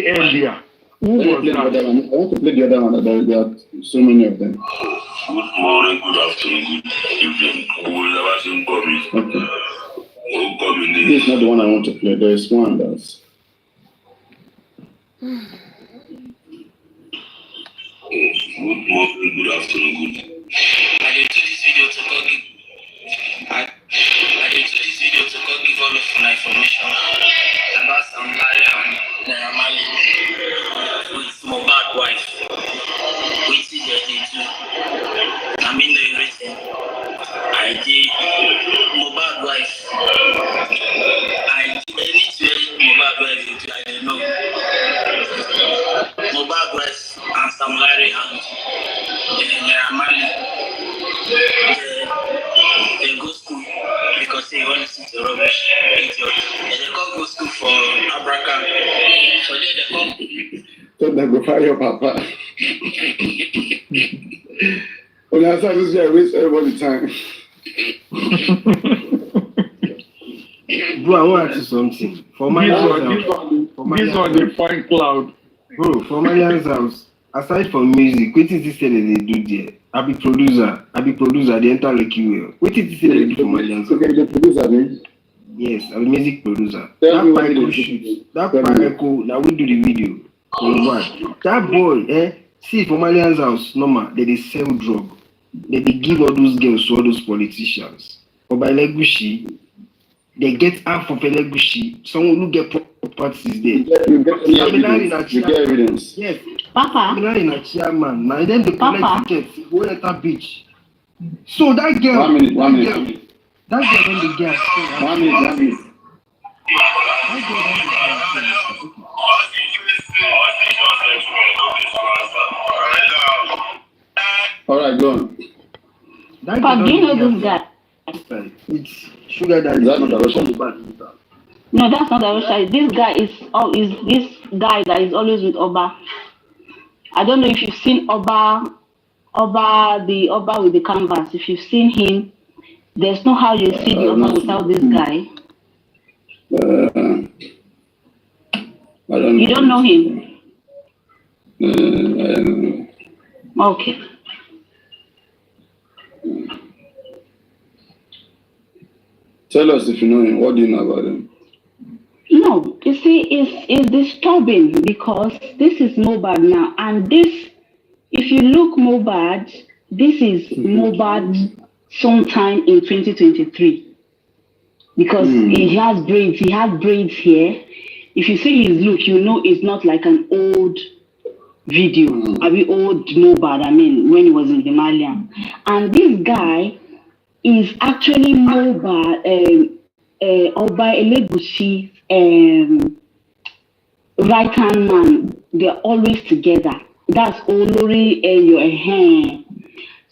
earlier. Who was that? I want to play the other one. There are so many of them. Good morning, good afternoon, good evening. Okay. This is not the one I want to play. There is one that's. Good morning, good afternoon, good. I did do this video to go give. I did do this video to go give all of my information about some and Naramali with my bad wife. Which is they do. I mean everything. I did my bad wife. I did anything my bad wife do. I don't know. My bad wife and some Larry and Naramali. They go school because they want to see the rubbish. And they can't go school for Abraka. So they come. Don't go fire your papa. When I start this guy, waste everybody time. Bro, I want to ask you something. For my this one, the fine cloud. Bro, for my house, aside from music, what is this thing they do there? I be producer, they enter like you. What is this thing they do for my house? Okay, the producer, man. Yes, I'm a music producer. Tell me what That it Pyco is. shoot. That Pyco, now we do the video. That boy, see for Malian's house, normal, they sell drug. They give all those girls to all those politicians. But by Legushi, they get half of a Legushi. Someone who get properties there. You get evidence. Yes. Papa. In a chairman. Now then they collect tickets. Go at that beach. So that girl. 1 minute. That girl on the gas. 1 minute. All right, go on. Papa, do you know this guy? It's sugar daddy. That's not the Russian. No, that's not the Russian. This guy is this guy that is always with Oba. I don't know if you've seen Oba with the canvas. If you've seen him, there's no how you see the Oba without this guy. I don't know. You don't know him? I don't know. Okay. Tell us if you know him. What do you know about him? No, you see, it's disturbing because this is Mobad now, and this, if you look Mobad, this is Mobad sometime in 2023 because he has braids here. If you see his look, you know it's not like an old video, old Mobad. I mean, when he was in Himalayan, and this guy is actually Mobad, Oba Elegushi. Right hand man, they're always together. That's Olori your hand.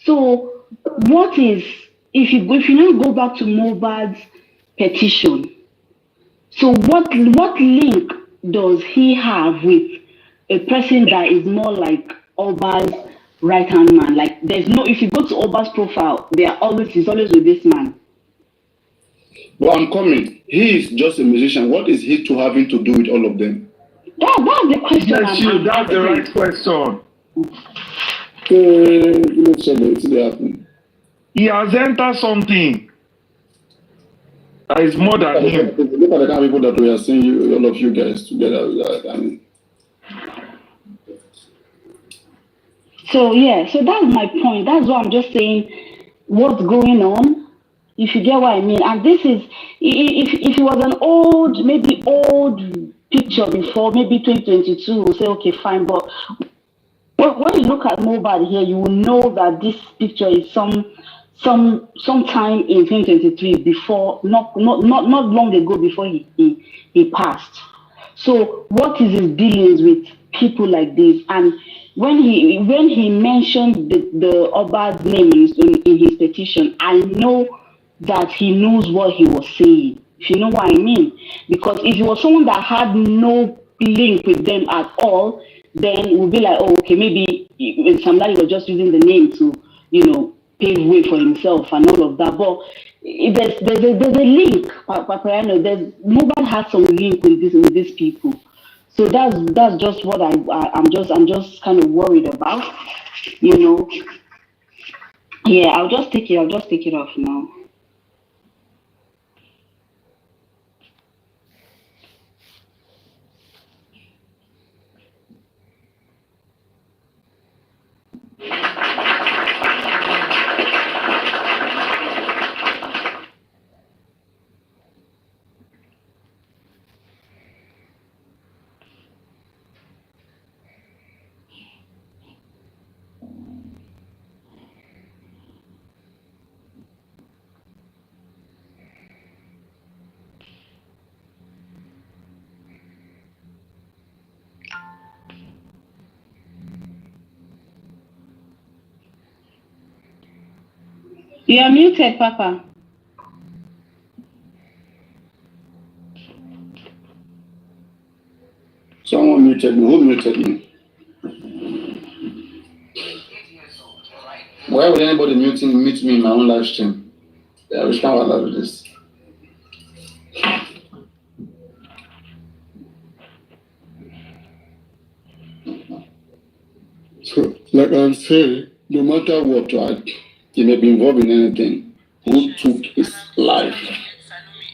So what is if you now go back to Mobad's petition? So what link does he have with a person that is more like Oba's right hand man? Like there's no, if you go to Oba's profile, he's always with this man. Well, I'm coming. He is just a musician. What is he to having to do with all of them? That's the question. That's the right question. Let's see happen. He has entered something that is more than him. Look at the kind of people that we are seeing, all of you guys together. I mean. So that's my point. That's what I'm just saying. What's going on? If you get what I mean. And this is, if it was an old picture before, maybe 2022, we'll say, okay, fine. But when you look at Mobad here, you will know that this picture is sometime in 2023, before, not long ago before he passed. So what is his dealings with people like this? And when he mentioned the Oba's name in his petition, I know that he knows what he was saying, if you know what I mean. Because if it was someone that had no link with them at all, then we'll be like, oh, okay, maybe somebody was just using the name to, pave way for himself and all of that. But there's a link, Papariano. Mobad has some link with these people. So that's just what I'm just kind of worried about, you know. Yeah, I'll just take it off now. You are muted, Papa. Someone muted me. Who muted me? Why would anybody mute me in my own live stream? Yeah, we can't allow this. So, like I'm saying, no matter what, right, he may be involved in anything. Who took his life?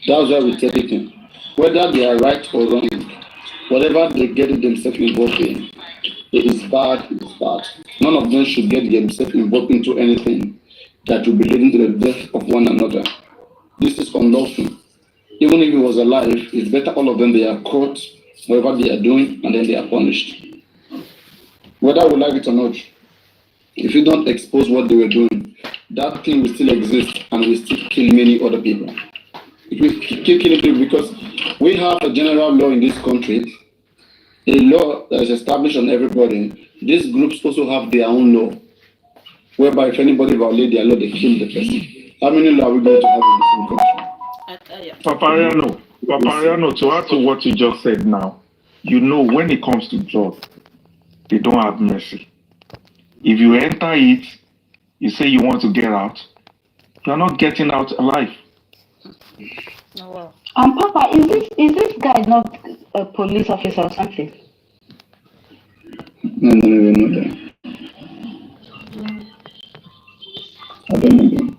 That's why we take it. Whether they are right or wrong, whatever they get themselves involved in, it is bad, it is bad. None of them should get themselves involved into anything that will be leading to the death of one another. This is unlawful. Even if he was alive, it's better all of them they are caught, whatever they are doing, and then they are punished. Whether we like it or not, if you don't expose what they were doing, that thing will still exist and will still kill many other people. It will keep killing people because we have a general law in this country, a law that is established on everybody. These groups also have their own law, whereby if anybody violates their law, they kill the person. How many laws are we going to have in the same country? Papariano, to add to what you just said now, you know, when it comes to drugs, they don't have mercy. If you enter it, you say you want to get out, you're not getting out alive. Oh, wow. Papa, is this guy not a police officer or something? No. I don't know.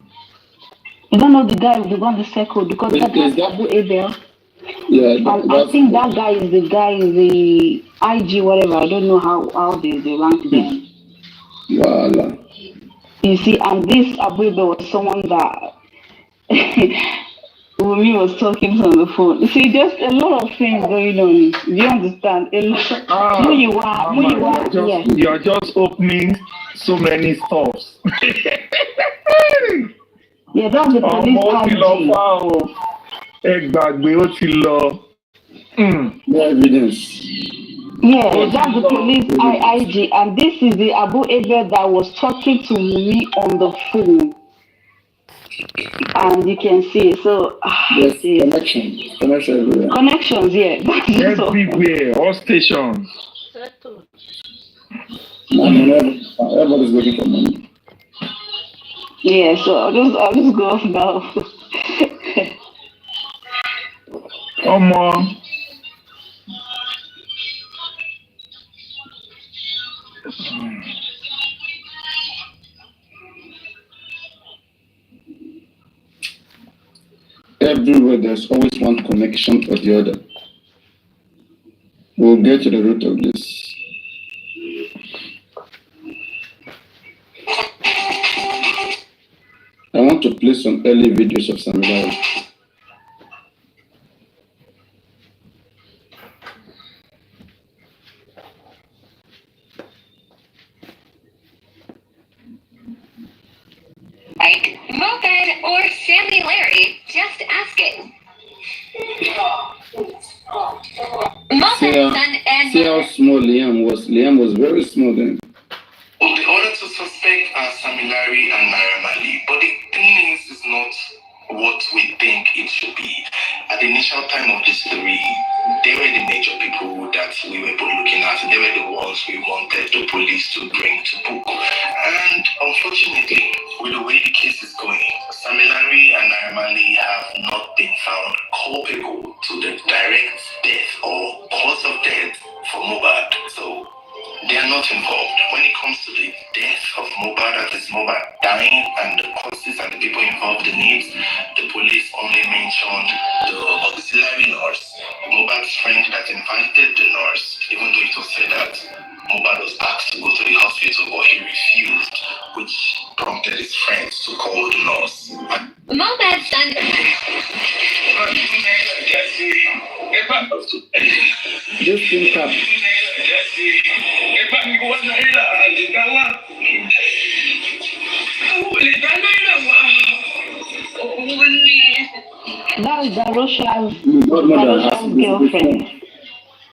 You don't know the guy with the one the circle because that's Abu Abel. Yeah, I think that guy is the IG whatever. I don't know how they rank them. Voila. You see, and this Abu Abel was someone that Wummi was talking to on the phone. You see, just a lot of things going on. Do you understand? A lot. You're just opening so many stuffs. Yeah, that's the police IG. No evidence. Yeah, that's the police IG, and this is the Abu Abel that was talking to me on the phone. And you can see, so yes, connections, yeah. Everywhere, all stations. Everybody's looking for money. Yeah, so I'll just go off now. Everywhere there's always one connection or the other. We'll get to the root of this. I want to play some early videos of Samurai. Like Moped or Sammy Larry, just ask it. See how small Liam was. Liam was very small then. The order to suspect are Sammy Larry and Naira Marley, but the thing is, it's not what we think it should be. At the initial time of this story, they were the major people that we were both looking at. They were the ones we wanted the police to bring to book. And unfortunately, with the way the case is going, Sammy Larry and Naira Marley have not been found culpable to the direct death or cause of death So they are not involved. When it comes to the death of Mohbad, that is Mohbad dying, and the causes and the people involved in it, the police only mentioned the auxiliary nurse, Mohbad's friend that invited the nurse, even though it was said that Mohbad was asked to go to the hospital, but he refused, which prompted his friends to call the nurse. Mohbad's son. Just think up. That's Darusha's Godmother has girlfriend.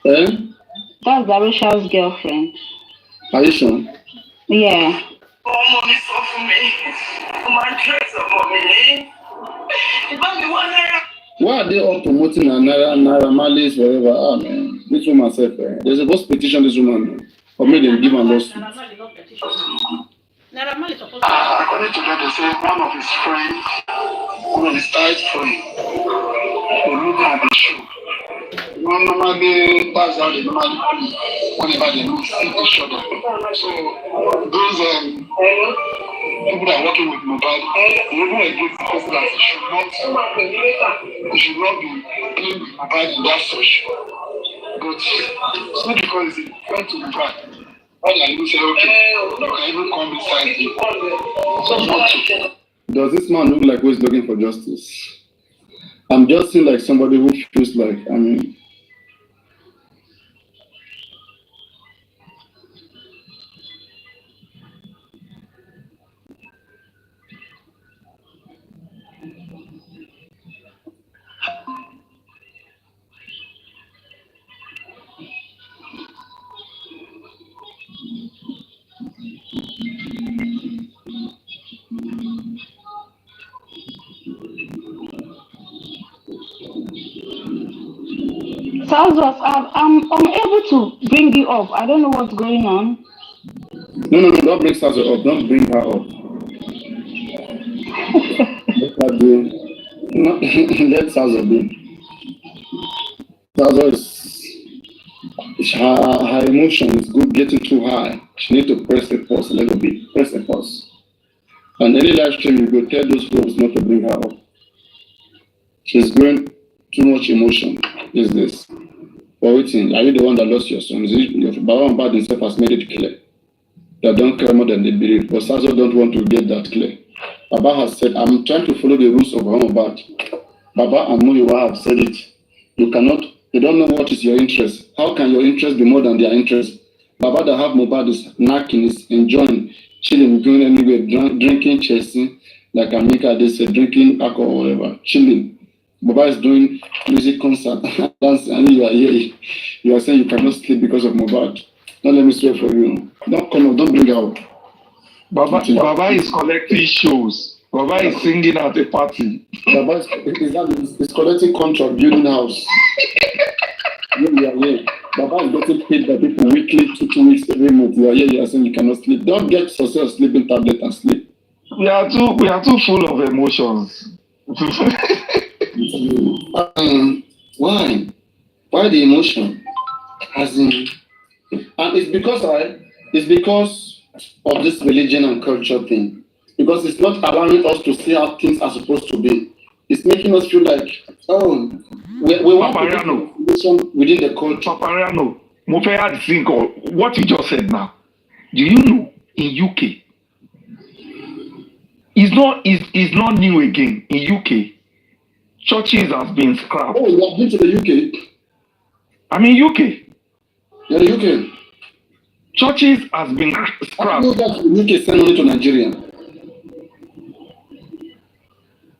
Eh? That's Darusha's girlfriend. Are you sure? Yeah. Why are they all promoting Naira Marley's wherever? Ah, man. This woman said, they're supposed to petition this woman. Or maybe they give a lawsuit. According to that, they say one of his friends, one of his tight friends, they look at the show. Normally, that's how they normally do whenever they meet each other. So, those people that are working with Mohbad, they even against the person that they should not be playing with Mohbad in that such. But it's not because it's a friend to Mohbad. All I do say, okay, you can even come beside him. So much. Does this man look like who is looking for justice? I'm just seeing like somebody who feels like, I mean, Salzos, I'm unable to bring you up. I don't know what's going on. no, don't bring Sazo up. Don't bring her up. Let her do. No, let Sazo be. Sazo is her emotion is good getting too high. She need to press the pause a little bit. Press the pause. On any live stream, you go tell those folks not to bring her up. She's going too much emotion. Is this? For waiting, are you the one that lost your son? Is it your Baba Mohbad himself has made it clear that don't care more than they believe? But Sazo don't want to get that clear. Baba has said, I'm trying to follow the rules of Baba Mohbad. Baba and Muyiwa have said it. You cannot, they don't know what is your interest. How can your interest be more than their interest? Baba that have Mohbad is knacking, is enjoying, chilling, going anywhere, drinking, chasing, like Amika, they said, drinking alcohol, whatever, chilling. Baba is doing music concert, dance, and you are here. You are saying you cannot sleep because of Mohbad. Don't let me swear for you. Don't come up, don't bring out. Baba is collecting shows. Baba is singing at a party. Baba is collecting contract, building house. Yeah. Baba is getting paid by people weekly, 2 weeks, every month. You are here, you are saying you cannot sleep. Don't get yourself sleeping tablet and sleep. We are too full of emotions. Why? Why the emotion? As in, and it's because of this religion and culture thing. Because it's not allowing us to see how things are supposed to be. It's making us feel like, oh, we want Papariano. to within the culture. Papariano, Mofeya think of what you just said now. Do you know in UK? It's not new again. In UK, churches has been scrapped. Oh, you have been to the UK? I'm in UK. You're the UK. Churches has been scrapped. I know that the UK send money to Nigeria.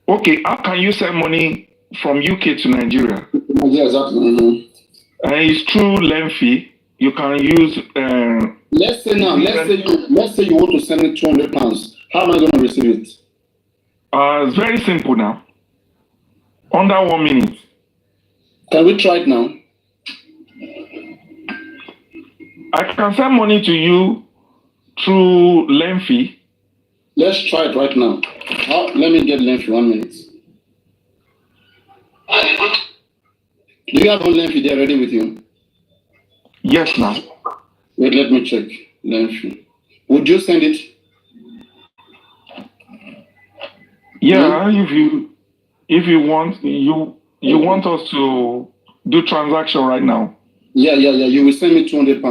Okay, how can you send money from UK to Nigeria? Nigeria, exactly. Mm-hmm. It's too lengthy. You can use. Let's say you want to send me £200. How am I going to receive it? It's very simple now. Under 1 minute. Can we try it now? I can send money to you through Lenfi. Let's try it right now. Let me get Lenfi 1 minute. Do you have one Lenfi there ready with you? Yes, now. Wait, let me check. Lengthy. Would you send it? Yeah, if you want want us to do transaction right now. Yeah. You will send me £200.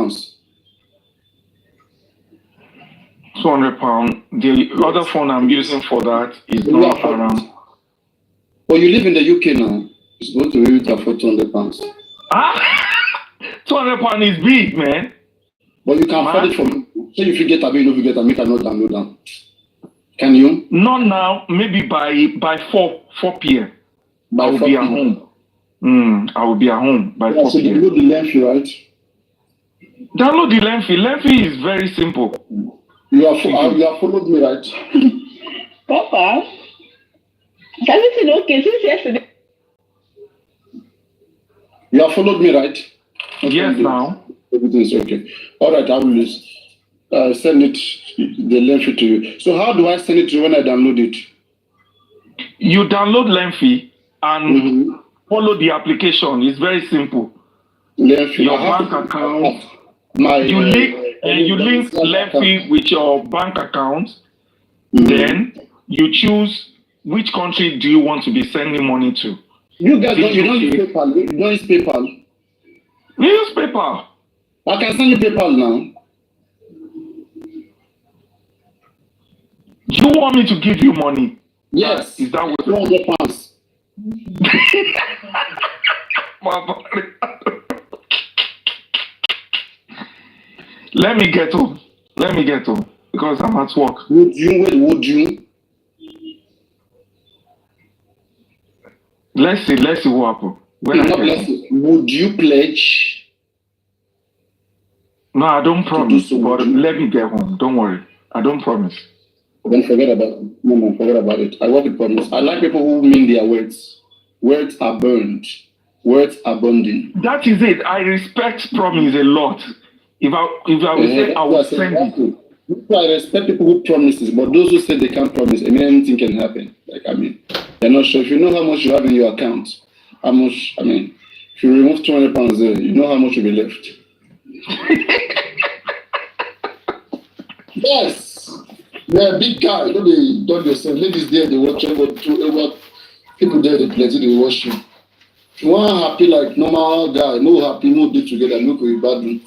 £200. The other phone I'm using for that is not around. But you live in the UK now. You're supposed to be able to afford £200. £200 is big, man. But you can afford it for me. So if you get a bill, if you get a make a note download them. Can you? Not now. Maybe by 4 p.m. By I will 4 be at p.m. home. I will be at home by 4 So p.m. download the Lengthy, right? Download the Lengthy. Lengthy is very simple. You have followed me, right? Papa, is everything okay since yesterday? You have followed me, right? Okay, yes, now. Everything is okay. All right, I will send it, the Lengthy to you. So how do I send it to you when I download it? You download Lengthy and follow the application. It's very simple. Lengthy. Your bank account. You link Lengthy with your bank account. Then you choose which country do you want to be sending money to. You guys don't use PayPal. You don't use PayPal. We use PayPal. I can send you PayPal now. You want me to give you money? Yes. Is that what? £200. Let me get home. Because I'm at work. Would you? Let's see what happens. Would you pledge? No, I don't promise. But let me get home. Don't worry. I don't promise. Then forget about it. No, forget about it. I work with promise. I like people who mean their words. Words are burned. Words are bonding. That is it. I respect promise a lot. If I would say I would send it. I respect people who promises, but those who say they can't promise, anything can happen. They're not sure. If you know how much you have in your account, if you remove £200 there, you know how much will be left. Yes, they're a big guy. Don't yourself. Ladies there, they watch people there, they plenty, they watch you. If you want happy like normal guy, no happy, no day together, no go bad.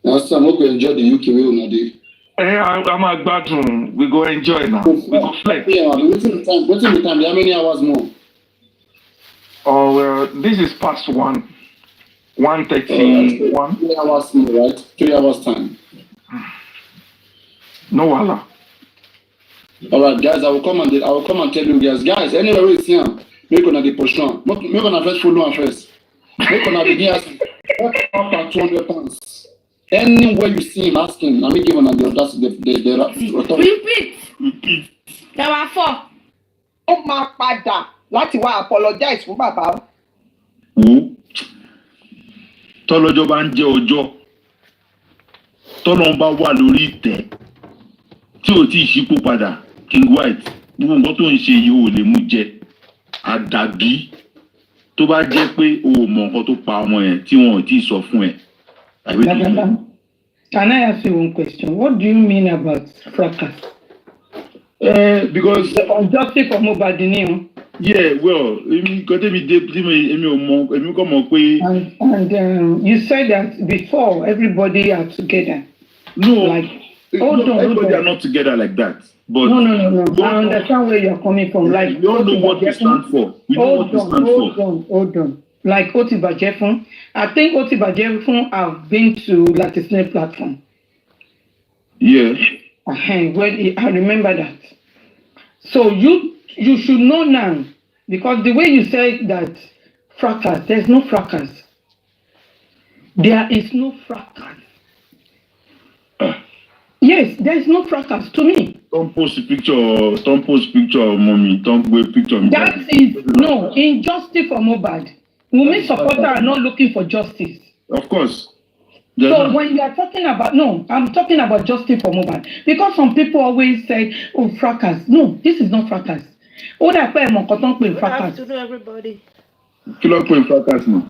Now some will enjoy the UK way on a day. I'm a bathroom. We go enjoy now. We go flex. What's the time? How many hours more? Oh, well, this is past 1:31. 3 hours more, right? 3 hours time. No wala. All right, guys. I will come and tell you guys. Anywhere we see him, make on the portion. Make on first follow and first. Make on begin asking. £200. Anywhere you see him asking, let me give on the Repeat. There were 4. Ó máa padà láti wá apologize fún bàbá. Tọ́lọ́jọ́ bá ń jẹ́ ọjọ́, tọ́lọ́n bá wà lórí ìtẹ́, tí ò tí ì ṣípò padà, King White, gbogbo nǹkan tó ń ṣe yìí ò lè mú jẹ. Àdàbí tó bá jẹ́ pé o ò mọ nǹkan tó pa ọmọ yẹn tí wọn ò tí ì sọ fún ẹ. Can I ask you one question? What do you mean about fracas? Because justice for Mohbad. Yeah, well, and you said that before everybody are together. No, everybody are not together like that. But no. I understand where you're coming from. Like, we all know what we stand for. Hold on. Like Otiba Jeffun. I think Otiba Jeffun have been to Latisne platform. Yeah. I remember that. So you should know now, because the way you said that fracas, there's no fracas. There is no fracas. Yes, there is no fracas to me. Don't post a picture of mommy. Don't wait picture of that is no injustice for Mohbad. Wummi supporters are not looking for justice. Of course. So when you are talking about, I'm talking about justice for Mohbad. Because some people always say, oh, fracas. No, this is not fracas. Good afternoon, everybody. Kí ló pè fracas no?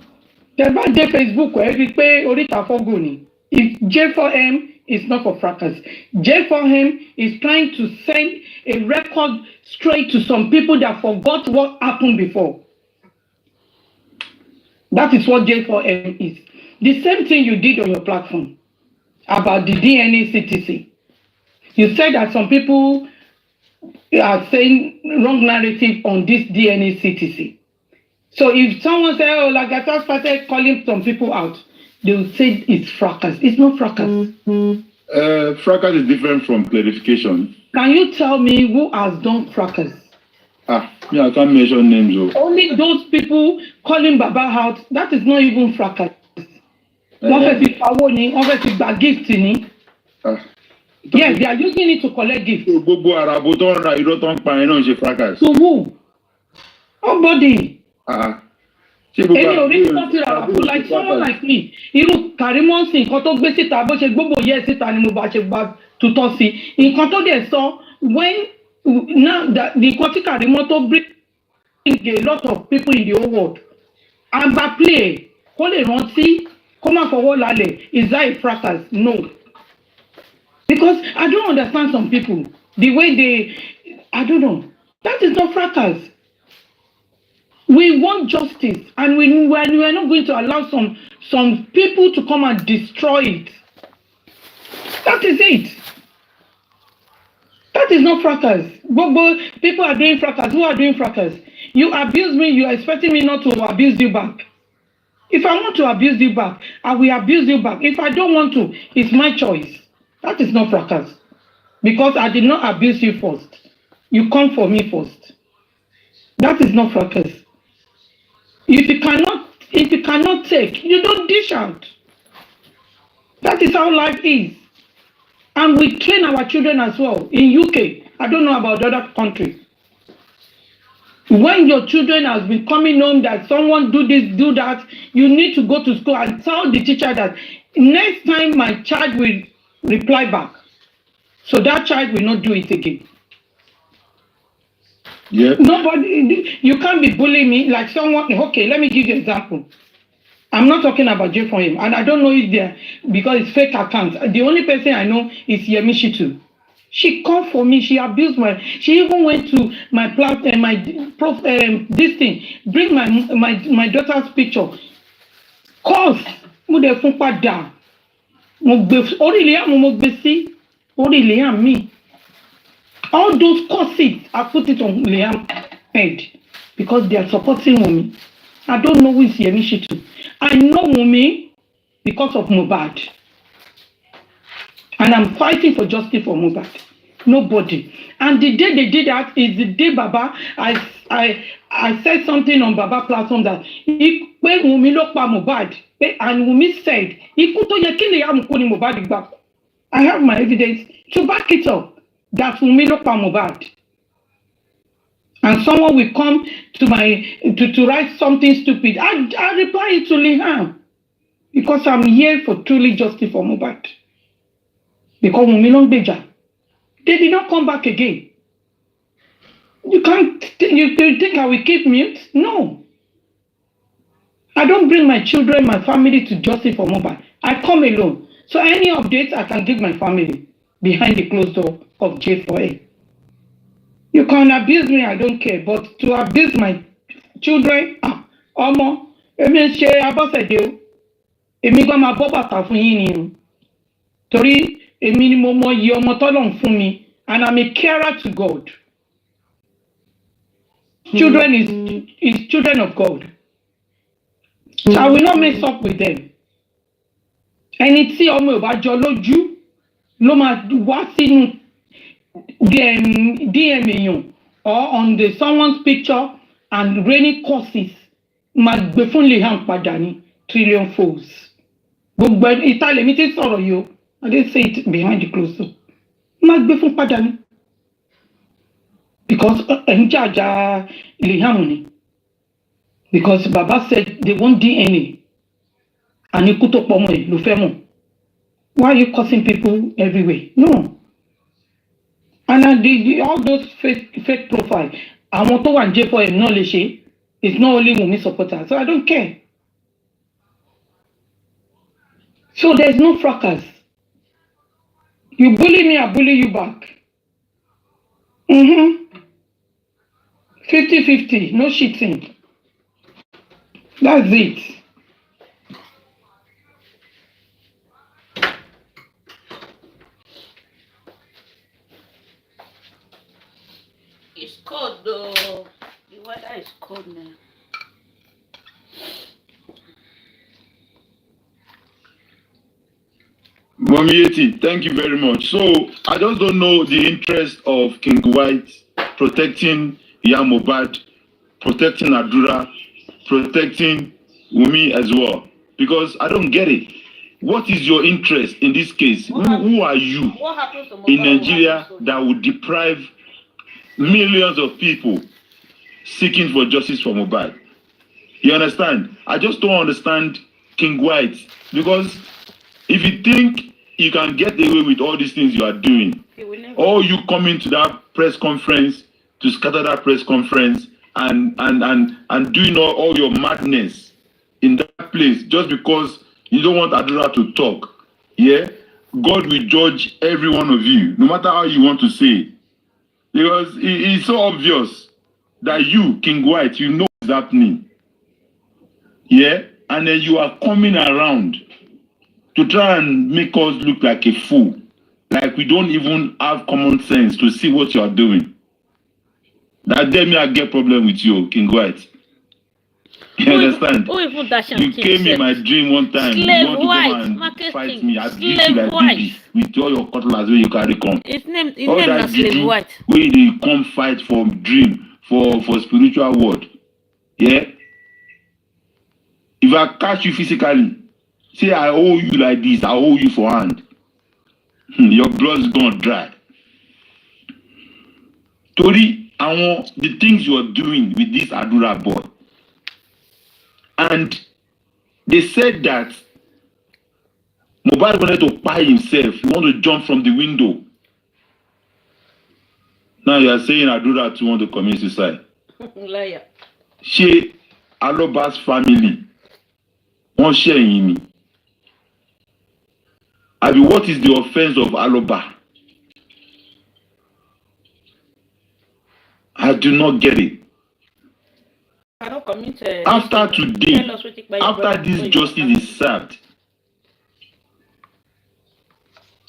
Tẹ́ bá dé Facebook ẹ rí pé oríta fọ́gùn ni. If J4M is not for fracas. J4M is trying to send a record straight to some people that forgot what happened before. That is what J4M is. The same thing you did on your platform about the DNA CTC. You said that some people are saying wrong narrative on this DNA CTC. So if someone says, oh, like I just started calling some people out, they will say it's fracas. It's not fracas. Fracas is different from clarification. Can you tell me who has done fracas? I can't mention names. Only those people calling Baba out, that is not even fracas. Wọ́n fẹ́ fi pawó ni, wọ́n fẹ́ fi gba gift ni. Yes, they are using it to collect gifts. Gbogbo àràbò tó ń ra irọ́ tó ń pa ẹ̀ náà ṣe fracas. To who? Nobody. Any original therapy, like someone like me, irú Karimon sí nǹkan tó gbé síta bó ṣe gbogbo yẹ síta ni mo bá ṣe gba tutọ́ sí. Nǹkan tó dẹ̀ sọ when now that the nǹkan tí Karimon tó bring a lot of people in the whole world. And by play, kó lè rántí, kó má fọwọ́ lálẹ̀, is that a fracas? No. Because I don't understand some people. The way they, I don't know. That is not fracas. We want justice, and we are not going to allow some people to come and destroy it. That is it. That is not fracas. People are doing fracas. Who are doing fracas? You abuse me, you are expecting me not to abuse you back. If I want to abuse you back, I will abuse you back. If I don't want to, it's my choice. That is not fracas. Because I did not abuse you first. You come for me first. That is not fracas. If you cannot take, you don't dish out. That is how life is. And we train our children as well. In UK, I don't know about other countries. When your children has been coming home that someone do this, do that, you need to go to school and tell the teacher that next time my child will reply back. So that child will not do it again. Yeah. Nobody, you can't be bullying me like someone. Okay, let me give you an example. I'm not talking about J4M, and I don't know if they're because it's fake accounts. The only person I know is Yemishitu. She called for me. She abused she even went to my platform, this thing. Bring my daughter's picture. Cause mo de fun pada. Mo gbe ori Liam me. All those courses, I put it on Liam's head because they are supporting Wummi. I don't know who is Yemishitu. I know Wummi because of Mohbad. And I'm fighting for justice for Mohbad. Nobody. And the day they did that is the day Baba, I said something on Baba platform that when Wummi lo pa Mohbad, and Wummi said, I have my evidence to back it up. That Wummi lo pa Mohbad. And someone will come to to write something stupid. I reply it to Liam. Because I'm here for truly justice for Mohbad. Because Wummi long beja. They did not come back again. You think I will keep mute? No. I don't bring my children, my family to justice for Mohbad. I come alone. So any updates I can give my family behind the closed door of J4A. You can abuse me, I don't care. But to abuse my children, Omo, emi se abosede o. Emi gba ma bo bata fun yin ni o. Torí èmi ni mo mọ iye ọmọ t'Ọlọ́run fún mi, and I'm a carer to God. Children is children of God. So I will not mess up with them. Ẹni tí ọmọ ò bá jọ lójú ló máa wá sínú DM èèyàn or on someone's picture and raining curses máa gbé fún Liam padà ní trillion folds. Gbogbo ìtàlẹ̀ mi ti sọ̀rọ̀ yìí o. I didn't say it behind the closed door. Máa gbé fún padà ní. Because Jaja Liam ni. Because Baba said they want DNA. And ikú tó pọ̀ mọ́ ẹ̀ ló fẹ́ mọ̀. Why are you causing people everywhere? No. And all those fake profiles, àwọn tó wà ní J4M náà lè ṣe. It's not only Wummi supporters. So I don't care. So there's no fracas. You bully me, I bully you back. 50-50, no cheating. That's it. It's cold though. The weather is cold now. Momieti, thank you very much. So I just don't know the interest of King White protecting Yamobad, protecting Adura, protecting Wummi as well. Because I don't get it. What is your interest in this case? Who are you in Nigeria that would deprive millions of people seeking for justice for Mohbad? You understand? I just don't understand King White, because if you think you can get away with all these things you are doing, or you coming to that press conference to scatter that press conference and doing all your madness in that place just because you don't want Adura to talk, yeah, God will judge every one of you, no matter how you want to say it. Because it's so obvious that you, King White, you know what's happening. Yeah? And then you are coming around to try and make us look like a fool. Like we don't even have common sense to see what you are doing. That day me I get problem with you, King White. You understand? You came in my dream one time. You want to come and fight me. I beat you like baby with all your cutlass where you carry come. His name All that is Slave juju White. where they come fight for dream, for spiritual word. Yeah? If I catch you physically, say I owe you like this, I owe you for hand. Your blood's gonna dry. Tori, I want the things you are doing with this Adura boy. And they said that Mohbad wanted to buy himself. He wanted to jump from the window. Now you are saying Adura to want to commit suicide. Liar. She, Aloba's family, won't share in me. I mean, what is the offense of Aloba? I do not get it. After today, after this justice is served,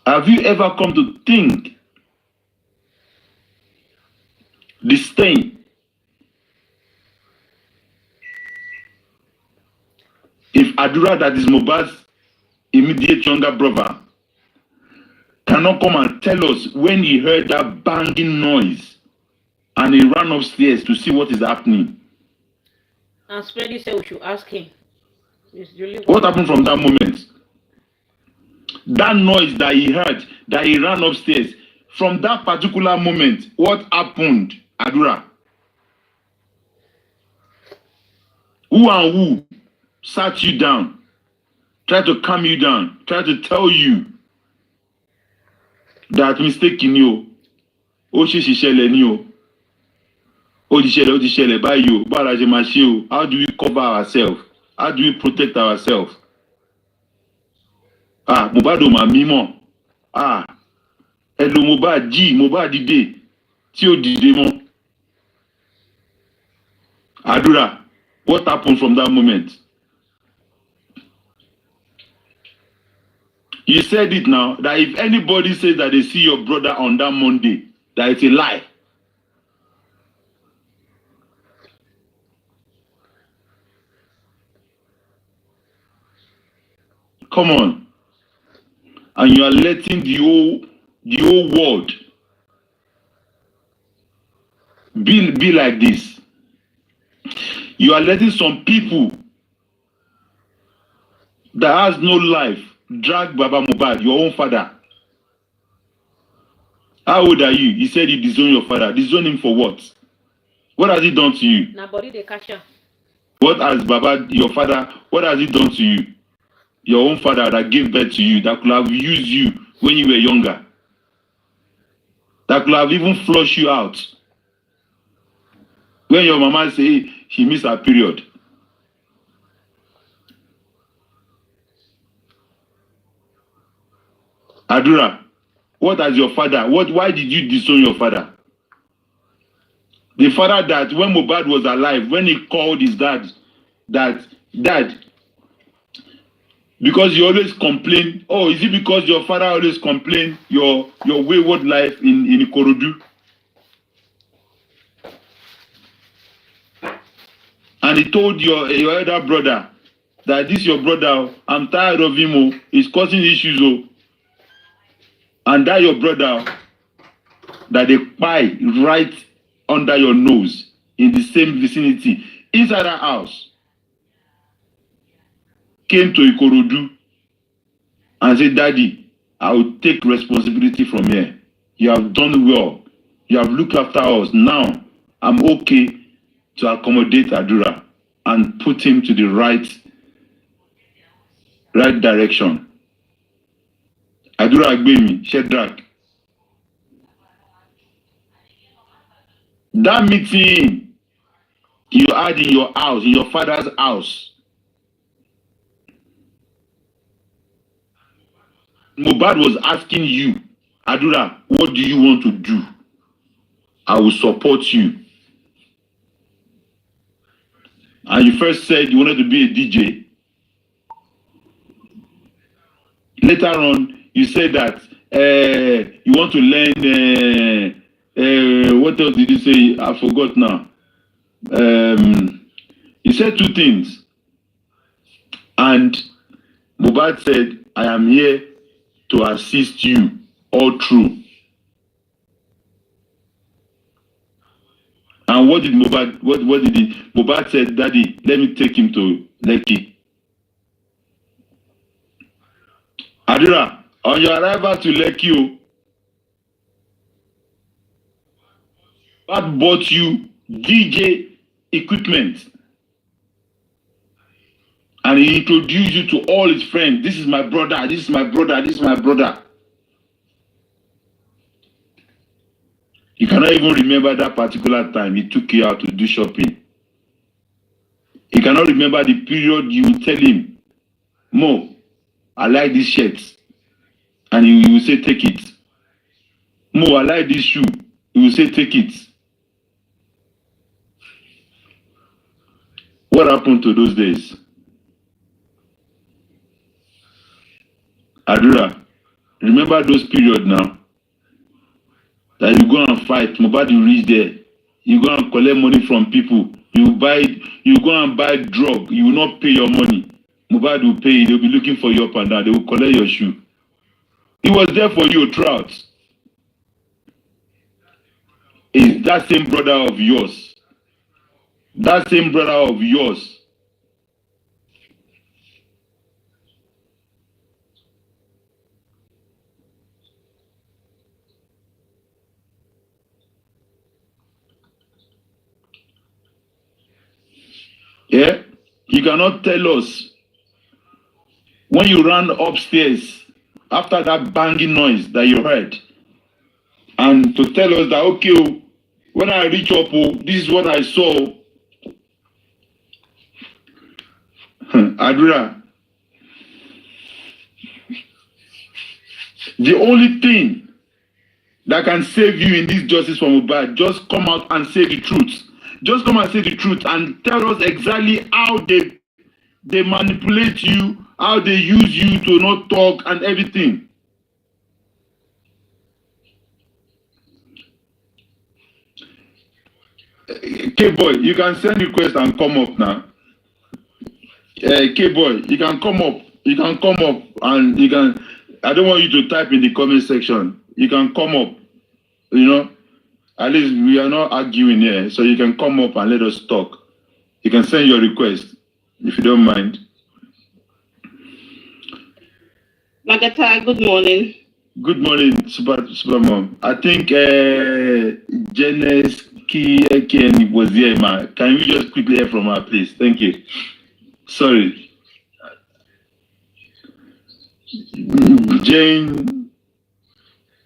have you ever come to think the stain? If Adura, that is Mohbad's immediate younger brother, cannot come and tell us when he heard that banging noise and he ran upstairs to see what is happening. And Spready said we should ask him. What happened from that moment? That noise that he heard, that he ran upstairs, from that particular moment, what happened, Adura? Who and who sat you down, tried to calm you down, tried to tell you that mistake in you, ó ṣe ṣẹlẹ̀ ni o, ó ti ṣẹlẹ̀ báyìí o, báwo la ṣe máa ṣe o? How do we cover ourselves? How do we protect ourselves? Mohbad ò mà mímọ̀. Hello Mohbad jí, Mohbad dìde, tí ó dìde mọ́. Adura, what happened from that moment? You said it now, that if anybody says that they see your brother on that Monday, that it's a lie. Come on. And you are letting the whole world be like this. You are letting some people that has no life drag Baba Mohbad, your own father. How old are you? You said you disown your father. Disown him for what? What has he done to you? Nobody they catch him. What has Baba, your father, what has he done to you? Your own father that gave birth to you, that could have used you when you were younger. That could have even flushed you out. When your mama say she missed her period. Adura, what has your father? Why did you disown your father? The father that when Mohbad was alive, when he called his dad, dad, because you always complain. Oh, is it because your father always complain your wayward life in Ikorodu? And he told your elder brother that this your brother, I'm tired of him, oh, he's causing issues, oh. And that your brother that they buy right under your nose in the same vicinity, inside that house, came to Ikorodu and said, Daddy, I will take responsibility from here. You have done well. You have looked after us. Now, I'm okay to accommodate Adura and put him to the right direction. Adura Agbemi, Shedrack. That meeting you had in your house, in your father's house, Mohbad was asking you, Adura, what do you want to do? I will support you. And you first said you wanted to be a DJ. Later on, you said that you want to learn, what else did you say? I forgot now. You said two things. And Mohbad said, I am here to assist you all through. And what did Mohbad, what did he? Mohbad said, Daddy, let me take him to Lekki. Adura, on your arrival to Lekki, Mohbad bought you DJ equipment. And he introduced you to all his friends. This is my brother, this is my brother, this is my brother. You cannot even remember that particular time he took you out to do shopping. You cannot remember the period you will tell him, Mo, I like this shirt. And he will say, take it. Mo, I like this shoe. He will say, take it. What happened to those days? Adura, remember those periods now? That you go and fight, Mohbad you reach there, you go and collect money from people, you go and buy drug, you will not pay your money. Mohbad will pay, they'll be looking for you up and down, they will collect your shoe. He was there for you throughout. Is that same brother of yours? That same brother of yours. Yeah, you cannot tell us when you ran upstairs after that banging noise that you heard, and to tell us that, okay, when I reach up, this is what I saw. Adura, the only thing that can save you in this justice from Mohbad, just come out and say the truth. Just come and say the truth and tell us exactly how they manipulate you, how they use you to not talk and everything. K-boy, you can send request and come up now. K-boy, you can come up. You can come up and you can. I don't want you to type in the comment section. You can come up. You know, at least we are not arguing here, so you can come up and let us talk. You can send your request if you don't mind. Magata, good morning. Good morning, Super Mom. I think Janice Ken was here, man. Can we just quickly hear from her, please? Thank you. Sorry.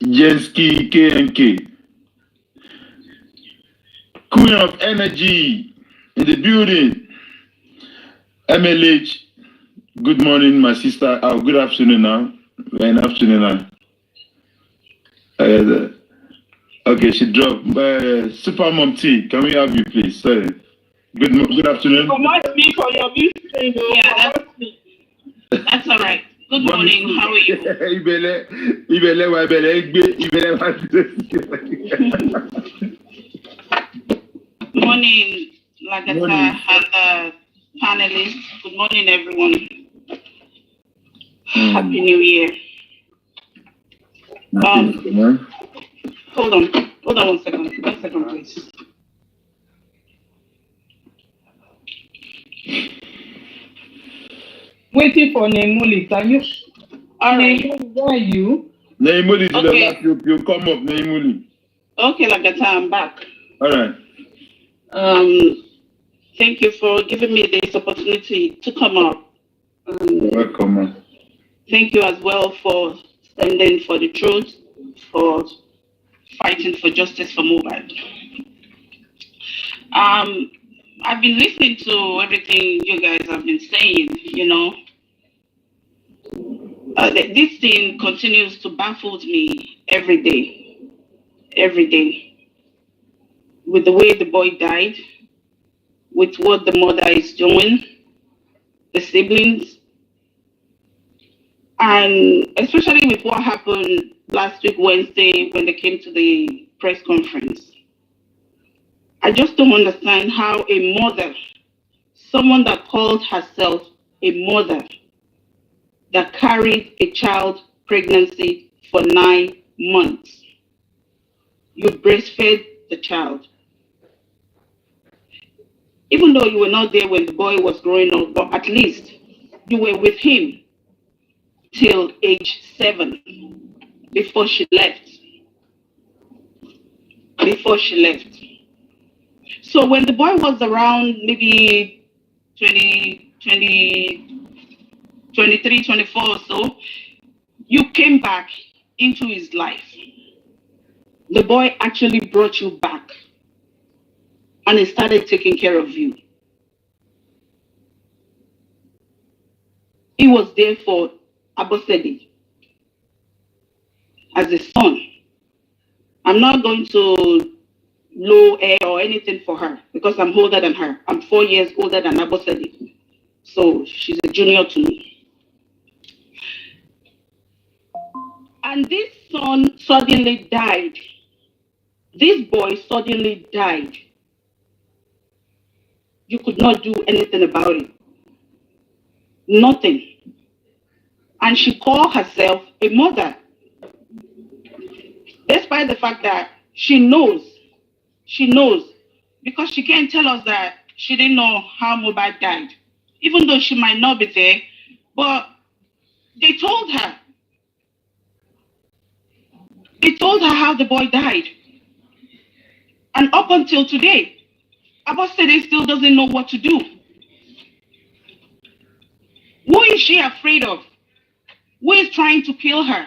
Jensky KNK. Queen of Energy in the building. MLH. Good morning, my sister. Good afternoon now. Good afternoon now. Okay, she dropped. Super Mom T, can we have you, please? Sorry. Good afternoon. Promote me for your music. Yeah, that's all right. Good morning. How are you? Good morning, Lagata and panelists. Good morning, everyone. Happy New Year. Hold on 1 second. 1 second, please. Waiting for Nemuli. Can you? All right. Nemuli, where are you? Nemuli, Okay. you come up, Nemuli. Okay, Lagata, I'm back. All right. Thank you for giving me this opportunity to come up. Welcome. Thank you as well for standing for the truth, for fighting for justice for mobile. I've been listening to everything you guys have been saying, you know. This thing continues to baffle me every day, with the way the boy died, with what the mother is doing, the siblings, and especially with what happened last week, Wednesday, when they came to the press conference. I just don't understand how a mother, someone that called herself a mother, that carried a child pregnancy for 9 months, you breastfed the child. Even though you were not there when the boy was growing up, but at least you were with him till age 7 before she left. So when the boy was around maybe 23, 24 or so, you came back into his life. The boy actually brought you back and he started taking care of you. He was there for Abosede as a son. I'm not going to low air or anything for her because I'm older than her. I'm 4 years older than Abosede. So she's a junior to me. And this son suddenly died. This boy suddenly died. You could not do anything about it. Nothing. And she called herself a mother. Despite the fact that she knows, because she can't tell us that she didn't know how Mohbad died. Even though she might not be there, but they told her. They told her how the boy died. And up until today, Abosede still doesn't know what to do. Who is she afraid of? Who is trying to kill her?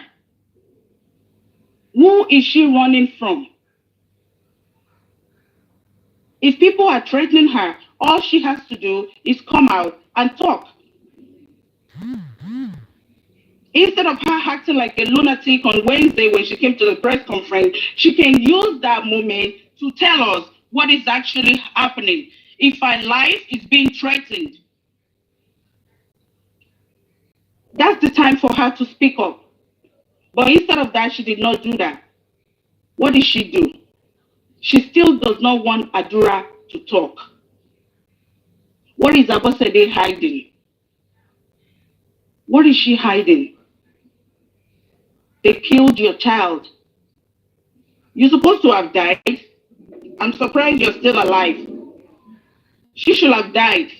Who is she running from? If people are threatening her, all she has to do is come out and talk. Instead of her acting like a lunatic on Wednesday when she came to the press conference, she can use that moment to tell us what is actually happening. If her life is being threatened, that's the time for her to speak up. But instead of that, she did not do that. What did she do? She still does not want Adura to talk. What is Abosede hiding? What is she hiding? They killed your child. You're supposed to have died. I'm surprised you're still alive. She should have died.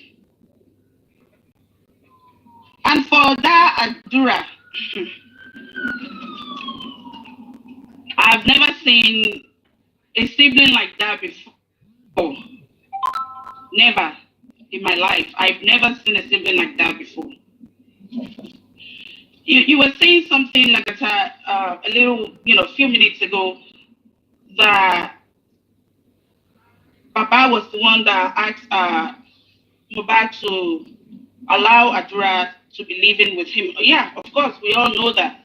And for that Adura, I've never seen a sibling like that before. Never in my life. I've never seen a sibling like that before. You were saying something like a little, a few minutes ago, that Papa was the one that asked Mohbad to allow Adura to be living with him. Yeah, of course, we all know that.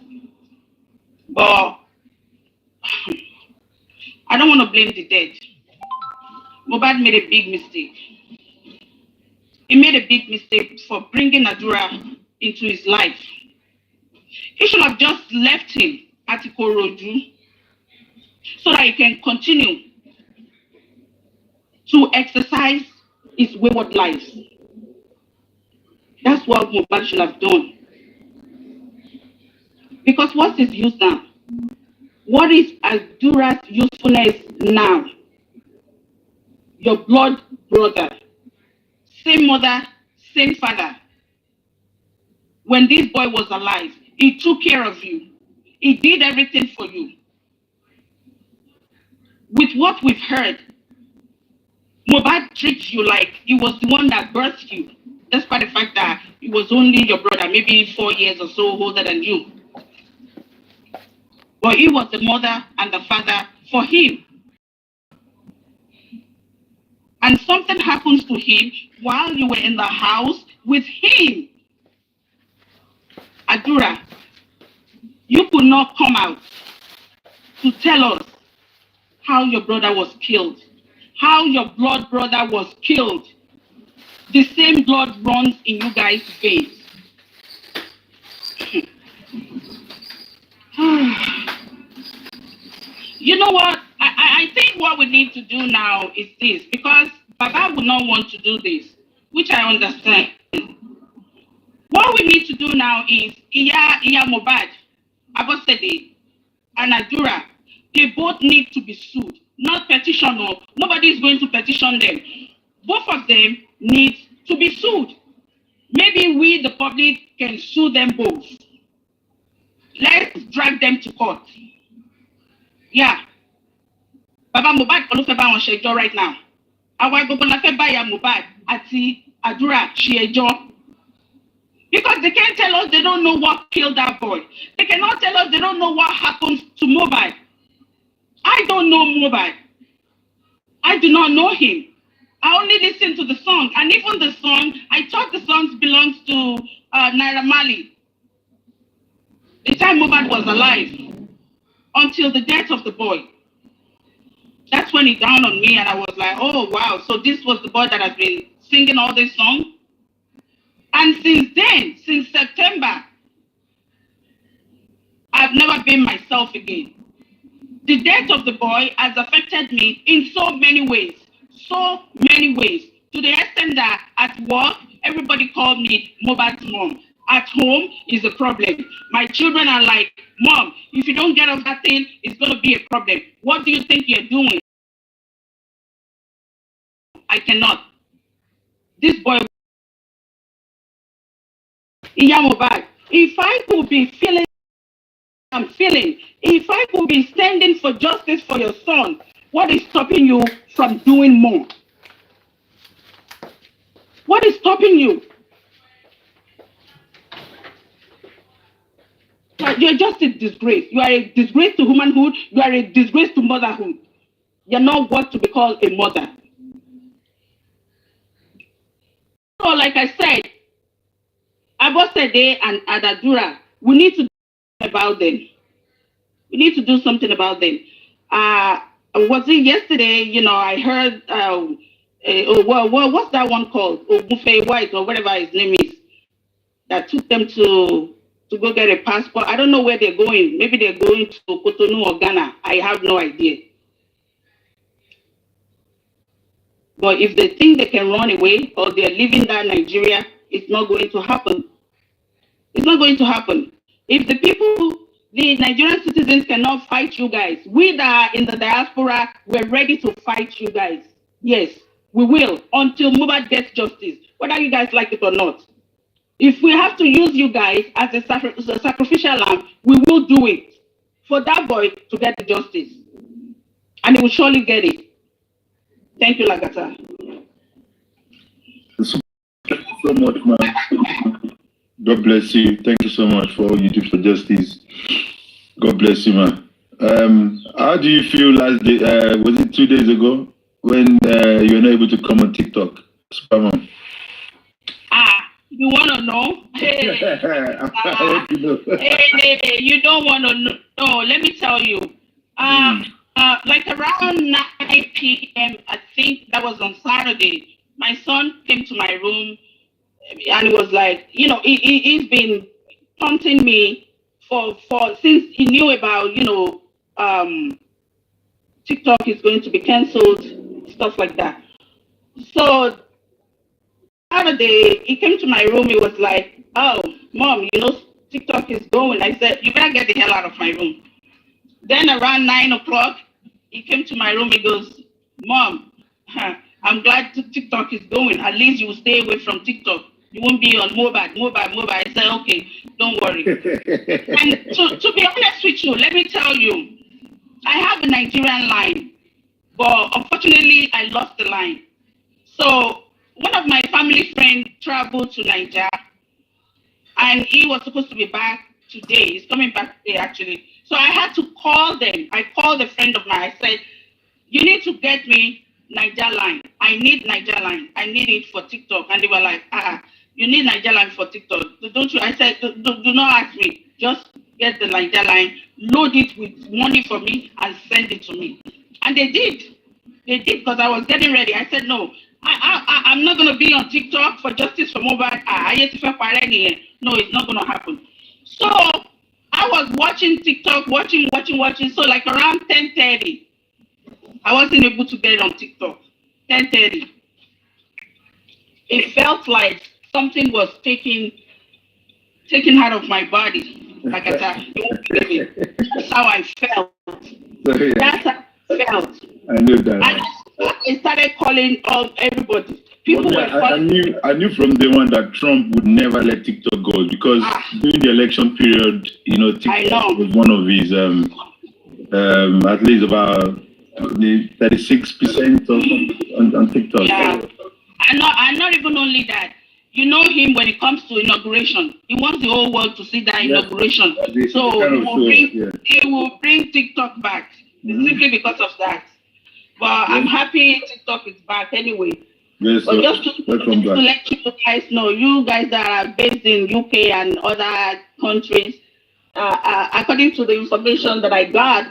But not blame the dead. Mohbad made a big mistake. He made a big mistake for bringing Adura into his life. He should have just left him at Ikorodu so that he can continue to exercise his wayward life. That's what Mohbad should have done. Because what's his use now? What is Adura's usefulness now? Your blood brother, same mother, same father. When this boy was alive, he took care of you. He did everything for you. With what we've heard, Mohbad treats you like he was the one that birthed you, despite the fact that he was only your brother, maybe 4 years or so older than you. But he was the mother and the father for him. And something happens to him while you were in the house with him. Adura, you could not come out to tell us how your brother was killed, how your blood brother was killed. The same blood runs in you guys' veins. You know what? I think what we need to do now is this, because Baba would not want to do this, which I understand. What we need to do now is Iya Mohbad, EXPÓS3D, and Adura. They both need to be sued, not petition. Nobody is going to petition them. Both of them need to be sued. Maybe we, the public, can sue them both. Let's drag them to court. Yeah. Baba Mohbad Olufeba on Shejo right now. Our governor Febaya Mohbad ati Adura Shejo. Because they can't tell us they don't know what killed that boy. They cannot tell us they don't know what happened to Mohbad. I don't know Mohbad. I do not know him. I only listen to the song. And even the song, I thought the song belongs to Naira Marley. The time Mohbad was alive. Until the death of the boy. That's when he dawned on me and I was like, oh wow, so this was the boy that has been singing all this song? And since then, since September, I've never been myself again. The death of the boy has affected me in so many ways. So many ways. To the extent that at work, everybody called me Mohbad's mom. At home is a problem. My children are like, Mom, if you don't get off that thing, it's going to be a problem. What do you think you're doing? I cannot. This boy, Iya Mohbad, if I could be feeling I'm feeling, if I could be standing for justice for your son, what is stopping you from doing more? What is stopping you? You're just a disgrace. You are a disgrace to womanhood. You are a disgrace to motherhood. You're not worth to be called a mother. So, like I said, EXPÓS3D and Adura, we need to do about them. We need to do something about them. Was it yesterday? You know, I heard. What's that one called? Buffet White or whatever his name is. That took them to go get a passport. I don't know where they're going. Maybe they're going to Cotonou or Ghana. I have no idea. But if they think they can run away or they're leaving that Nigeria, it's not going to happen. It's not going to happen. If the people, the Nigerian citizens cannot fight you guys, we that are in the diaspora, we're ready to fight you guys. Yes, we will, until Mohbad gets justice, whether you guys like it or not. If we have to use you guys as a sacrificial lamb, we will do it for that boy to get the justice. And he will surely get it. Thank you, Lagata. Thank you so much, man. God bless you. Thank you so much for all you do for justice. God bless you, man. How do you feel last day? Was it 2 days ago when you were not able to come on TikTok? Spam. You want to know? Hey, I want to know. Hey, you don't want to know. No, let me tell you. Like around 9 p.m., I think that was on Saturday, my son came to my room and he was like, he's been taunting me for since he knew about, TikTok is going to be cancelled, stuff like that. So Saturday, he came to my room. He was like, "Oh, mom, TikTok is going." I said, "You better get the hell out of my room." Then around 9 o'clock, he came to my room. He goes, "Mom, I'm glad TikTok is going. At least you will stay away from TikTok. You won't be on mobile. I said, "Okay, don't worry." And to be honest with you, let me tell you, I have a Nigerian line, but unfortunately, I lost the line. So one of my family friends traveled to Nigeria, and he was supposed to be back today. He's coming back today, actually. So I had to call them. I called a friend of mine. I said, "You need to get me Niger line. I need Niger line. I need it for TikTok." And they were like, "You need Niger line for TikTok, don't you?" I said, do not ask me. Just get the Niger line, load it with money for me, and send it to me." And they did. They did, because I was getting ready. I said, "No, I'm not going to be on TikTok for Justice for Mobile. No, it's not going to happen." So I was watching TikTok, watching. So like around 10:30, I wasn't able to get on TikTok. 10:30. It felt like something was taken out of my body. Like I said, that's how I felt. Sorry. That's how I felt. I know that. I started calling everybody. People were calling. I knew from day one that Trump would never let TikTok go, because during the election period, TikTok was one of his at least about 36% on TikTok. Yeah. And not even only that. You know him when it comes to inauguration. He wants the whole world to see that inauguration. So he will bring TikTok back simply because of that. But I'm happy TikTok is back anyway. Yes, but just to let you guys know, you guys that are based in UK and other countries, according to the information that I got,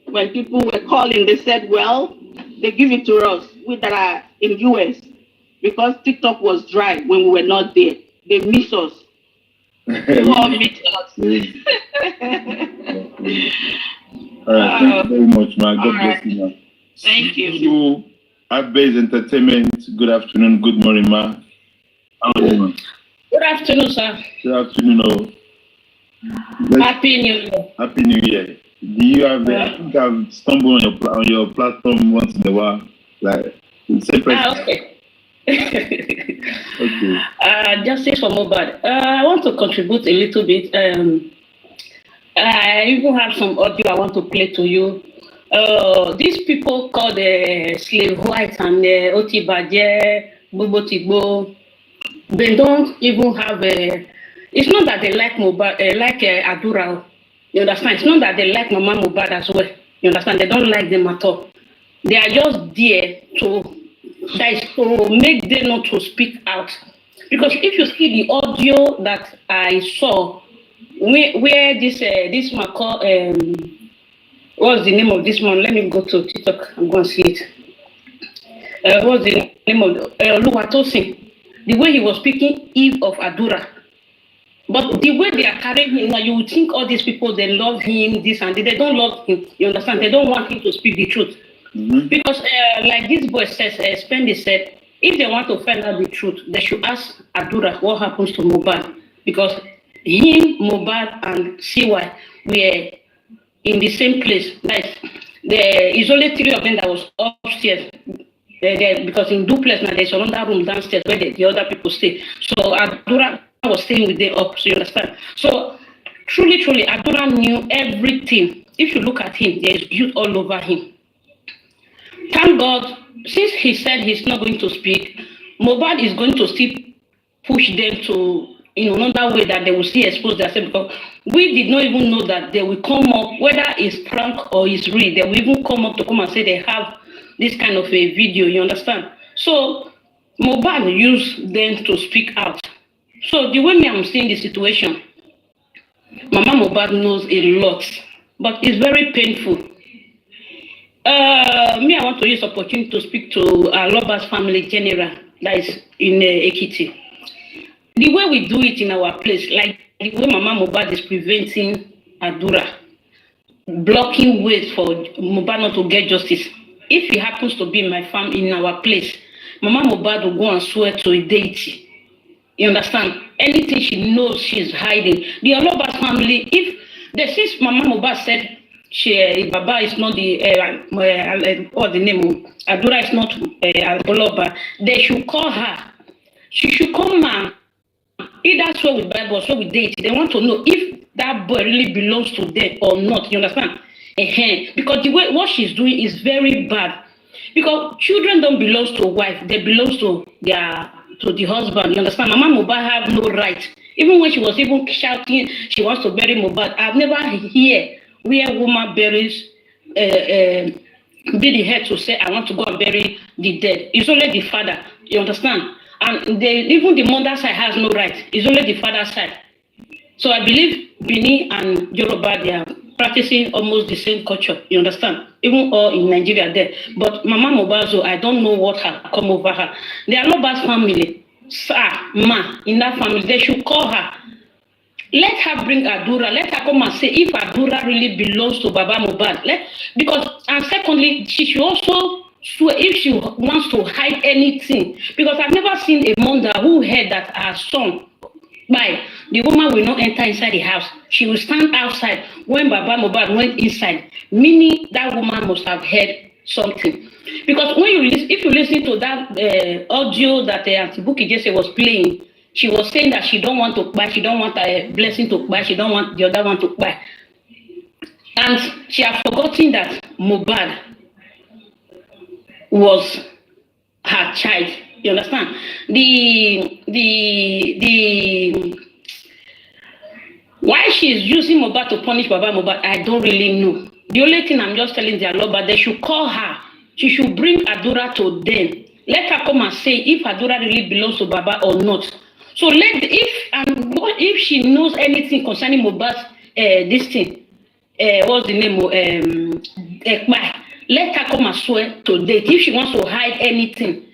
when people were calling, they said, well, they give it to us, we that are in US, because TikTok was dry when we were not there. They miss us. They all miss us. All right, thank you very much, man. God bless you, man. Thank you. App-based entertainment. Good afternoon. Good morning, ma. How are you, man? Good afternoon, sir. Good afternoon. Happy New Year. Happy New Year. Do you have? I think I've stumbled on your platform once in a while, like separate. Okay. Okay. Justice for Mobile. I want to contribute a little bit. I even have some audio I want to play to you. These people called the slave white and the Otibaje, Bubotigbo, they don't even have a. It's not that they like Adura. You understand? It's not that they like Mama Mubad as well. You understand? They don't like them at all. They are just there to make them not to speak out. Because if you see the audio that I saw, where this man called, what's the name of this man? Let me go to TikTok. I'm going to see it. What's the name of Luwatosin? The way he was speaking Eve of Adura. But the way they are carrying him, now you would think all these people, they love him, this and that. They don't love him. You understand? They don't want him to speak the truth. Mm-hmm. Because like this boy says, Spendi said, if they want to find out the truth, they should ask Adura what happens to Mubad. Because him, Mubad, and CY were in the same place. It's only 3 of them that was upstairs. Because in duplex now, there's another room downstairs where the other people stay. So Adura was staying with them up, so you understand. So truly, Adura knew everything. If you look at him, there's youth all over him. Thank God, since he said he's not going to speak, Mobad is going to still push them to another way that they will still expose themselves, because we did not even know that they will come up, whether it's prank or it's real, they will even come up to come and say they have this kind of a video, you understand? So Mobad used them to speak out. So the way I'm seeing the situation, Mama Mobad knows a lot, but it's very painful. Me, I want to use the opportunity to speak to Loba's family general that is in Ekiti. The way we do it in our place, like the way Mama Mohbad is preventing Adura, blocking ways for Mohbad not to get justice. If it happens to be in my farm, in our place, Mama Mohbad will go and swear to a deity. You understand? Anything she knows she's hiding. The Aloba's family, if the since Mama Mohbad said Baba is not what the name Adura is not Aloba, they should call her. She should come and either swear with Bible or swear with deity. They want to know if that boy really belongs to them or not. You understand? Because the way what she's doing is very bad. Because children don't belong to a wife, they belong to the husband. You understand? Mama Mohbad have no right. Even when she was even shouting, she wants to bury Mohbad. I've never hear where a woman buries be the head to say, I want to go and bury the dead. It's only the father. You understand? And even the mother side has no right. It's only the father side. So I believe Bini and Yoruba, they are practicing almost the same culture. You understand? Even all in Nigeria there. But Mama Mohbad, I don't know what has come over her. The Aloba's family, in that family, they should call her. Let her bring Adura. Let her come and say if Adura really belongs to Baba Mohbad. And secondly, she should also swear if she wants to hide anything. Because I've never seen a mother who heard that her son, the woman will not enter inside the house. She will stand outside when Baba Mohbad went inside. Meaning that woman must have heard something. Because if you listen to that audio that Auntie Buki Jesse was playing, she was saying that she don't want to buy, she don't want a blessing to buy, she don't want the other one to buy. And she had forgotten that Mohbad was her child. You understand? Why she's using Mohbad to punish Baba Mohbad, I don't really know. The only thing I'm just telling their Lord, but they should call her. She should bring Adura to them. Let her come and say if Adura really belongs to Baba or not. So if she knows anything concerning Mohbad's this thing, what's the name? Let her come and swear to date. If she wants to hide anything.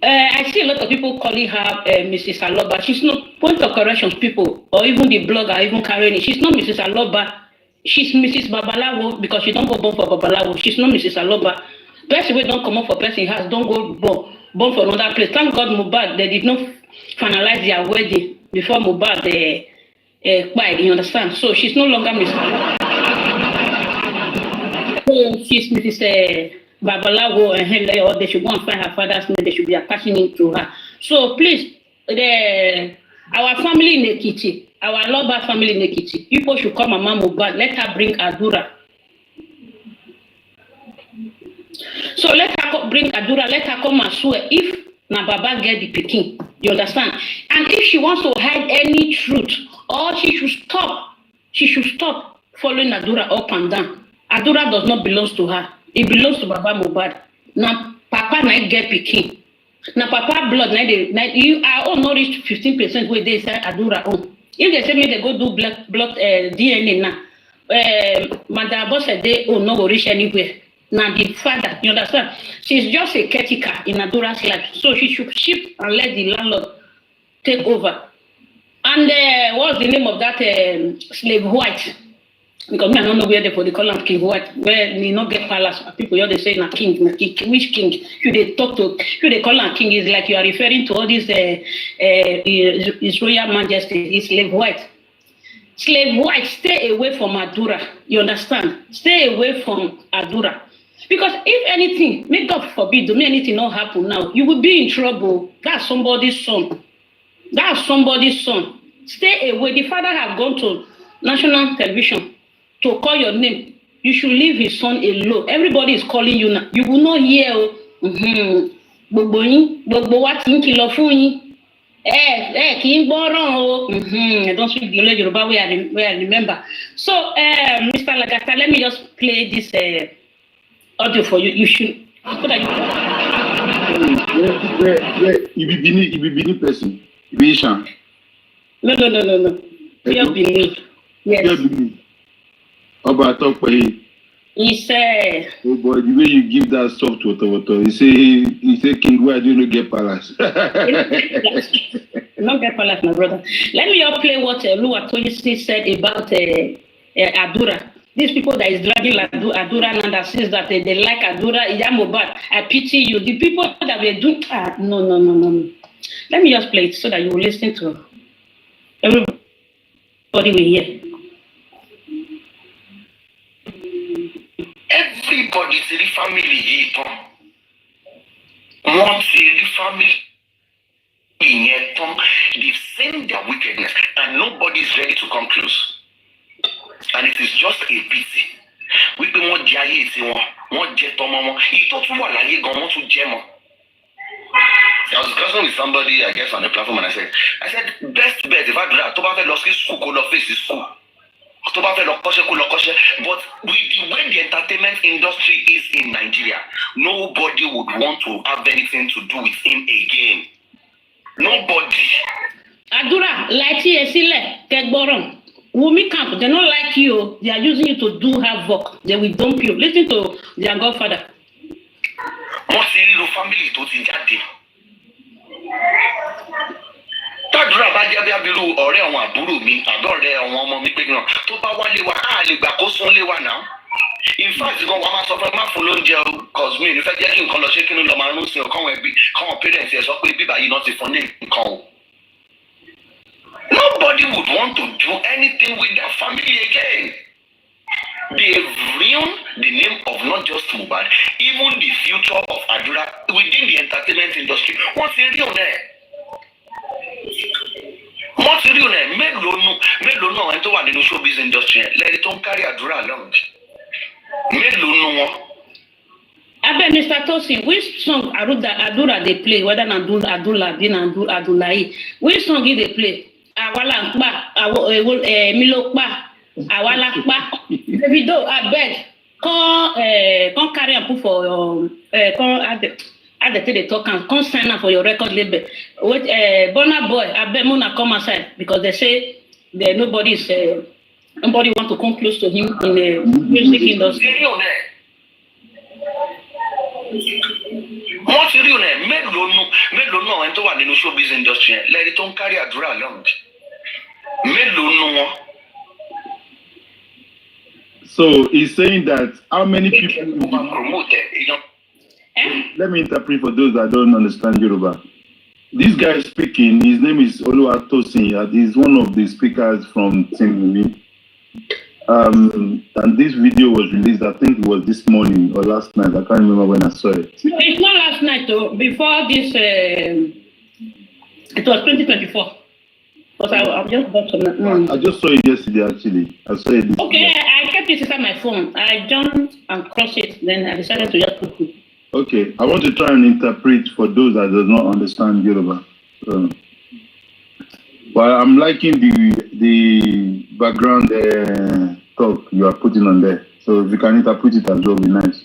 I see a lot of people calling her Mrs. Aloba. She's not, point of corrections, people, or even the blogger, even carrying it. She's not Mrs. Aloba. She's Mrs. Babalawo because she don't go born for Babalawo. She's not Mrs. Aloba. Person we don't come up for person house, don't go born for another place. Thank God Mohbad, they did not finalize their wedding before Mohbad died, you understand? So she's no longer Mrs. Aloba. So she's Mrs. Babalawo or they should go and find her father's name, they should be attaching it to her. So please, our family in Ekiti, our Loba family in Ekiti, people should come Mama Mohbad, let her bring Adura. So let her bring Adura, let her come and swear if na Baba get the pikin. You understand? And if she wants to hide any truth, or she should stop following Adura up and down. Adura does not belong to her. It belongs to Baba Mohbad. Now Papa na get pikin. Now Papa blood you are all not reach 15% where they say Adura own. If they say me they go do blood DNA now, Madam Boss said they no go reach anywhere. Now the father, you understand? She's just a caretaker in Adura's life. So she should shift and let the landlord take over. And what's the name of that slave white? Because me, I don't know where they for the call King White, where they not get palace. People here they say na king, which king? Should they talk to? Should they call him king? Is like you are referring to all this His Royal Majesty, his slave white. Slave white, stay away from Adura. You understand? Stay away from Adura. Because if anything, may God forbid, do me anything not happen now, you will be in trouble. That's somebody's son. That's somebody's son. Stay away. The father have gone to national television to call your name. You should leave his son alone. Everybody is calling you now. You will not hear. I don't speak the Yoruba where I remember. So, Mr. Lagata, let me just play this audio for you. You should. You be Bini person. You be Ishan. No. You're Bini. Yes. Ọba àtọ́pẹ́ He said, Oh boy, the way you give that soft water, he say King, why do you not get palace? not get palace, my brother. Let me all play what Oluwatoyisi said about Adura. These people that is dragging Adura now that says that they like Adura, Iyamobad, I pity you. The people that were doing, no. Let me just play it so that you will listen to everybody will hear. Everybody see the family here, Tom. One see the family here, Tom. They've seen their wickedness, and nobody is ready to come close. And it is just a pity. We be more jayé tí wọ́n jẹ tọmọ wọn. Èyí tó tún wà láyé gan wọ́n tún jẹ mọ́. I was discussing with somebody, I guess, on the platform, and I said, best bet if I do that, tó bá fẹ́ lọ sí school, kó lọ face school. Tó bá fẹ́ lọ kọ́ṣẹ́, kó lọ kọ́ṣẹ́. But with the way the entertainment industry is in Nigeria, nobody would want to have anything to do with him again. Nobody. Adura, like Sile, Kegboron. Wummi camp, they don't like you. They are using you to do havoc. They will dump you. Listen to their godfather. Wọ́n ti rí lo family tó ti jáde. Tàdúrà bá jẹ́ bí abiru ọ̀rẹ́ àwọn àbúrò mi tàbí ọ̀rẹ́ àwọn ọmọ mi pé náà tó bá wálé wa á lè gbà kó sún lé wa náà. In fact, gan wa máa sọ fún ẹ má fún lóúnjẹ o cause mi ò ní fẹ́ jẹ́ kí nǹkan lọ ṣé kí ni lọ máa rún sí ọ káwọn ẹbí káwọn parents ẹ sọ pé bíbá yìí náà ti fún ní nǹkan o. Nobody would want to do anything with their family again. They've ruined the name of not just Mohbad, even the future of Adura within the entertainment industry. What's the real name? What's the real name? Mélòó náà ẹni tó wà nínú showbiz industry lẹ́yìn tó ń carry Adura along. Mélòó nù wọn. Abe Mr. Tosin, which song Adura they play? Whether Adula, bin Adulai, which song did they play? Awala Nkpa, Milo Kpa, Awala Kpa. Davido, I beg, come carry and put for come add the they talk and come sign up for your record label. Wait, Burna Boy, I beg Mona come aside because they say that nobody want to come close to him in the music industry. Wọ́n ti rí ọ̀nà ẹ̀ mélòó náà ẹni tó wà nínú showbiz industry ẹ̀ lẹ́ni tó ń carry Adura along. Mélòó nù wọn. So he's saying that how many people let me interpret for those that don't understand Yoruba. This guy speaking, his name is Oluwatosin. He's one of the speakers from Team Wummi. And this video was released, I think it was this morning or last night. I can't remember when I saw it. No, it's not last night though. Before this, it was 2024. Because I just bought some. I just saw it yesterday actually. I saw it. Okay, I kept it inside my phone. I jumped and crossed it. Then I decided to just put it. Okay, I want to try and interpret for those that does not understand Yoruba. But I'm liking the background talk you are putting on there. So if you can interpret it as well, be nice.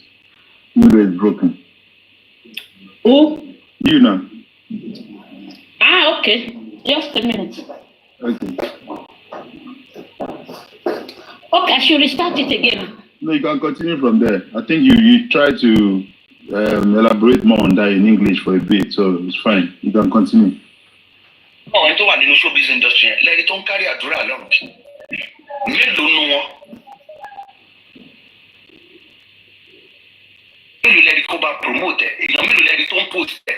Video is broken. Who? You now. Okay. Just a minute. Okay. Okay, I should restart it again. No, you can continue from there. I think you try to elaborate more on that in English for a bit, so it's fine. You can continue. Ẹni tó wà nínú showbiz industry ẹ̀ lẹ́ni tó ń carry Adura along. Mélòó nù wọn. Mélòó lẹ́ni tó bá promote ẹ̀, èèyàn mélòó lẹ́ni tó ń post ẹ̀.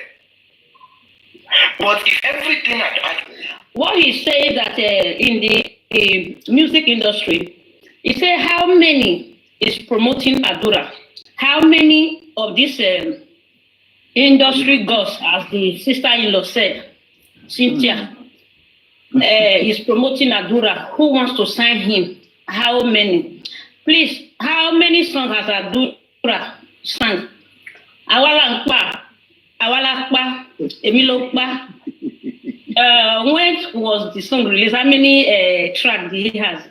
But if everything what he said that in the music industry, he said how many is promoting Adura? How many of these industry gods, as the sister-in-law said, Cynthia, is promoting Adura? Who wants to sign him? How many? Please, how many songs has Adura sang? Awala Nkpa, Awala Kpa, Emilo Kpa. When was the song released? How many tracks he has?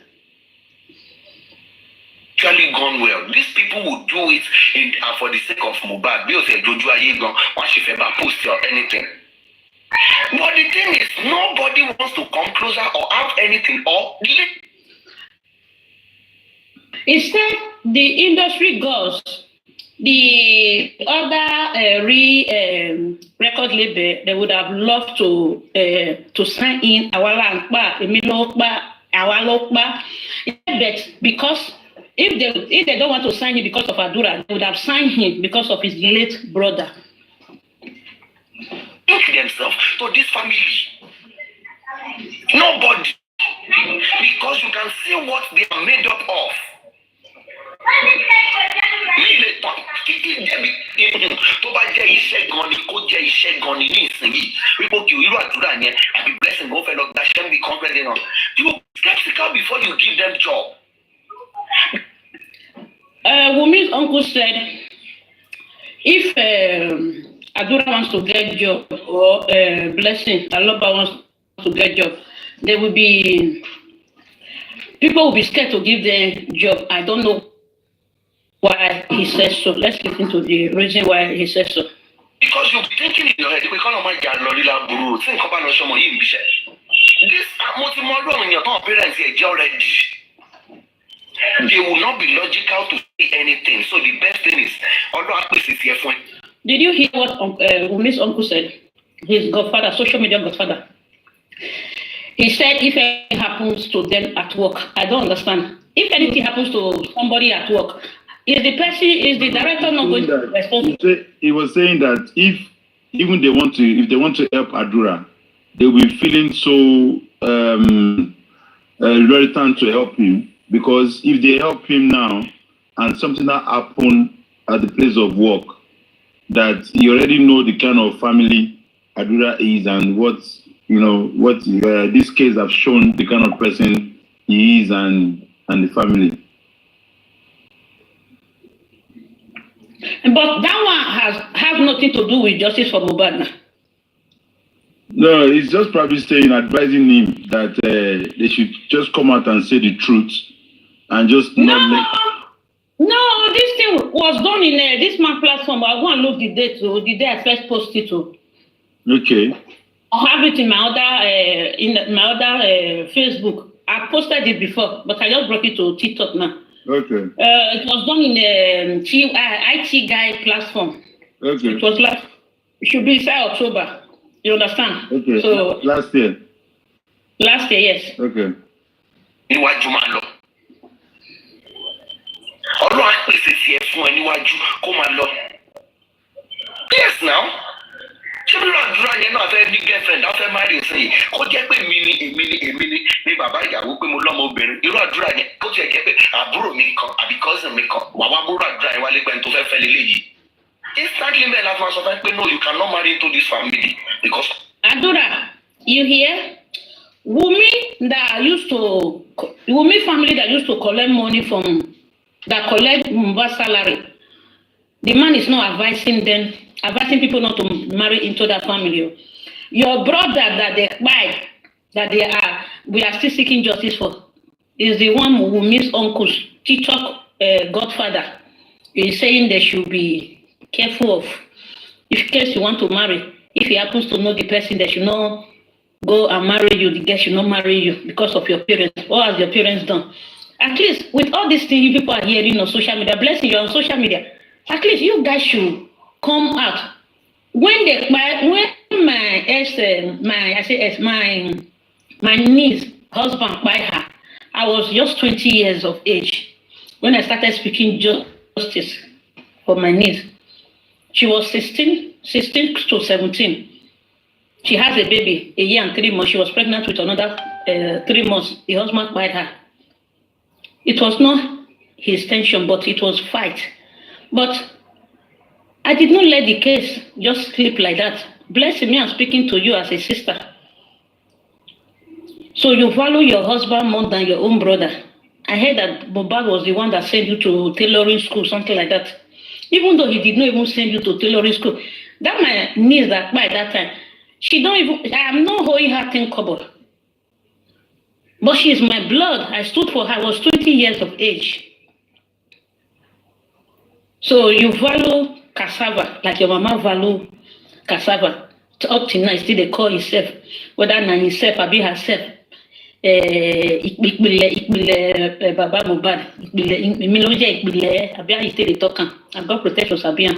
Actually gone well. These people would do it for the sake of Mohbad. Bí o ṣe dojú ayé gan, wọ́n ṣe fẹ́ bá post or anything. But the thing is, nobody wants to come closer or have anything or. He said the industry goes, the other record label, they would have loved to sign in Awala Emilokba, Awalokba, but because if they don't want to sign him because of Adura, they would have signed him because of his late brother. Themselves to this family. Nobody. Because you can see what they are made up of. Tó bá jẹ́ iṣẹ́ gan ni kó jẹ́ iṣẹ́ gan ni ní ìsinyìí wípé kí irú àdúrà yẹn àbí blessing ó fẹ́ lọ gba ṣẹ́ ń bí confident on. You be skeptical before you give them job. Wummi's uncle said if Adura wants to get job or blessing, Aloba wants to get job, there will be people will be scared to give them job. I don't know why he says so. Let's listen to the reason why he says so. Because you'll be thinking in your head, we can't mind your lorilla guru. Think about no show you this multi-model in your parents here already. They will not be logical to say anything. So the best thing is, although I is here for. Did you hear what Wummi's uncle said? His godfather, social media godfather. He said if anything happens to them at work, I don't understand. If anything happens to somebody at work, is the director not going to be responsible? He was saying that if they want to help Adura, they will be feeling so reluctant to help him, because if they help him now and something that happened at the place of work, that you already know the kind of family Adura is and what this case have shown the kind of person he is and the family. But that one have nothing to do with justice for Mohbad. No, he's just probably saying, advising him that they should just come out and say the truth and just No, this thing was done in this man platform. I want to look the date, so the day I first posted it. Okay. I have it in my other Facebook. I posted it before, but I just brought it to TikTok now. Okay. It was done in the IT guy platform. Okay. It was it should be inside October. You understand? Okay. So last year. Last year, yes. Okay. Yes, now. Girlfriend, after marriage, say, "Ko jẹ́ pé èmi ni bàbá ìyàwó pé mo lọ́mọ obìnrin." Irú àdúrà yẹn, kó tiẹ̀ jẹ́ pé àbúrò mi kan àbí cousin mi kan, wà wá múrò àdúrà yẹn wálé pé tó fẹ́ fẹ́ lélẹ́yìí. Instantly, men have to say, "No, you cannot marry into this family because." Adura, you hear? Wummi family that used to collect money collect Mohbad salary. The man is not advising people not to marry into that family. Your brother we are still seeking justice for, is the one Wummi's uncle's TikTok godfather. Is saying they should be careful of, if in case you want to marry, if he happens to know the person, they should not go and marry you, the girl should not marry you because of your parents. What has your parents done? At least with all these things you people are hearing on social media, blessing you on social media, at least you guys should come out. When my niece husband by her, I was just 20 years of age when I started speaking justice for my niece. She was 16 to 17. She has a baby, a year and 3 months. She was pregnant with another 3 months. The husband by her. It was not his tension, but it was fight. But I did not let the case just slip like that. Bless me, I'm speaking to you as a sister. So you value your husband more than your own brother. I heard that Mohbad was the one that sent you to tailoring school, something like that. Even though he did not even send you to tailoring school. That my niece that by that time, I'm not holding her 10 kobo. But she is my blood. I stood for her. I was 20 years of age. So you value cassava like your mama value cassava. Up to now, still they call himself, whether now himself or be herself. ìpìlẹ̀ bàbá Mohbad ìpìlẹ̀ mi ló jẹ́ ìpìlẹ̀ àbí àyíké lè tọ́kàn àgọ́ protection sàbíàn.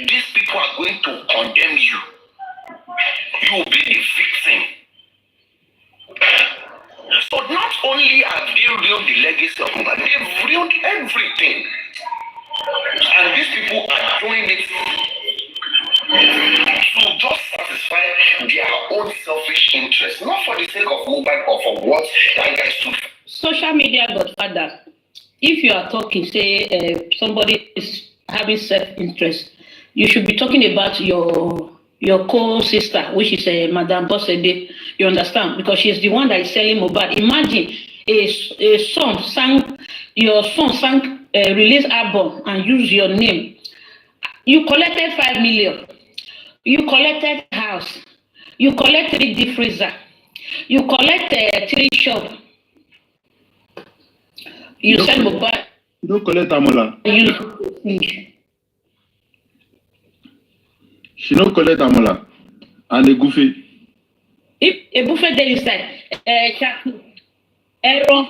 These people are going to condemn you. You will be the victim. So not only have they ruined the legacy of Mohbad, they've ruined everything. And these people are doing it to just satisfy their own selfish interests, not for the sake of Mohbad or for what that guy stood for. Social media godfather, if you are talking, say somebody is having self-interest, you should be talking about your co-sister, which is Madame Bossede. You understand? Because she's the one that is selling Mohbad. Imagine your son sang release album and use your name. You collected 5 million. You collected house. You collected 3 deep freezer. You collected 3 shop. You sell Mohbad. You don't collect Amola. She don't collect Amola. And a goofy. If a buffet there inside, Aaron,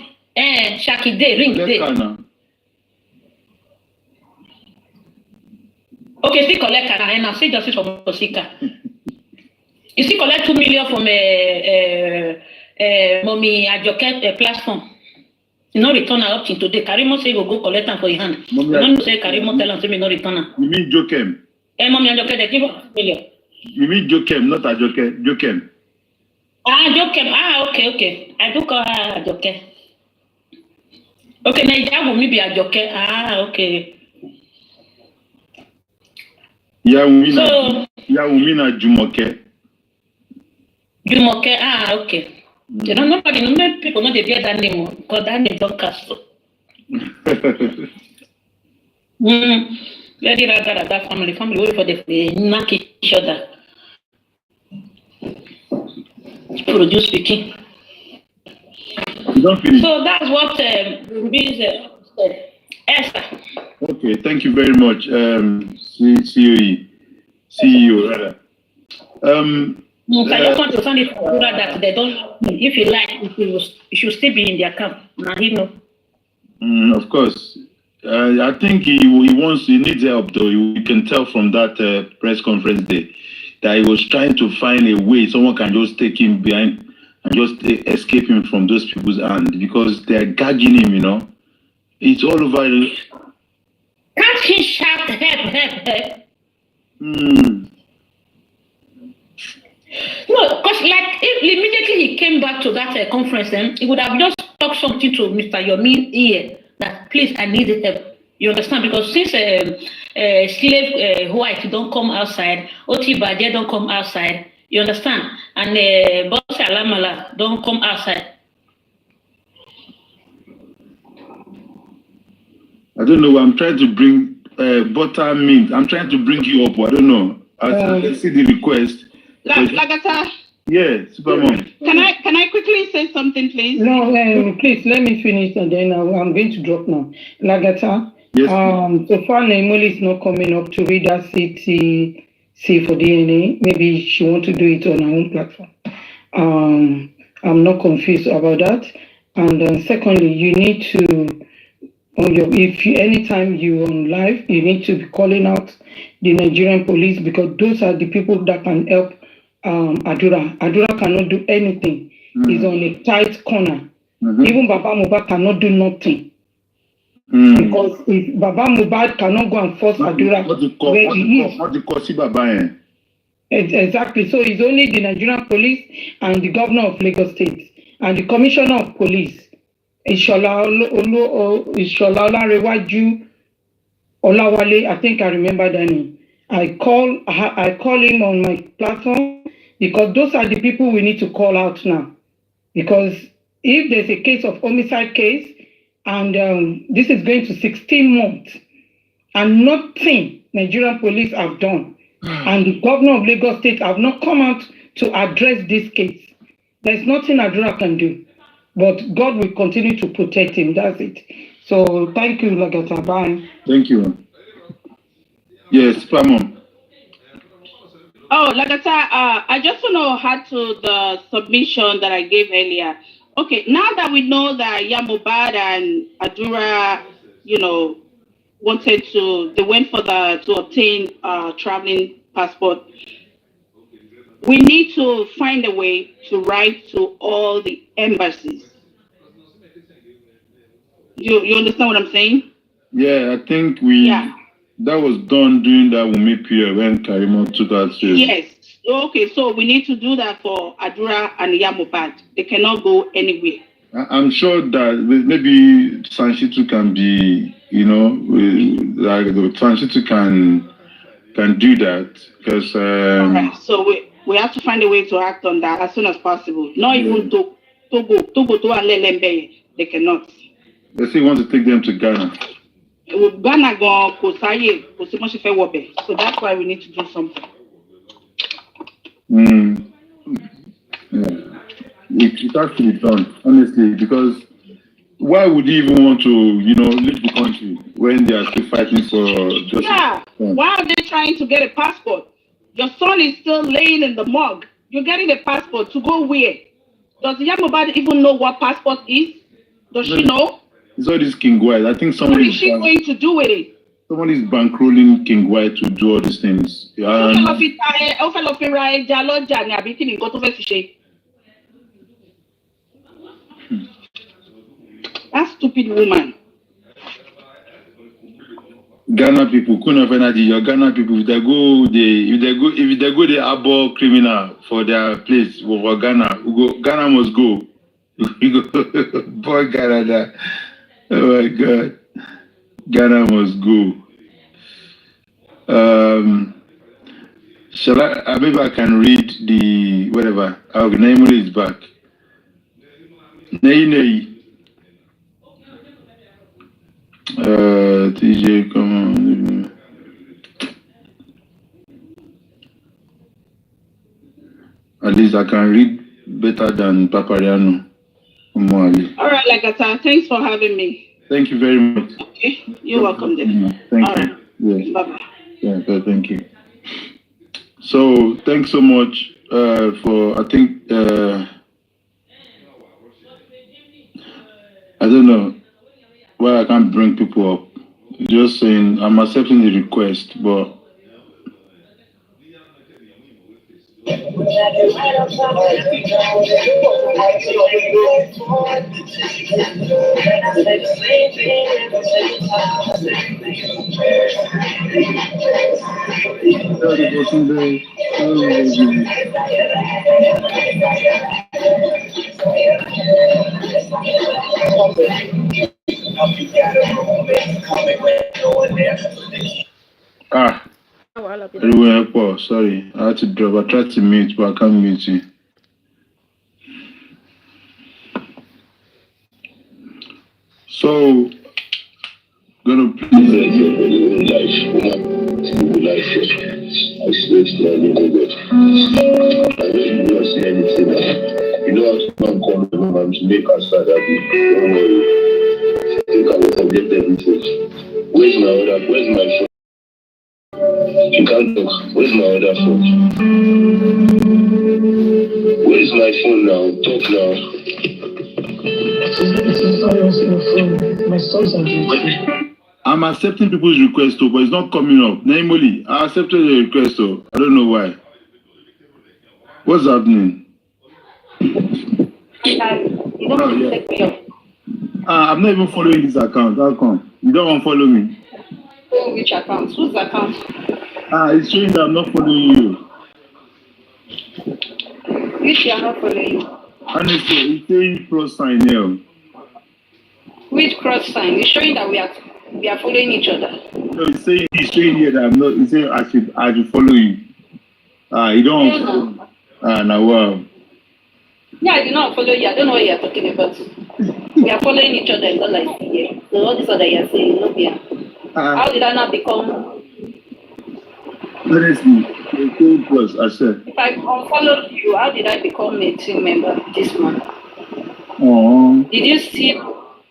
Shaki day, ring day. Okay, still collect and I say justice from Osika. You still collect 2 million from Mommy Ajoket platform. You no return her up till today. Karimo say go collect them for your hand. You don't say Karimo tell him say me no return her. You mean Jokem? Mommy Ajoket they give her 2 million. You mean Jokem, not Ajoke. Jokem. Jokem. Okay. I do call her Ajoke. Okay, now you have Wummi be Ajoke. Okay. Wummi na Jumoke. Jumoke, okay. You know, many people know they bear that name because that name don't cast. Very rather family wait for the knock each other. Produce speaking. So that's what Ruby said. Esther. Okay, thank you very much, CEO rather. I just want to send it to Adura that they don't. If you like, you should still be in their camp. Now he know. Of course. I think he needs help though. You can tell from that press conference day that he was trying to find a way someone can just take him behind and just escape him from those people's hand because they're gagging him, you know. It's all over. Can't he shout help? No, because like if immediately he came back to that conference, then he would have just talked something to Mr. Yomi ear that please I need help. You understand? Because since slave white don't come outside, Oti Baje don't come outside. You understand? And Boss Alamala don't come outside. I don't know. I'm trying to bring buttermint. I'm trying to bring you up. I don't know. I see the request. Lagata. Yeah, Supermom. Can I quickly say something, please? No, please let me finish and then I'm going to drop now. Lagata. Yes. So far, Naimoli is not coming up to read that CTC for DNA. Maybe she wants to do it on her own platform. I'm not confused about that. And secondly, you need to anytime you're on live, you need to be calling out the Nigerian police because those are the people that can help Adura. Adura cannot do anything. He's on a tight corner. Even Baba Mohbad cannot do nothing. Because if Baba Mohbad cannot go and force Adura where he is. Exactly. So it's only the Nigerian police and the governor of Lagos State and the commissioner of police. Ishola Olarewaju Olawale, I think I remember that name. I call him on my platform because those are the people we need to call out now. Because if there's a case of homicide case and this is going to 16 months and nothing Nigerian police have done and the governor of Lagos State have not come out to address this case, there's nothing Adura can do. But God will continue to protect him. That's it. So thank you, Lagata. Bye. Thank you. Yes, Pamon. Oh, like I said, I just want to add to the submission that I gave earlier. Okay, now that we know that Yamobad and Adura, you know, they went for to obtain traveling passport. We need to find a way to write to all the embassies. You understand what I'm saying? Yeah, I think that was done during that Wummi period when Karimo took that trip. Yes. Okay, so we need to do that for Adura and Yamobad. They cannot go anywhere. I'm sure that maybe Sanshitu can be, like the Sanshitu can do that because. All right. So we have to find a way to act on that as soon as possible. Not even Togo to Lembe. They cannot. They say want to take them to Ghana. Ghana go Kosaye, so that's why we need to do something. Yeah. It has to be done, honestly, because why would you even want to, leave the country when they are still fighting for justice? Yeah. Why are they trying to get a passport? Your son is still laying in the morgue. You're getting a passport to go where? Does Yamobad even know what passport is? Does she know? It's all this King White. I think what is she going to do with it? Someone is bankrolling King White to do all these things. That stupid woman. Ghana people, your Ghana people, if they go, they abhor criminal for their place for Ghana. Ghana must go. Boy, Ghana. Oh my God, Ghana must go. Shall I? Maybe I can read the whatever. Okay, Naimuli is back. Nei. TJ, come on. At least I can read better than Papariano. All right, like I said, thanks for having me. Thank you very much. Okay, you're welcome then. Thank all you. Right. Yes. Bye-bye. Yeah, thank you. So, thanks so much for, I think, I don't know why I can't bring people up. Just saying, I'm accepting the request, but sorry, I had to drop. I tried to mute, but I can't mute you. So, gonna please I swear to God, I don't even see anything. You know how to come to make us sad happy. Don't worry. I think I will forget everything. Where's my phone? You can't talk. Where's my other phone? Where's my phone now? Talk now. My son's on. I'm accepting people's requests, but it's not coming up. Namely, I accepted the request, I don't know why. What's happening? You don't take me up. I'm not even following this account. How come? You don't want to follow me? Which account? Whose account? It's showing that I'm not following you. Which you are not following you? Honestly, it's saying cross sign here. Which cross sign? It's showing that we are following each other. No, it's showing here that I'm not. It's saying I should follow you. You don't. Now wow. Yeah, I do not follow you. I don't know what you are talking about. We are following each other. It's not like here. So all this other you are saying, no here. How did I not become? Honestly, it's plus. I said. If I unfollowed you, how did I become a team member this month? Oh. Did you see?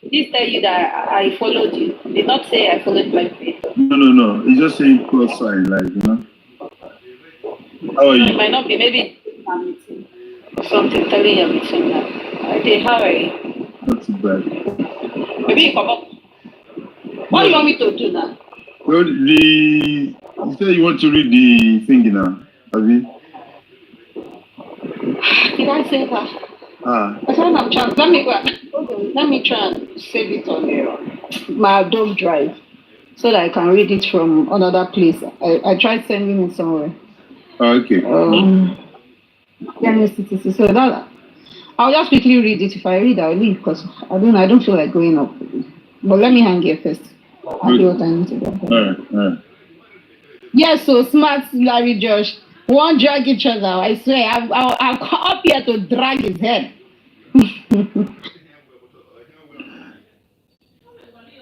Did tell you that I followed you? Did not say I followed my face. No. It's just saying cross sign, like, you know. How are It you? might not be, maybe I'm meeting something telling you meeting now. Okay, how are you? Not too bad. Maybe you come up. What do you want me to do now? Well, you said you want to read the thing now, have you? Did I say that? I said I'm trying. Let me go. Hold on. Let me try and save it on my Adobe drive so that I can read it from another place. I tried sending it somewhere. Okay. So that I'll just quickly read it. If I read, I'll leave because I don't feel like going up. But let me hang here first. I'll do what I need to do. Yes, so smart Larry Josh won't drag each other. I swear, I'll come up here to drag his head.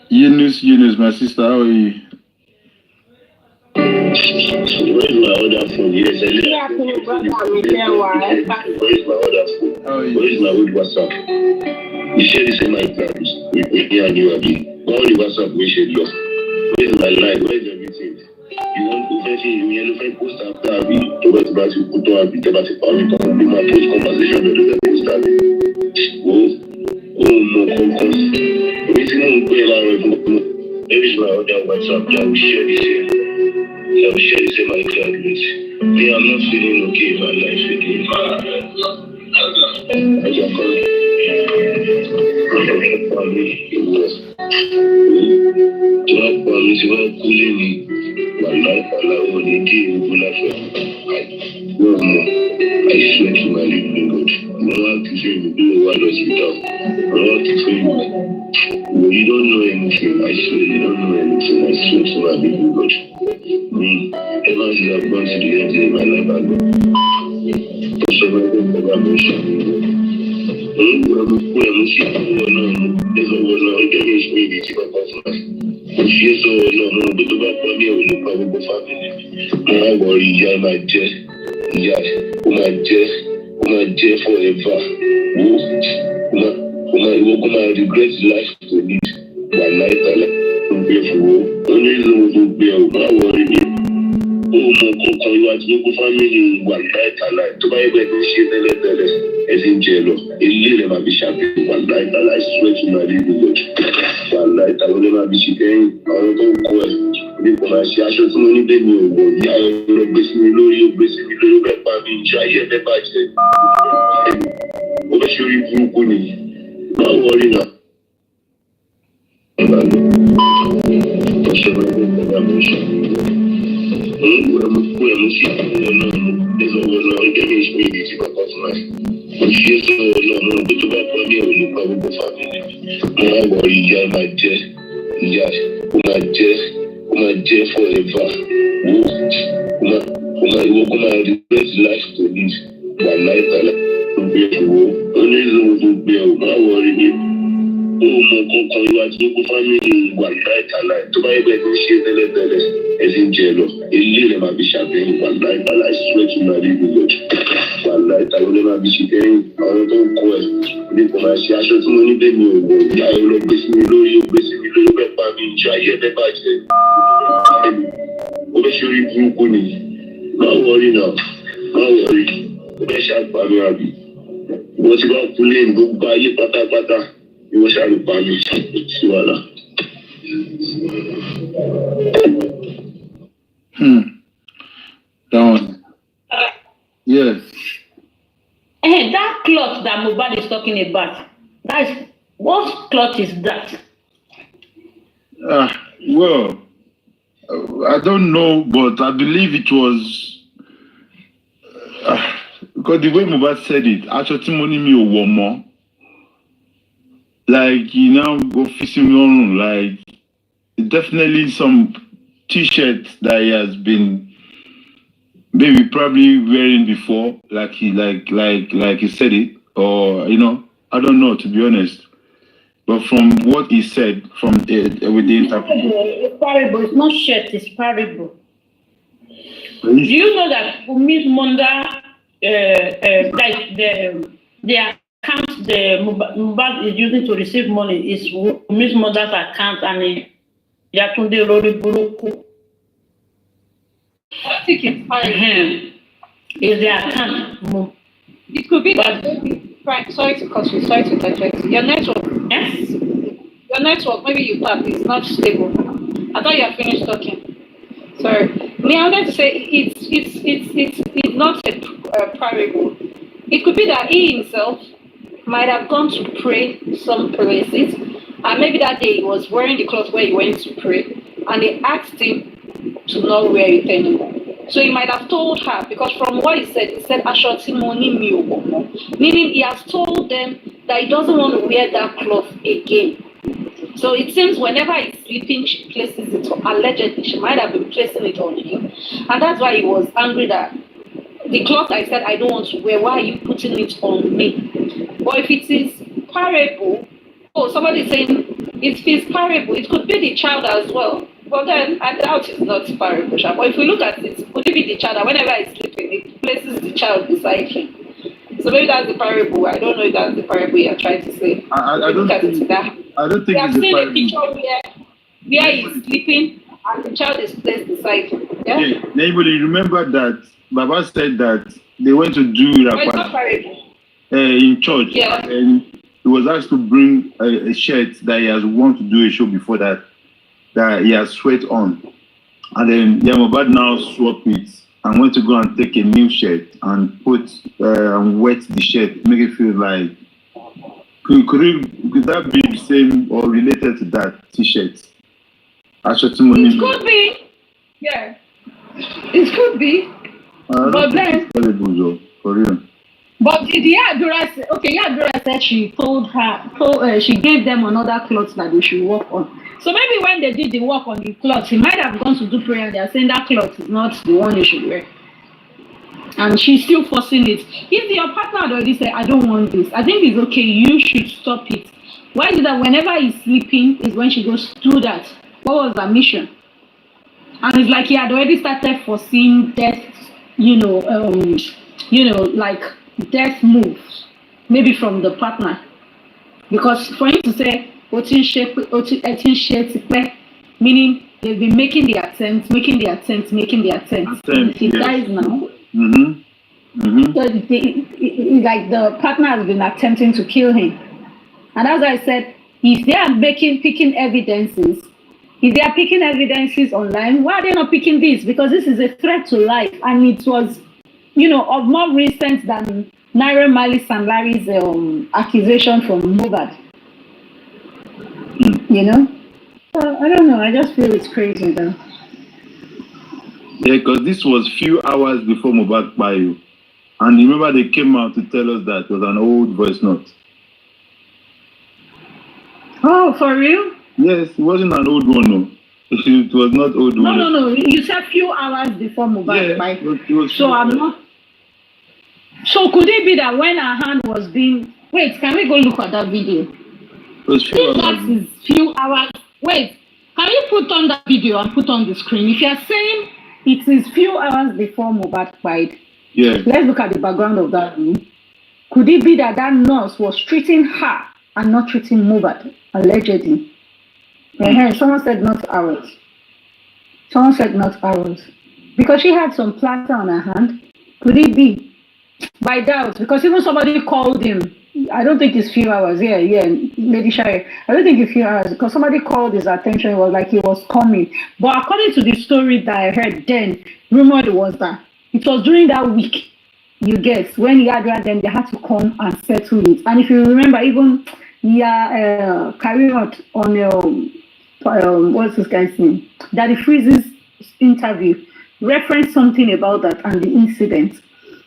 Eunice, my sister, how are you? Where's my other phone? Yes, I Where's my other phone? Where's my old WhatsApp? We share the same items. We and you agree. All the WhatsApp we share yours. Where's my life? Where's everything? You want to fetch in you post after Abi. To what about you put on Abi? Tell us if I will do my post conversation to the post Abi. Oh no, come. Waiting on pay around. Where is my other WhatsApp? Can we share the same? Can we share the same items? Me, I'm not feeling okay if my life with you. I can call you. Drop on me, so I'm pulling me. My life, I want to give you life. No more. I swear to my living God. No one to say me do what does it down. No one to say me. You don't know anything. I swear you don't know anything. I swear to my living God. Ever since I've gone to the end of my life, I go. So my God, I'm regret life to lead. My life, I like to be for only those who bear my worry. Kankan ìwà tí gbogbo fámìlì wà láìtàláì tó bá yẹ bẹ́ẹ̀ tó ṣe tẹ́lẹ̀tẹ́lẹ̀ ẹ ti ń jẹ lọ ilé rẹ̀ máa fi ṣàfihàn wà láìtàláì sweat to my living God wà láìtàláì ló máa fi ṣe kẹ́yìn àwọn tó ń kọ́ ẹ̀ bí kò máa ṣe aṣọ tí mo ní bẹ́ẹ̀ mi ò wọ̀ ní àwọn ọ̀rọ̀ gbé sí mi lórí ó gbé sí mi lórí bẹ́ẹ̀ pa mi ìṣe ayé ẹ̀ bẹ́ẹ̀ bàjẹ́ ó fẹ́ ṣe orí burúkú ni máa wọrí náà. Kankan ìwà tí gbogbo fámìlì wà láìtàláì tó bá yẹ bẹ́ẹ̀ tó ṣe tẹ́lẹ̀tẹ́lẹ̀ ẹ ti ń jẹ lọ ilé rẹ̀ máa fi ṣàfihàn wà láìtàláì sweat to my living God wà láìtàláì ló máa fi ṣe kẹ́yìn àwọn tó ń kọ́ ẹ̀ bí kò máa ṣe aṣọ tí mo ní bẹ́ẹ̀ mi ò wọ̀ ìyá ẹ̀ lọ gbé sí mi lórí ó gbé sí mi lórí bẹ́ẹ̀ pa mi ìṣe ayé ẹ̀ bẹ́ẹ̀ bàjẹ́ ó fẹ́ ṣe orí burúkú ni má wọrí náà má wọrí ó fẹ́ ṣàpamọ́ àbí wọ́n ti bá kú lé gbogbo ayé pátápátá. You wish I would buy me Down. Yes. That cloth that Mohbad is talking about, what cloth is that? Well, I don't know, but I believe it was because the way Mohbad said it, actually, money me or one more. Like, you know, go fishing on, like, definitely some t-shirts that he has been maybe probably wearing before, like he said it, or, you know, I don't know, to be honest. But from what he said, from with the interpretation. It's parable, it's not shirt, it's parable. Do you know that Wummi's mother, like the account the Mohbad is using to receive money is Wummi's mother's account and Yatunde Lori Buruku. I think it's fine. Is their account. It could be that right. Sorry to cut you. Sorry to interject. Your network. Yes? Your network. Maybe you tap is not stable. I thought you had finished talking. Sorry. Me, I wanted to say it's not a parable. It could be that he himself might have gone to pray some places, and maybe that day he was wearing the clothes where he went to pray, and they asked him to not wear it anymore. So he might have told her, because from what he said "Aṣọ tí mo ní mi ò wọ̀ mọ́," meaning he has told them that he doesn't want to wear that cloth again. So it seems whenever he's sleeping, she places it on, allegedly, she might have been placing it on him. And that's why he was angry that the cloth I said I don't want to wear, why are you putting it on me? But if it is parable, somebody is saying if it's parable, it could be the child as well. But then I doubt it's not parable. But if we look at it, could it be the child that whenever he's sleeping, it places the child beside him? So maybe that's the parable. I don't know if that's the parable you're trying to say. I don't think we have it's seen a a picture where he's sleeping and the child is placed beside him. Yeah? Anybody remember that Baba said that they went to do in church, and he was asked to bring a shirt that he has wanted to do a show before that he has sweat on, and then Yamabad now swapped it and went to go and take a new shirt and put and wet the shirt, make it feel like could that be the same or related to that t-shirt? It could be, yeah. It could be. But then, for real. But the Adura said she told her, she gave them another cloth that they should work on. So maybe when they did the work on the cloth, he might have gone to do prayer and they are saying that cloth is not the one you should wear. And she's still forcing it. If your partner had already said, I don't want this, I think it's okay, you should stop it. Why is it that whenever he's sleeping is when she goes to do that? What was her mission? And it's like he had already started foreseeing death, like death moves, maybe from the partner. Because for him to say, meaning they've been making the attempts. He dies now. So like the partner has been attempting to kill him. And as I said, if they are picking evidences, online, why are they not picking this? Because this is a threat to life, and it was, of more recent than Naira Marley and Larry's accusation from Mohbad. So I don't know. I just feel it's crazy though. Yeah, because this was few hours before Mohbad Bayo, and remember they came out to tell us that it was an old voice note. Oh, for real? Yes, it wasn't an old one, no. It was not old one. No. You said few hours before Mohbad Bayo. So I'm not. So could it be that when her hand was being? Wait, can we go look at that video? It was few hours. Wait, can you put on that video and put on the screen? If you're saying it is few hours before Mohbad died, let's look at the background of that room. Could it be that nurse was treating her and not treating Mohbad, allegedly? Someone said not hours. Because she had some plaster on her hand. Could it be? By doubt, because even somebody called him. I don't think it's few hours. Yeah, Lady Shire. I don't think it's few hours because somebody called his attention. It was like he was coming. But according to the story that I heard then, rumored was that it was during that week, you guess, when he had them, they had to come and settle it. And if you remember, even carrying out on what's this guy's name? Daddy Freeze's interview referenced something about that and the incident.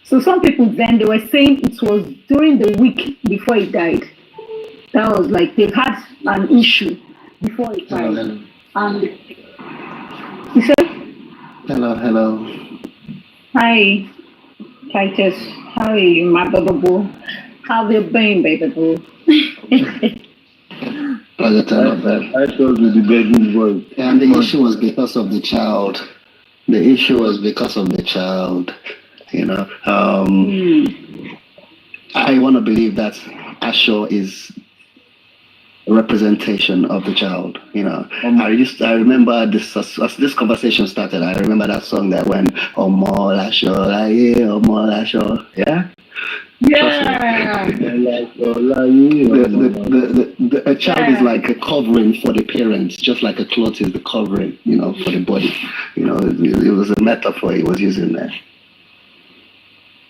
So some people then, they were saying it was during the week before he died. That was like they've had an issue before he died. Hello. And you said? Hello. Hi, Titus. How are you, my baby boo? How have you been, baby boo? I told you the bedroom voice. And the issue was because of the child. I want to believe that Asho is representation of the child. You know, I remember this as this conversation started. I remember that song that went Omola Shola, yeah, Omola Shola, yeah. Yeah. A child is like a covering for the parents, just like a cloth is the covering, you know, for the body. You know, it was a metaphor he was using there.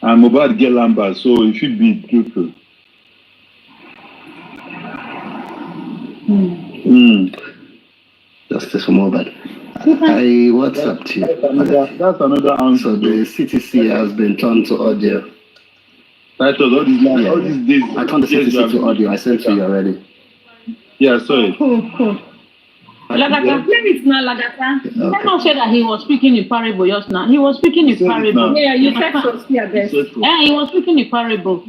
I'm about to get Lamba, so it should be truthful. Justice for Mobad. What's up to you? That's another answer. So the CTC has been turned to audio. All these days. I turned the CTC to audio. I sent to you already. Yeah, sorry. Cool. Lagata, maybe it's not Lagata. Okay. Someone said that he was speaking in parable just now. He was speaking in parable. Yeah, you said so. Yeah, he was speaking in parable.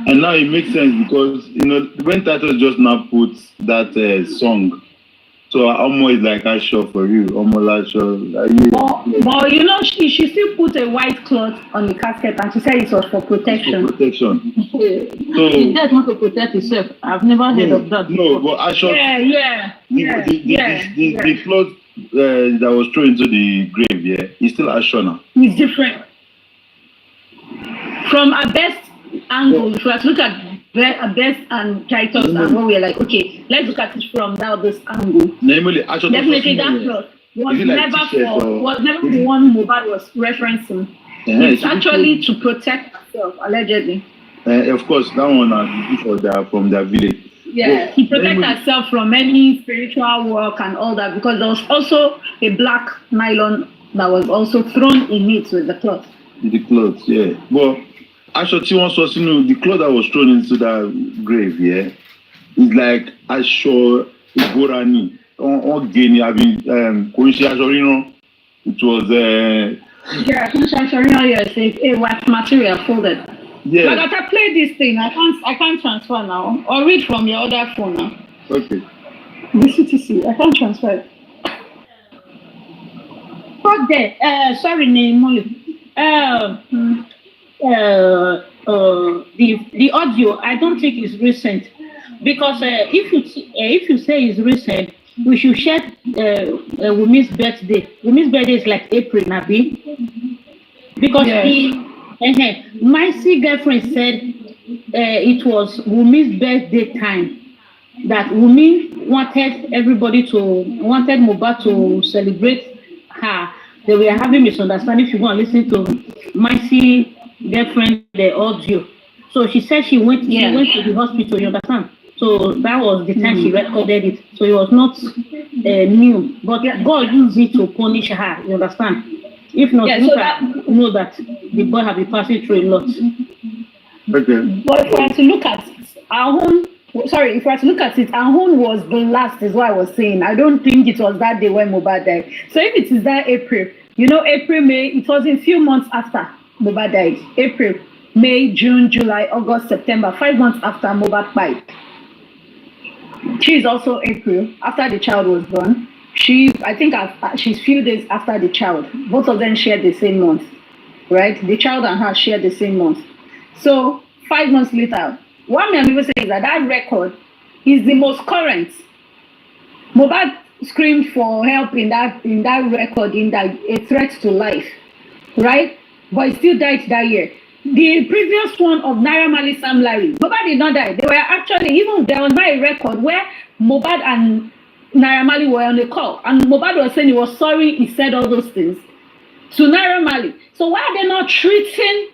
And now it makes sense because, you know, when Titus just now put that song, so Omo is like Asho for you. Omo Lasho. But you know, she still put a white cloth on the casket and she said it was for protection. For protection. So he does want to protect himself. I've never heard of that. No, but Asho. The cloth that was thrown into the grave, yeah, it's still Asho now. It's different. From our best angle, if you have to look at Best and Titus, and when we are like, okay, let's look at it from this angle. Definitely that cloth was never the one Mohbad was referencing. It's actually to protect herself, allegedly. Of course, that one from their village. Yeah, he protected herself from any spiritual work and all that because there was also a black nylon that was also thrown in it with the cloth. The cloth, yeah. Well, actually, the cloth that was thrown into that grave, yeah, is like Asho Igorani. It was a white material folded. Yeah. But I play this thing. I can't transfer now. Or read from your other phone now. Okay. The CTC. I can't transfer it. Fuck that. Sorry, name. The audio, I don't think is recent because if you say it's recent, we should share Wummi's birthday. Wummi's birthday is like April, Nabi, because my girlfriend said it was Wummi's birthday time that Wummi wanted Mohbad to celebrate her. They were having misunderstanding. If you want to listen to my girlfriend the audio, so she said she went to the hospital. You understand? So that was the time she recorded it. So it was not new, but God used it to punish her. You understand? If not, know that the boy have been passing through a lot. Okay. But if we have to look at our own, if we have to look at it, our own was the last, is what I was saying. I don't think it was that day when Mohbad died. So if it is that April, April, May, it was a few months after Mohbad died. April, May, June, July, August, September, 5 months after Mohbad died. She is also April, after the child was born. I think she's few days after the child. Both of them shared the same month, right? The child and her shared the same month. So 5 months later, what I'm even saying is that record is the most current. Mohbad screamed for help in that record, in that a threat to life, right? But he still died that year. The previous one of Naira Marley, Sam Larry, Mohbad did not die. They were actually, even there was not a record where Mohbad and Naira Marley were on the call, and Mohbad was saying he was sorry, he said all those things to Naira Marley. So why are they not treating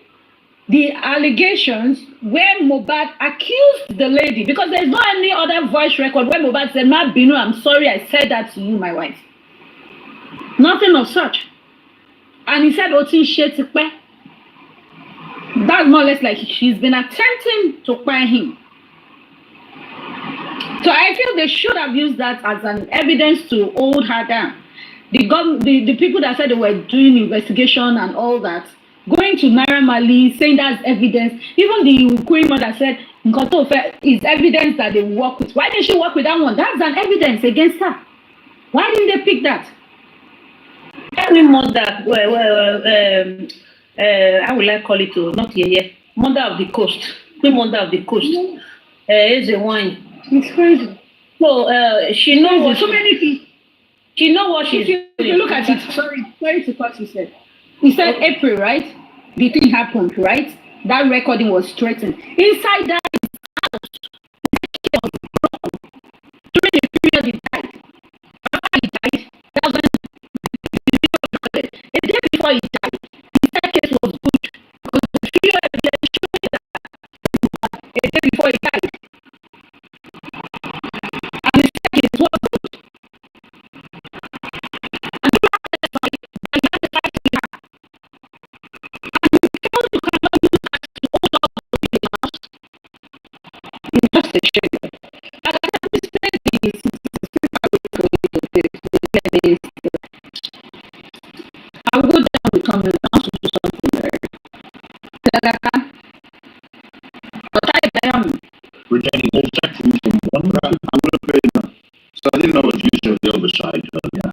the allegations where Mohbad accused the lady? Because there's no any other voice record where Mohbad said, "Ma Binu, I'm sorry, I said that to you, my wife." Nothing of such. And he said, "Oti Shetikpe." That's more or less like she's been attempting to find him. So I feel they should have used that as an evidence to hold her down. The people that said they were doing investigation and all that, going to Naira Marley, saying that's evidence. Even the Queen mother said, is evidence that they work with. Why didn't she work with that one? That's an evidence against her. Why didn't they pick that? Queen mother, I would like call it, not here, mother of the coast. Queen mother of the coast. Is the one. It's crazy. So she knows what So many things. she know what she's If doing. you look at it, sorry to cut you said. He said April, right? The thing happened, right? That recording was straightened. Inside that house, during the period he died. After he died, that was when a day before he died, the staircase was good. Because the video evidence showing that a day before he died, and the staircase was good. And the man testified that he had a fight with her. And he felt you cannot use that to hold up the house. It's just a shame. As I said, we said this. I'll go down the comment. I want to do something there. Retaining all sections from one so I didn't know what you said the other side earlier.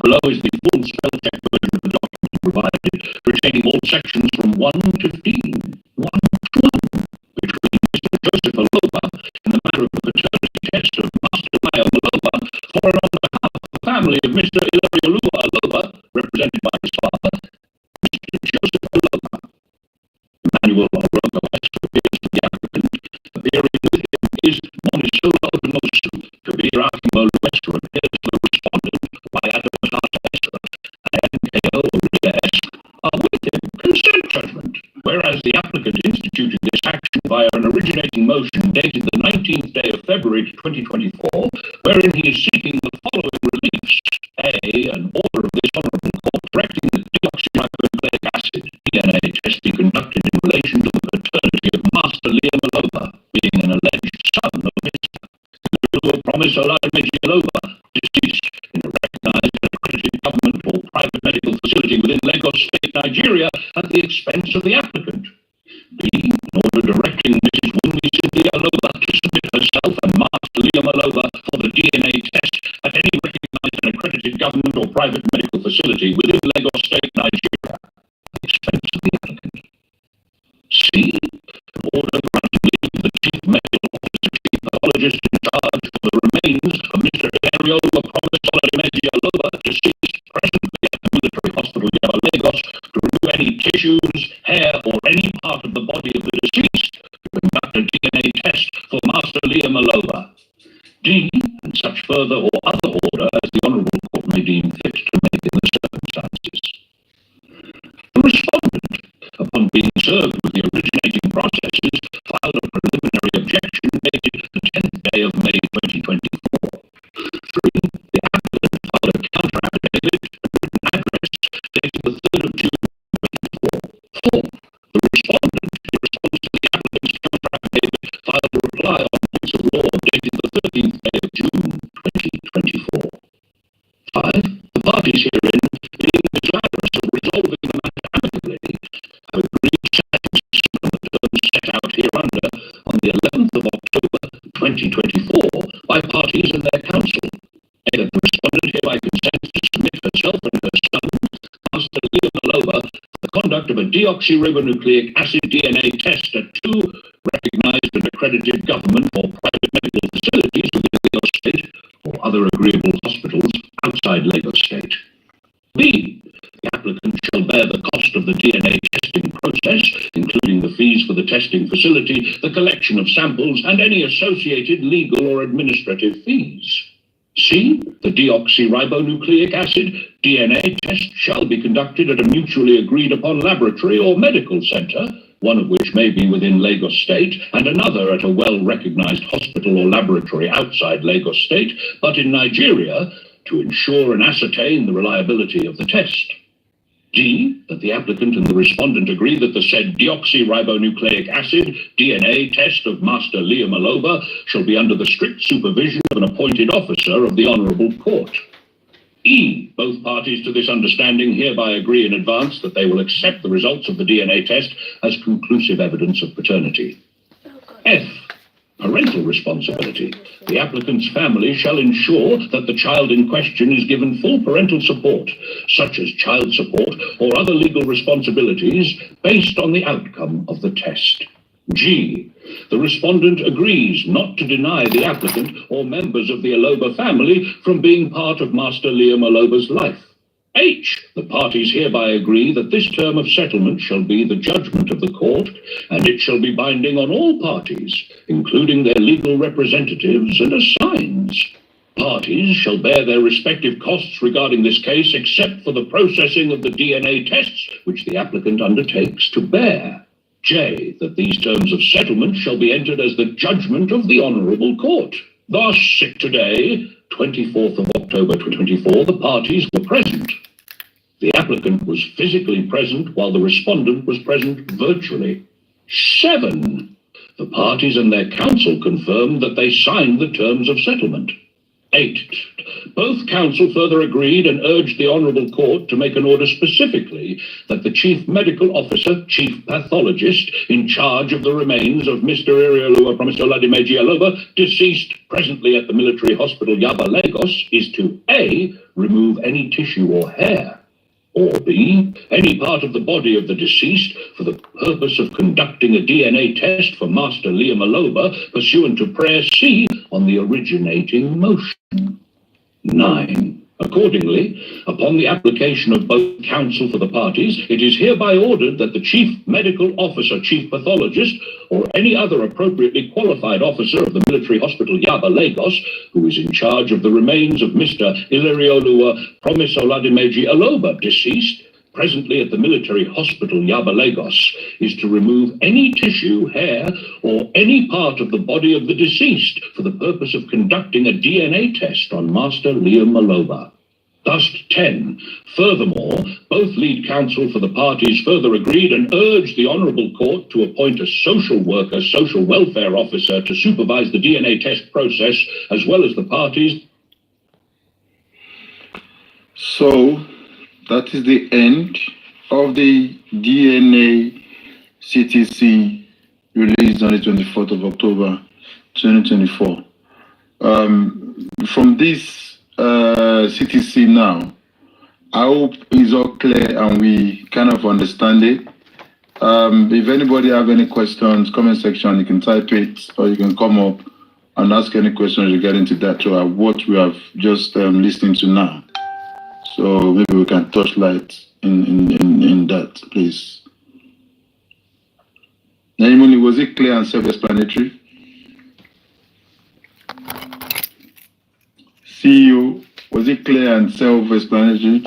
Below is the full spell check version of the document provided, retaining all sections from 1 to 15. 1 to 1. Between Mr. Joseph Aloba in the matter of the paternity test of Master Maya Aloba, for and on behalf of the family of Mr. Iloriolua Aloba, represented by his father, Mr. Joseph Aloba. Emmanuel Orogo appears to the applicant. Appearing with him is Monisola Odonosu, Kabir Akimolu Esther appears to the respondent by Adam Tata Esther, and MKO Rita S. are with him. Consent judgment. Whereas the applicant instituted this action via an originating motion dated the 19th day of February 2024, wherein he is seeking the following reliefs. A. An order of this honourable court directing that deoxyribonucleic acid DNA test be conducted in relation to the paternity of Master Liam Aloba, being an alleged son of Mr. Promise Olatunji Aloba, deceased, in a recognised and accredited government or private medical facility within Lagos State, Nigeria, at the expense of the applicant. B. An order directing Mrs. Wummi Aloba to submit herself and Master Liam Aloba for the DNA test at any recognised and accredited government or private medical facility within Lagos State, Nigeria, at the expense of the applicant. C. An order granting leave to the Chief Medical Officer, Chief Pathologist in charge of the remains of Mr. Iloriolua Promise Olatunji Aloba, deceased, presently at the Military Hospital, Yaba, Lagos, to remove any tissues, hair, or any part of the body of the deceased to conduct a DNA test for Master Liam Aloba. D. And such further or other order as the Honourable Court may deem fit to make in the circumstances. The respondent, upon being served with the originating processes, filed a preliminary objection dated the 10th day of May 2024. 3. The applicant filed a counter-affidavit and written address dated the 3rd of June 2024. 4. The respondent, in response to the applicant's counter-affidavit, filed a reply on points of law dated the 13th day of June 2024. 5. The parties herein, being desirous of resolving the matter amicably, have agreed to satisfaction on the terms set out hereunder on the 11th of October 2024 by parties and their counsel. A. That the respondent hereby consents to submit herself and her son, Master Liam Aloba, for the conduct of a deoxyribonucleic acid DNA test at 2 recognised and accredited government or private medical facilities within Lagos State or other agreeable hospitals outside Lagos State. B. The applicant shall bear the cost of the DNA testing process, including the fees for the testing facility, the collection of samples, and any associated legal or administrative fees. C. The deoxyribonucleic acid DNA test shall be conducted at a mutually agreed upon laboratory or medical centre, one of which may be within Lagos State and another at a well-recognised hospital or laboratory outside Lagos State, but in Nigeria, to ensure and ascertain the reliability of the test. D. That the applicant and the respondent agree that the said deoxyribonucleic acid DNA test of Master Liam Aloba shall be under the strict supervision of an appointed officer of the Honourable Court. E. Both parties to this understanding hereby agree in advance that they will accept the results of the DNA test as conclusive evidence of paternity. F. Parental responsibility. The applicant's family shall ensure that the child in question is given full parental support, such as child support or other legal responsibilities, based on the outcome of the test. G. The respondent agrees not to deny the applicant or members of the Aloba family from being part of Master Liam Aloba's life. H. The parties hereby agree that this term of settlement shall be the judgment of the court, and it shall be binding on all parties, including their legal representatives and assigns. Parties shall bear their respective costs regarding this case except for the processing of the DNA tests which the applicant undertakes to bear. J. That these terms of settlement shall be entered as the judgment of the Honourable Court. Thus, today, 24th of October 2024, the parties were present. The applicant was physically present while the respondent was present virtually. 7. The parties and their counsel confirmed that they signed the terms of settlement. 8. Both counsel further agreed and urged the Honourable Court to make an order specifically that the Chief Medical Officer, Chief Pathologist, in charge of the remains of Mr. Iriolua Promisolademeji Aloba, deceased presently at the Military Hospital Yaba, Lagos, is to A. remove any tissue or hair, or B. any part of the body of the deceased for the purpose of conducting a DNA test for Master Liam Aloba pursuant to Prayer C on the originating motion. 9. Accordingly, upon the application of both counsel for the parties, it is hereby ordered that the Chief Medical Officer, Chief Pathologist, or any other appropriately qualified officer of the Military Hospital Yaba, Lagos, who is in charge of the remains of Mr. Ileriolua Promisolademeji Aloba, deceased, presently at the Military Hospital Yaba, Lagos, is to remove any tissue, hair, or any part of the body of the deceased for the purpose of conducting a DNA test on Master Liam Aloba. Thus, 10. Furthermore, both lead counsel for the parties further agreed and urged the Honourable Court to appoint a social worker, social welfare officer to supervise the DNA test process, as well as the parties. So, that is the end of the DNA CTC released on the 24th of October 2024. From this CTC now, I hope it's all clear and we kind of understand it. If anybody have any questions, comment section, you can type it or you can come up and ask any questions regarding to that, to what we have just listened to now. So maybe we can touch light in that, please. Naimuni, was it clear and self-explanatory? CEO, was it clear and self-explanatory?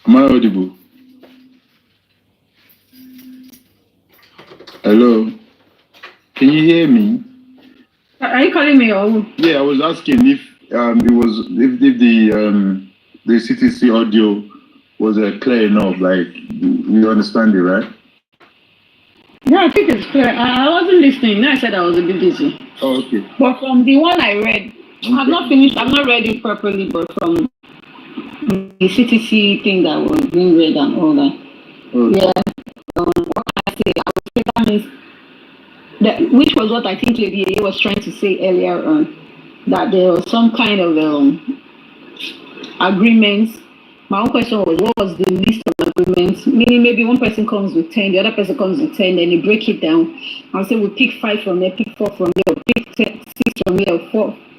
Am I audible? Hello? Can you hear me? Are you calling me or? Yeah, I was asking if the CTC audio was clear enough, like you understand it, right? Yeah, I think it's clear. I wasn't listening. I said I was a bit busy. Oh, okay. But from the one I read, I've not finished. I've not read it properly, but from the CTC thing that was being read and all that. Okay. Yeah. What I say, I would say that means that, which was what I think Lady A was trying to say earlier on, that there was some kind of agreements. My own question was, what was the list of agreements? Meaning maybe one person comes with 10, the other person comes with 10, then you break it down and say we pick 5 from there, pick 4 from there, or pick 6 from here,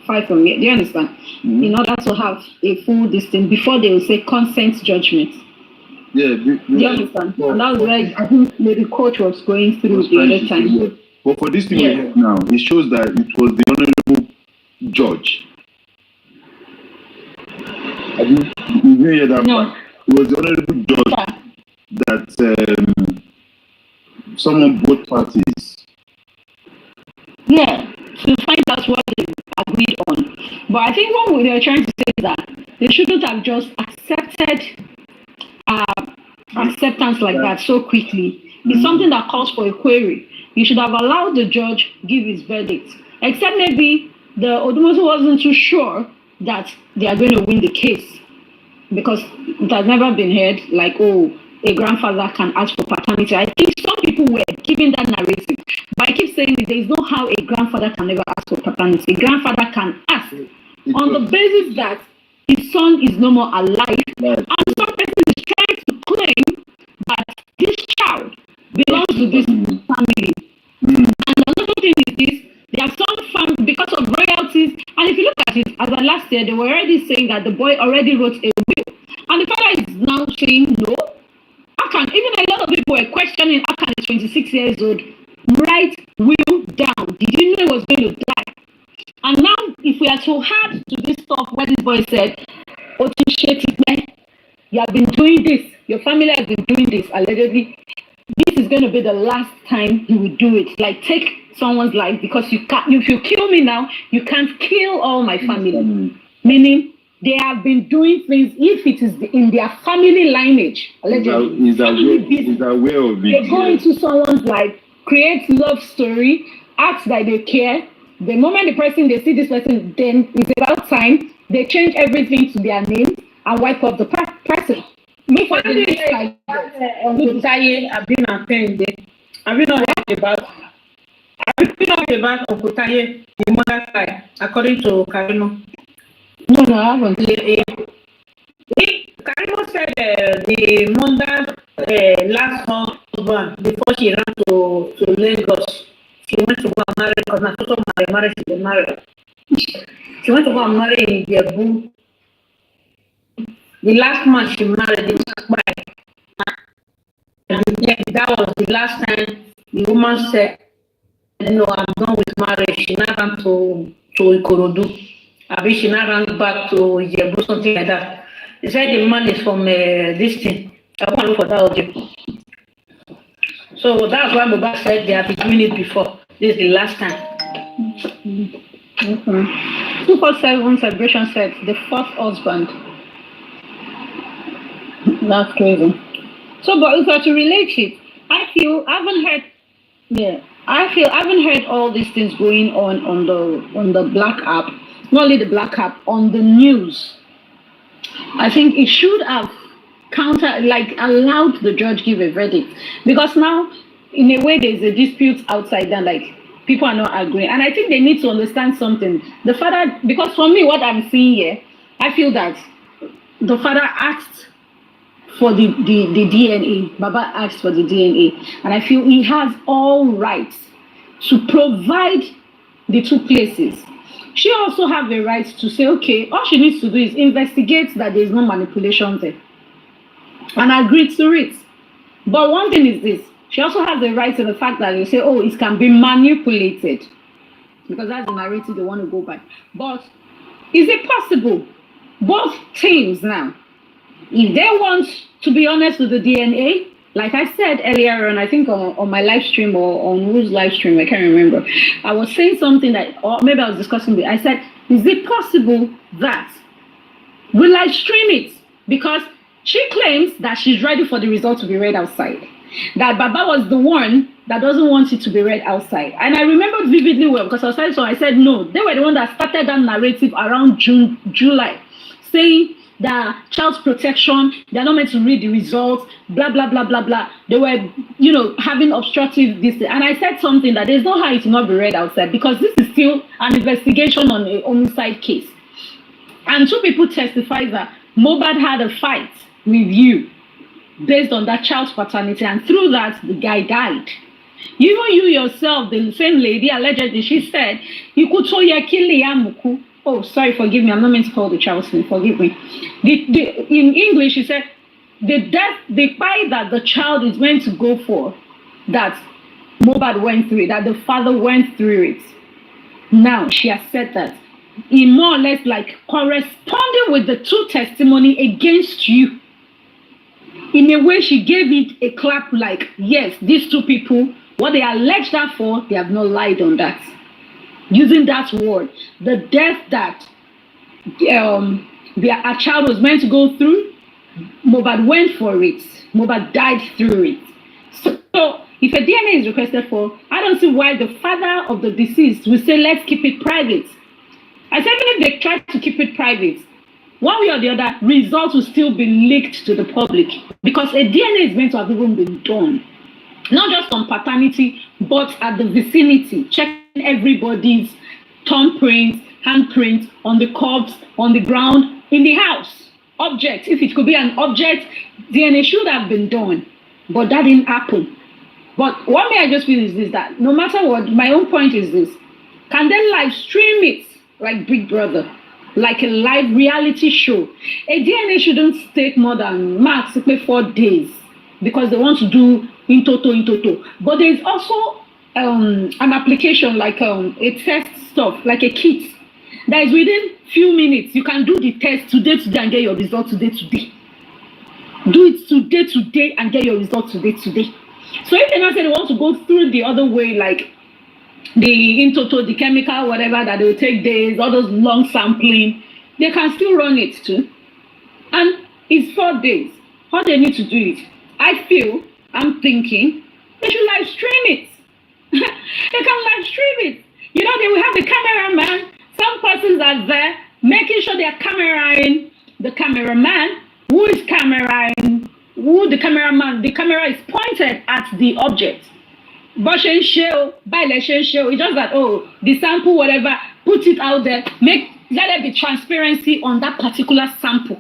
5 from here. Do you understand? Mm-hmm. In order to have a full distance before they will say consent judgment. Yeah. Do you understand? And that was where I think the coach was going through the other time. But for this thing we have now, it shows that it was the honorable judge. I didn't hear that part. It was the honorable judge that someone both parties. Yeah, to find out what they agreed on. But I think what we are trying to say is that they shouldn't have just accepted acceptance like that so quickly. Mm-hmm. It's something that calls for a query. You should have allowed the judge give his verdict. Except maybe the Odumosu wasn't too sure that they are going to win the case, because it has never been heard like, oh, a grandfather can ask for paternity. I think some people were giving that narrative, but I keep saying that there is no how a grandfather can never ask for paternity. A grandfather can ask on the basis that his son is no more alive, and some person is trying to claim that this child belongs to this family. And another thing is this, there are some families, because of royalties, and if you look at it, as of last year, they were already saying that the boy already wrote a will. And the father is now saying, no, Akan, even a lot of people were questioning Akan is 26 years old, write will down. Did you know he was going to die? And now, if we are to add to this stuff what this boy said, you have been doing this, your family has been doing this, allegedly, this is going to be the last time you will do it. Like, take someone's life, because you can't, if you kill me now, you can't kill all my family. Meaning, they have been doing things, if it is in their family lineage, allegedly. He's aware of it. They go into someone's life, create love story, act that they care. The moment the person, they see this person, then it's about time, they change everything to their name and wipe off the person. Me for the next time. I've been attended. Have you not heard about Uncle Taye, the mother side, according to Karino? No, I haven't. Karino said the mother's last husband, before she ran to Lagos, she went to go and marry, because not to marry, she was married. She went to go and marry in Jebu. The last man she married, that was the last time the woman said, no, I'm done with marriage. She now ran to Ikorodu. I she now ran back to Jebu, something like that. They said the man is from this thing. I want to look for that audio. So that's why Baba said they have been doing it before. This is the last time. Okay. 247 celebration said the fourth husband. That's crazy. So, but if I to relate it, I haven't heard all these things going on the black app. Not only the black app, on the news. I think it should have allowed the judge give a verdict, because now, in a way, there's a dispute outside and like people are not agreeing, and I think they need to understand something. The father, because for me, what I'm seeing here, I feel that the father asked for the DNA. Baba asked for the DNA, and I feel he has all rights to provide the two places. She also have the right to say, okay, all she needs to do is investigate that there is no manipulation there, and agree to it. But one thing is this: she also has the right to the fact that you say, oh, it can be manipulated, because that's the narrative they want to go by. But is it possible? Both teams now, if they want to be honest with the DNA, like I said earlier on, I think on my live stream or on whose live stream, I can't remember. I was saying something that, or maybe I was discussing it. I said, is it possible that we live stream it? Because she claims that she's ready for the result to be read outside. That Baba was the one that doesn't want it to be read outside. And I remember vividly well, because I was saying so. I said, no, they were the one that started that narrative around July, saying that child protection, they're not meant to read the results, blah, blah, blah, blah, blah. They were, having obstructive this. And I said something that there's no how it will not be read outside, because this is still an investigation on a homicide case. And two people testified that Mohbad had a fight with you based on that child's paternity, and through that, the guy died. Even you yourself, the same lady, allegedly, she said, you could show your Yamuku. Oh, sorry, forgive me. I'm not meant to call the child's name. Forgive me. In English, she said, the fight that the child is meant to go for, that Mohbad went through it, that the father went through it. Now, she has said that in more or less like corresponding with the two testimony against you. In a way, she gave it a clap like, yes, these two people, what they alleged that for, they have not lied on that. Using that word, the death that a child was meant to go through, Mohbad went for it. Mohbad died through it. So if a DNA is requested for, I don't see why the father of the deceased will say, let's keep it private. I said, even if they try to keep it private, one way or the other, results will still be leaked to the public, because a DNA is meant to have even been done. Not just on paternity, but at the vicinity, checking everybody's thumbprint, handprint on the corpse, on the ground, in the house. Object, if it could be an object, DNA should have been done. But that didn't happen. But what may I just feel is this, that no matter what, my own point is this. Can they live stream it like Big Brother? Like a live reality show? A DNA shouldn't take more than max 4 days because they want to do in toto. But there is also an application like a test stuff, like a kit that is within few minutes. You can do the test today and get your result today. Do it today and get your result today. So if they now say they want to go through the other way, like the in toto, the chemical, whatever, that they will take days, all those long sampling, they can still run it too. And it's 4 days. How they need to do it? I'm thinking, they should live stream it. They can live stream it. You know, they will have the cameraman. Some persons are there making sure they are cameraing the cameraman. Who is cameraing? Who the cameraman? The camera is pointed at the object. But it's just that, the sample, whatever, put it out there, let there be transparency on that particular sample.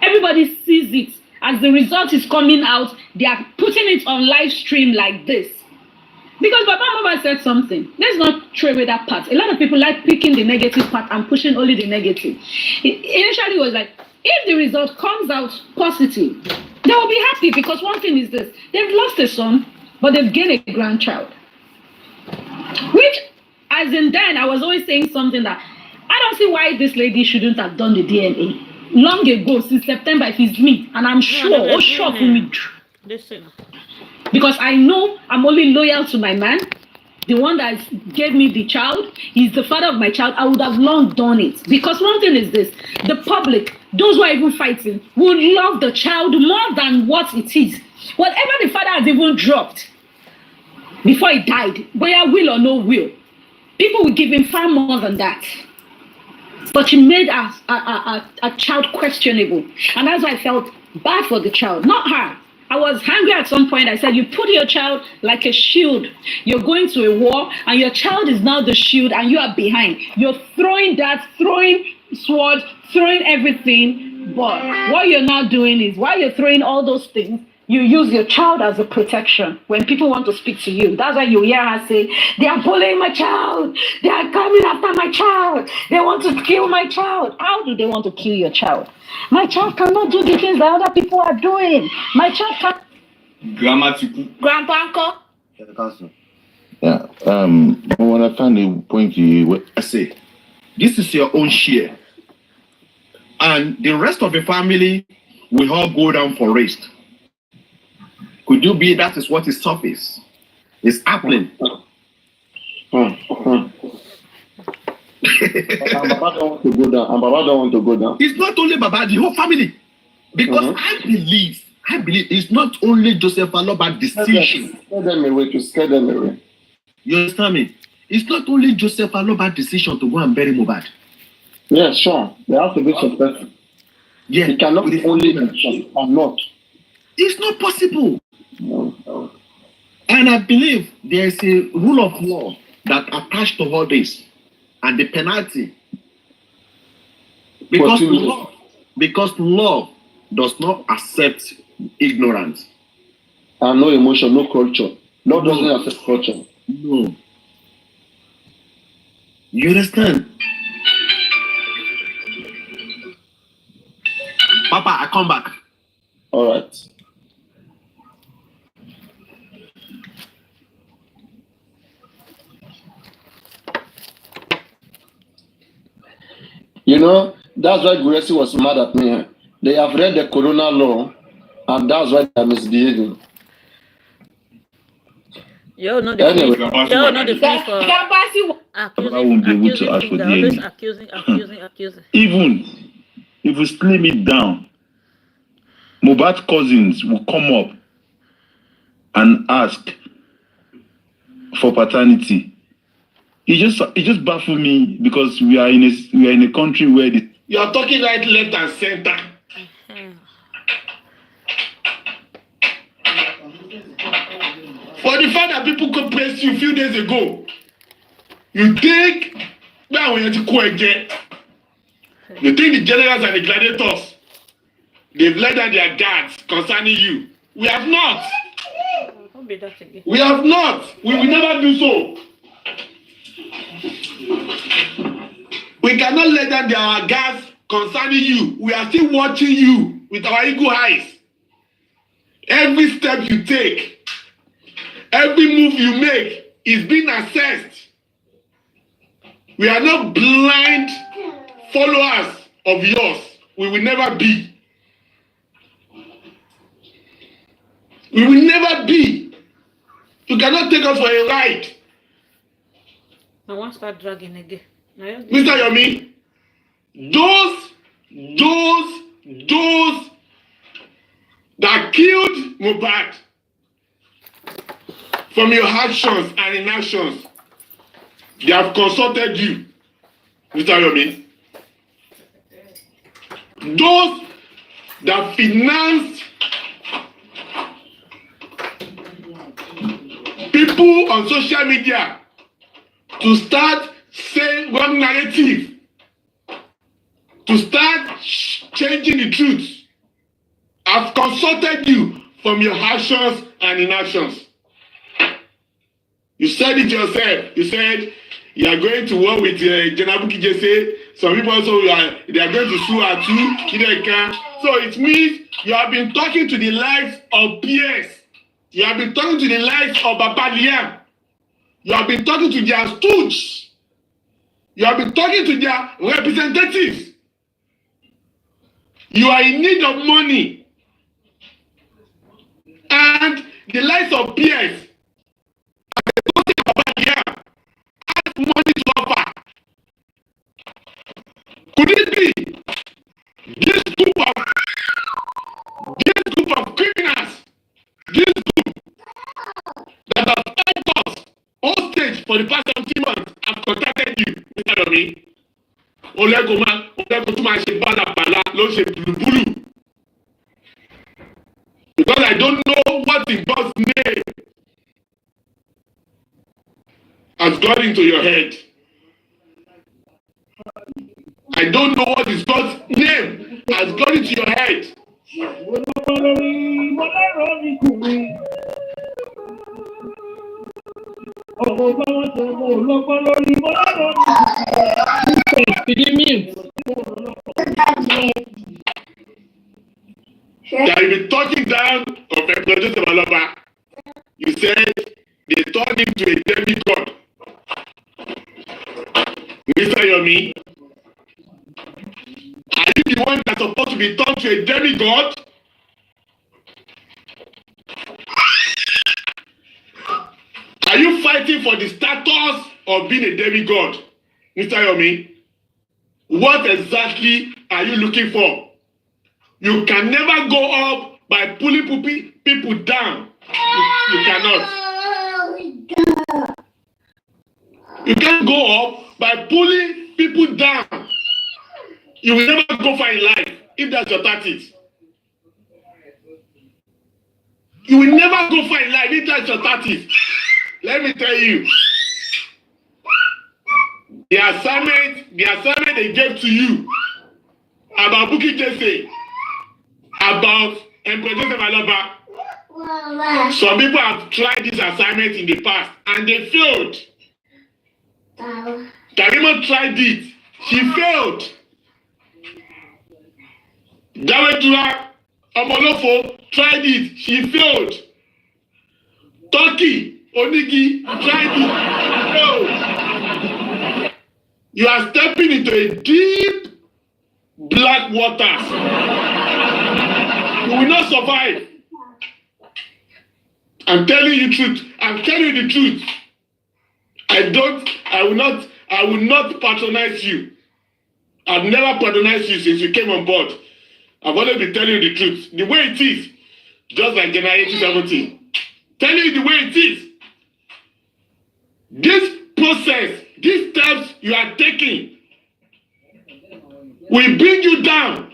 Everybody sees it. As the result is coming out, they are putting it on live stream like this. Because Baba Mama said something. Let's not throw away that part. A lot of people like picking the negative part and pushing only the negative. Initially, it was like, if the result comes out positive, they will be happy because one thing is this. They've lost a son, but they've gained a grandchild. Which, as in then, I was always saying something that I don't see why this lady shouldn't have done the DNA. Long ago, since September, if it's me, and I'm sure, sure for me. Listen. Because I know I'm only loyal to my man, the one that gave me the child. He's the father of my child. I would have long done it. Because one thing is this, the public, those who are even fighting, would love the child more than what it is. Whatever the father has even dropped before he died, whether will or no will, people will give him far more than that. But she made a child questionable. And that's why I felt bad for the child, not her. I was angry at some point. I said, you put your child like a shield. You're going to a war, and your child is now the shield, and you are behind. You're throwing darts, throwing swords, throwing everything. But what you're now doing is, while you're throwing all those things, you use your child as a protection when people want to speak to you. That's why you hear her say, they are bullying my child. They are coming after my child. They want to kill my child. How do they want to kill your child? My child cannot do the things that other people are doing. My child can... Grandpa, uncle? Yeah, I understand the point I say. This is your own share. And the rest of the family will all go down for rest. Could you be that is what is surface? It's happening. And Baba don't want to go down. And Baba don't want to go down. It's not only Baba, the whole family. Because I believe it's not only Joseph Aloba's decision. Scare them away, to scare them away. You understand me? It's not only Joseph Aloba's decision to go and bury Mohbad. Yeah, sure. There has to be some person. Yeah. It cannot be only himself or not. It's not possible. No. And I believe there is a rule of law that attached to all this, and the penalty. Because law does not accept ignorance. And no emotion, no culture. Law doesn't accept culture. No. You understand? Papa, I come back. All right. You know, that's why Guresi was mad at me. They have read the Corona law, and that's why they're misbehaving. You're not the finish for accusing. Even if we slim it down, Mohbad's cousins will come up and ask for paternity. It just baffles me because we are in a country where you are talking right, left, and center. For the fact that people could press you a few days ago, you think the generals and the gladiators, they've let down their guards concerning you. We have not. Don't be that again. We have not. We will never do so. We cannot let down our guards concerning you. We are still watching you with our eagle eyes. Every step you take, every move you make is being assessed. We are not blind followers of yours. We will never be. We will never be. You cannot take us for a ride. I want to start dragging again. Mr. Yomi, those that killed Mohbad from your actions and inactions, they have consulted you, Mr. Yomi. Those that financed people on social media to start saying wrong narrative, to start changing the truth, I've consulted you from your actions and inactions. You said it yourself. You said you are going to work with Jenabuki Jesse. Some people also they are going to sue her too. So it means you have been talking to the likes of PS. You have been talking to the likes of Papariano. You have been talking to their stooges. You have been talking to their representatives. You are in need of money. And the likes of PS has money to offer. Could it be this group of criminals, this group that have held us hostage for the past 17 months have contacted you, Mr. Yomi? Because I don't know what in God's name has got into your head. I don't know what is God's name has got into your head. That you be talking down of a producer developer. You said they turned him to a demigod. Mr. Yomi, are you the one that's supposed to be turned to a demigod? Are you fighting for the status of being a demigod, Mr. Yomi? What exactly are you looking for? You can never go up by pulling people down. You cannot. You can't go up by pulling people down. You will never go far in life if that's your tactics. You will never go far in life if that's your tactics. Let me tell you. The assignment they gave to you about Bukky Jesse, about Empress Malaba. Some people have tried this assignment in the past and they failed. Karima tried it. She failed. Adura Omolofo tried it. She failed. Turkey Onigi tried it. Failed. You are stepping into a deep black waters. You will not survive. I'm telling you the truth. I'm telling you the truth. I will not patronize you. I've never patronized you since you came on board. I've always been telling you the truth. The way it is, just like January 2017. Telling you the way it is. This process, these steps you are taking will bring you down.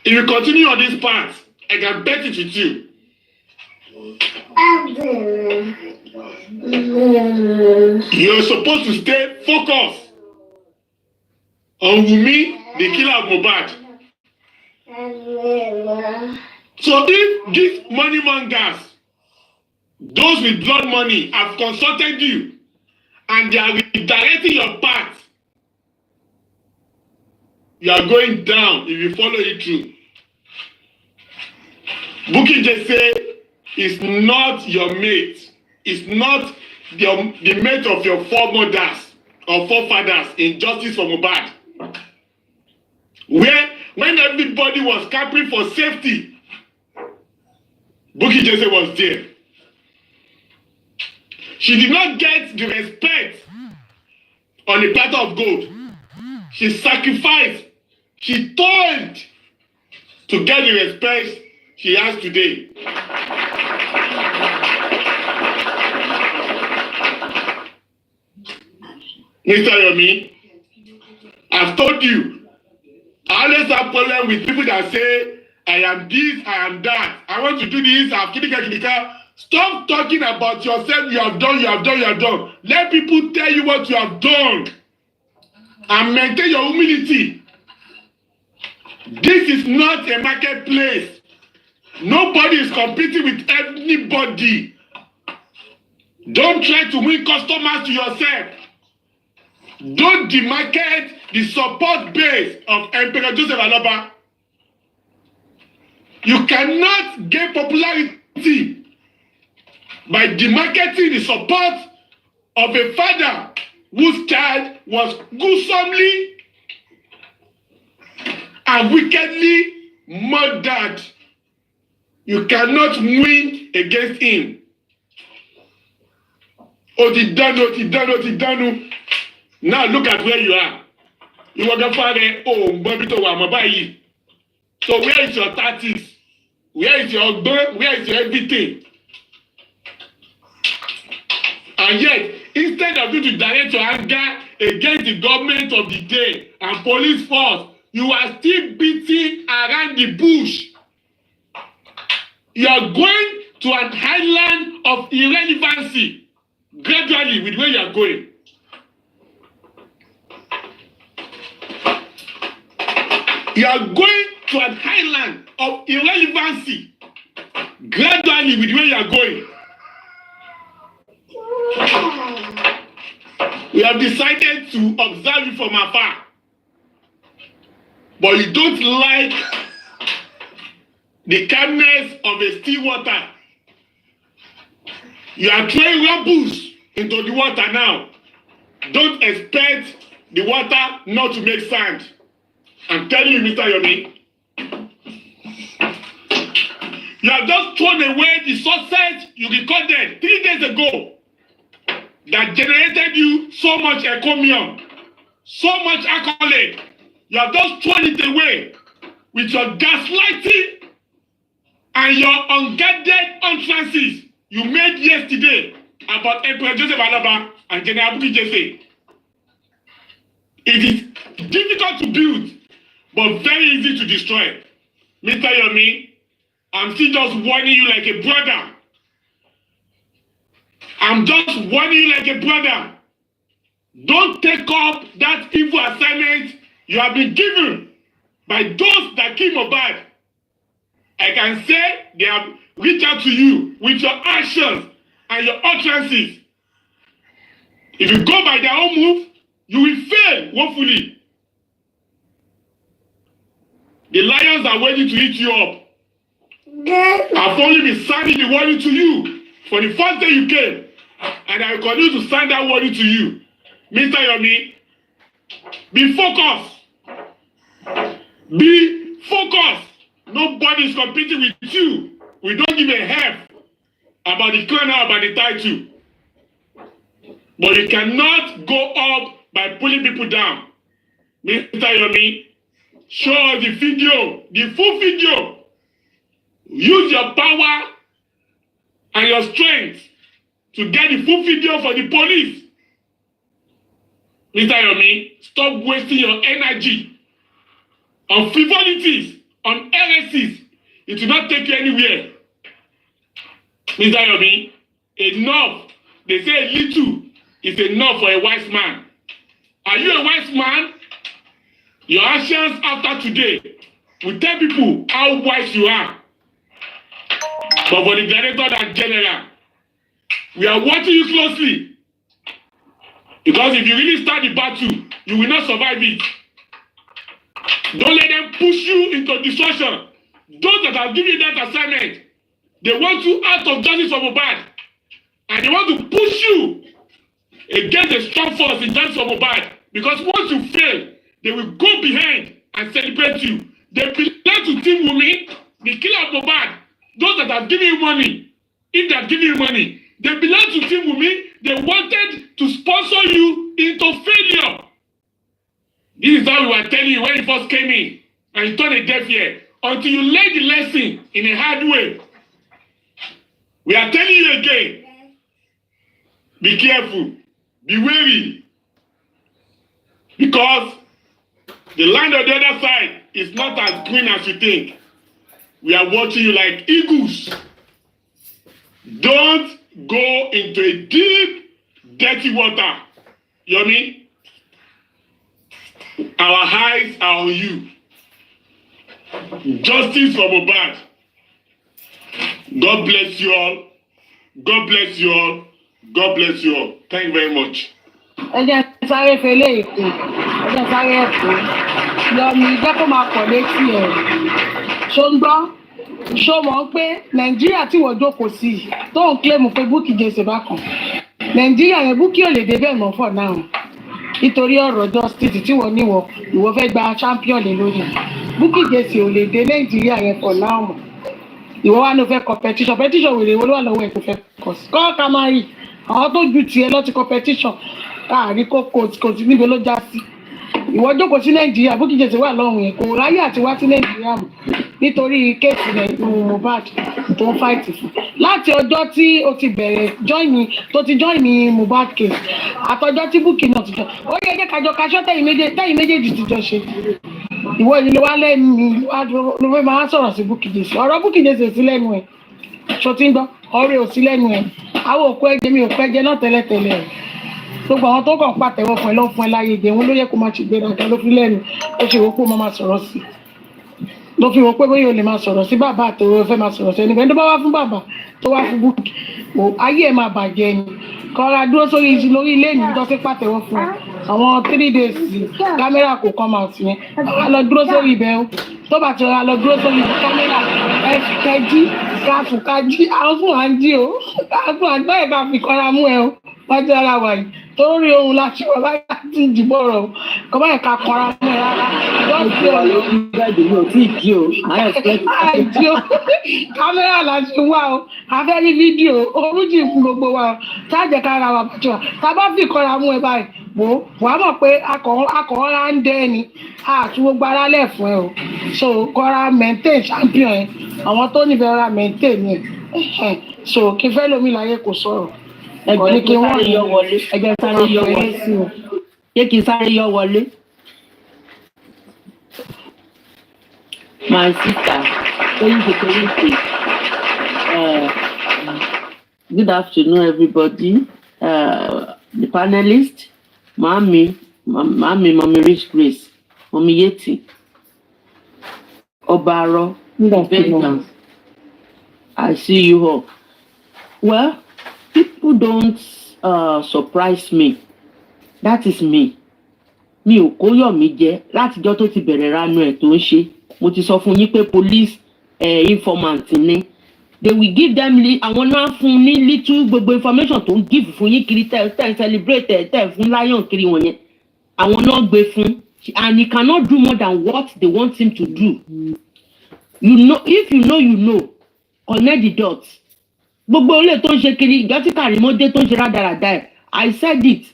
If you continue on this path, I can bet it with you. You're supposed to stay focused on Wummi, the killer of Mohbad. So if these money mongers, those with blood money, have consulted you and they are redirecting your path, you are going down if you follow it through. Bukky Jesse is not your mate. It's not the mate of your foremothers or forefathers in Justice for Mohbad. Where when everybody was camping for safety, Bukky Jesse was there. She did not get the respect on a platter of gold. She sacrificed. She toiled to get the respect she has today. Mr. Yomi, I've told you, I always have problem with people that say, I am this, I am that. I want to do this, I have kidika. Stop talking about yourself, you have done, you have done, you have done. Let people tell you what you have done. And maintain your humility. This is not a marketplace. Nobody is competing with anybody. Don't try to win customers to yourself. Don't demarcate the support base of Emperor Joseph Aloba. You cannot gain popularity by demarcating the support of a father whose child was gruesomely and wickedly murdered. You cannot win against him. Otidanu. Now look at where you are. You are the father. So where is your tactics? Where is your gun? Where is your everything? And yet, instead of you to direct your anger against the government of the day and police force, you are still beating around the bush. You are going to an island of irrelevancy gradually with where you are going. You are going to an island of irrelevancy gradually with where you are going. We have decided to observe you from afar, but you don't like the calmness of a still water. You are throwing rubbles into the water now. Don't expect the water not to make sand. I'm telling you, Mr. Yomi, you have just thrown away the success you recorded 3 days ago that generated you so much encomium, so much accolade. You have just thrown it away with your gaslighting and your unguarded utterances you made yesterday about Emperor Joseph Aloba and General Bukky Jesse. It is difficult to build, but very easy to destroy. Mr. Yomi, I'm still just warning you like a brother. I'm just warning you like a brother. Don't take up that evil assignment you have been given by those that kill Mohbad. I can say they have reached out to you with your actions and your utterances. If you go by their own move, you will fail, hopefully. The lions are waiting to eat you up. I've only been sounding the warning to you for the first day you came, and I will continue to sound that warning to you. Mr. Yomi, be focused. Be focused. Nobody is competing with you. We don't give a F about the crown or about the title. But you cannot go up by pulling people down. Mr. Yomi, show us the video, the full video. Use your power and your strength to get the full video for the police. Mr. Yomi, stop wasting your energy on frivolities, on heresies. It will not take you anywhere. Mr. Yomi, enough. They say a little is enough for a wise man. Are you a wise man? Your actions after today will tell people how wise you are. But for the director and general, we are watching you closely. Because if you really start the battle, you will not survive it. Don't let them push you into destruction. Those that have given you that assignment, they want you out of justice for Mohbad. And they want to push you against a strong force in justice for Mohbad. Because once you fail, they will go behind and celebrate you. They belong to Team Wummi, the killer of Mohbad. Those that have given you money, if they have given you money, they belong to Team Wummi. They wanted to sponsor you into failure. This is how we were telling you when you first came in and you turned a deaf ear until you learn the lesson in a hard way. We are telling you again, be careful, be wary, because the land on the other side is not as green as you think. We are watching you like eagles. Don't go into a deep, dirty water. You know what I mean? Our eyes are on you. Justice for Mohbad. God bless you all. God bless you all. God bless you all. Thank you very much. Sáré fẹlẹ́ èkó, sáré èkó, lọ́mí jẹ́ kó máa pọ̀ létí ẹ̀. Ṣó ń gbọ́? Ṣó mọ̀ pé Nàìjíríà tí wọ́n jókòó sí tó ń kílèmù pé Bukky Jesse bá kàn. Nàìjíríà yẹn Bukky ò lè débẹ̀ mọ́ for now. Nítorí ọ̀rọ̀ justice tí wọ́n níwọ̀, ìwọ fẹ́ gba champion lé lórí. Bukky Jesse ò lè dé Nàìjíríà yẹn for now mọ́. Ìwọ wá ló fẹ́ competition wèrè wo ló wà lọ́wọ́ ẹ̀ tó fẹ́ kọ̀ sí. Kọ́ ká máa rí àwọn tó ju tiẹ̀ lọ ti competition. Káàrí kò sí níbi ló já sí. Ìwọ jókòó sí Nàìjíríà, Bukky Jesse wà lọ́rùn yẹn, kò ráyè àti wá sí Nàìjíríà mọ́ nítorí kéèsì rẹ̀ Mohbad tó ń fáìtì fún. Láti ọjọ́ tí o ti bẹ̀rẹ̀ tó ti join ní Mohbad case, àtọjọ́ tí Bukky náà ti jọ. Ó yẹ kí kájọ kaṣọ́ tẹ̀yìn méjèèjì ti jọ ṣe. Ìwọ yìí ló wá lẹ́nu ló fẹ́ máa sọ̀rọ̀ sí Bukky Jesse. Ọ̀rọ̀ Bukky Jesse sí lẹ́nu ẹ̀. Ṣó ti ń gbọ́? Ọ̀rẹ́ ò sí lẹ́nu ẹ̀. Àwọn òkú ẹ̀jẹ̀ mi ò pẹ́jẹ náà tẹ́lẹ̀tẹ́lẹ̀. Gbogbo àwọn tó kàn pàtẹ́wọ́ fún ẹ ló fún ẹ láyé jẹ wọn ló yẹ kó máa ṣègbè dáadáa ló fi lẹ́nu ó ṣe wò pé ó máa sọ̀rọ̀ sí ló fi wò pé bóyá o lè máa sọ̀rọ̀ sí bàbá àtòwò fẹ́ máa sọ̀rọ̀ sí ẹnìkan tó bá wá fún bàbá tó wá fún Bukky ayé ẹ̀ máa bàjẹ́ ni kọ́ra dúró sórí ilé ìní tó fi pàtẹ́wọ́ fún ẹ àwọn 3 days kámẹ́rà kò kọ́ máa fi yẹn a lọ dúró sórí ibẹ̀ o tó bá ti rọra lọ dúró sórí kámẹ́rà ẹ kẹjí kájí àwọn fún wa ń jí o káfún àgbá ẹ̀ bá fi kọ́ra mú ẹ o wájú ara wà yìí torí ohun láti wọ báyìí láti ìdìbò rọ kọ báyìí ká kọra mú ẹ rárá lọ́sí ọ̀rọ̀ ìgbàdì mi ò tí ì jí o àìjí o kámẹ́rà láti wá o afẹ́ rí fídíò orújì fún gbogbo wa o táàjẹ̀ kára wa bàtí wa tá a bá fi kọra mú ẹ báyìí wàá mọ̀ pé akọ̀ọ́ra ń dẹ́ ni àti gbogbo ara lẹ̀ fún ẹ o so kọra maintain champion ẹ àwọn tó nífẹ̀ẹ́ ra maintain ẹ so kí fẹ́ lómi láyé kò sọ̀rọ̀ ẹgbẹ́ kí sáré yọ wọlé ẹgbẹ́ sáré yọ wọlé ṣé kí sáré yọ wọlé. My sister good afternoon everybody the panelists mami rich grace mami yeti obaro vengeance I see you all well. People don't surprise me. That is me. Mi ò kóyọ̀ mi jẹ látijọ́ tó ti bẹ̀rẹ̀ ranu ẹ̀ tó ń ṣe. Mo ti sọ fún yín pé police informant ni. They will give them àwọn náà fún ní little gbogbo information tó ń give fún yín kiri tẹ̀ celebrate tẹ̀ fún lion kiri wọ̀nyẹn. Àwọn náà gbé fún and he cannot do more than what they want him to do. You know, if you know, connect the dots. Gbogbo olè tó ń ṣe kiri ìjọ tí Kàrímọ́ tó ń ṣe rádaràda ẹ̀ I said it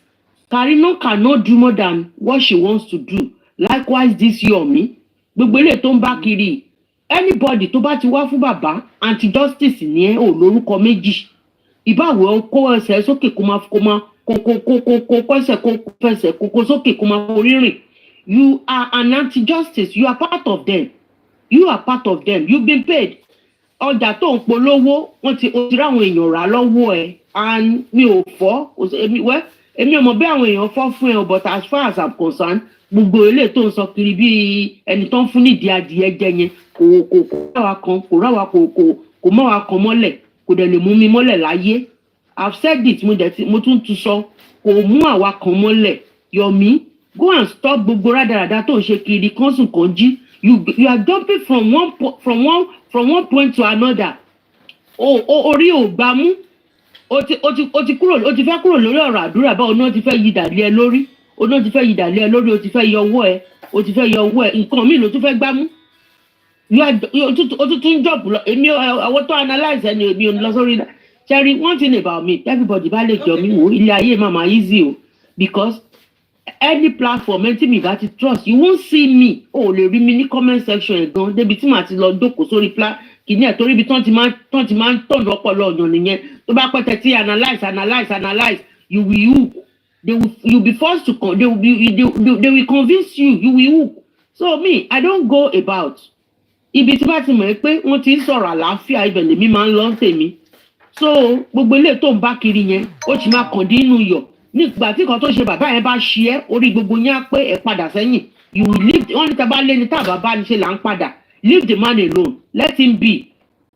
Karimo cannot do more than what she wants to do likewise this Yomi gbogbo olè tó ń bá kiri anybody tó bá ti wá fún bàbá anti-justice ni ẹ ò lórúkọ méjì ìbáwọ̀ kó ẹsẹ̀ sókè kó máa ẹsẹ̀ kó fẹsẹ̀ kó sókè kó máa forí rìn you are an anti-justice you are part of them you've been paid. Ọjà tó ń polówó wọ́n ti ráwọn èèyàn rà lọ́wọ́ ẹ̀ and mi ò fọ́ èmi ò mọ̀ bí àwọn èèyàn fọ́ fún ẹ but as far as I'm concerned gbogbo ilé tó ń sọ kiri bí ẹni tó ń fún nídìí adìẹ jẹ yẹn kò ráwa kò mọ́ wa kan mọ́lẹ̀ kò dẹ̀ lè mú mi mọ́lẹ̀ láyé. I've said it mo tún tún sọ kò mú àwa kan mọ́lẹ̀. Yomi, go and stop gbogbo rádaràda tó ń ṣe kiri kan sùn kan jí. You are jumping from one point to another. Orí ò gbà mú. O ti fẹ́ kúrò lórí ọ̀rọ̀ àdúrà báwo náà ti fẹ́ yí dàlẹ́ ẹ lórí. O náà ti fẹ́ yí dàlẹ́ ẹ lórí, o ti fẹ́ yọ ọwọ́ ẹ. O ti fẹ́ yọ ọwọ́ ẹ. Nǹkan míì ló tún fẹ́ gbá mú. O tún jọ̀bù lọ. Èmi àwọn tó analyse ẹni èmi ò lọ sórí náà. Cherry, one thing about me, everybody bá lè jọ mí wò ilé ayé màmá easy o. Because any platform ẹni tí mi bá ti trust, you won't see me. O lè rí mi ní comment section ẹ̀ gan. Débi tí màá ti lọ jókòó sórí kìíní ẹ̀ torí ibi tán ti máa ń tọ̀nù ọpọlọ ọ̀yàn nìyẹn. Tó bá pẹ́ tẹ́tí analyse, you'll be forced to they will convince you, you will hook. So me, I don't go about. Ibi tí bá ti mọ̀ pé wọ́n ti ń sọ̀rọ̀ àlàáfíà ibẹ̀ lèmi máa ń lọ tèmi. So gbogbo ilé tó ń bá kiri yẹn ó ti máa kàn dín inú yọ̀. Nígbà tí kan tó ṣe bàbá yẹn bá ṣe ẹ́ orí gbogbo yẹn á pé ẹ padà sẹ́yìn. You will leave wọ́n ní tàbá lé ní tàbá bá ní ṣe là ń padà. Leave the man alone, let him be.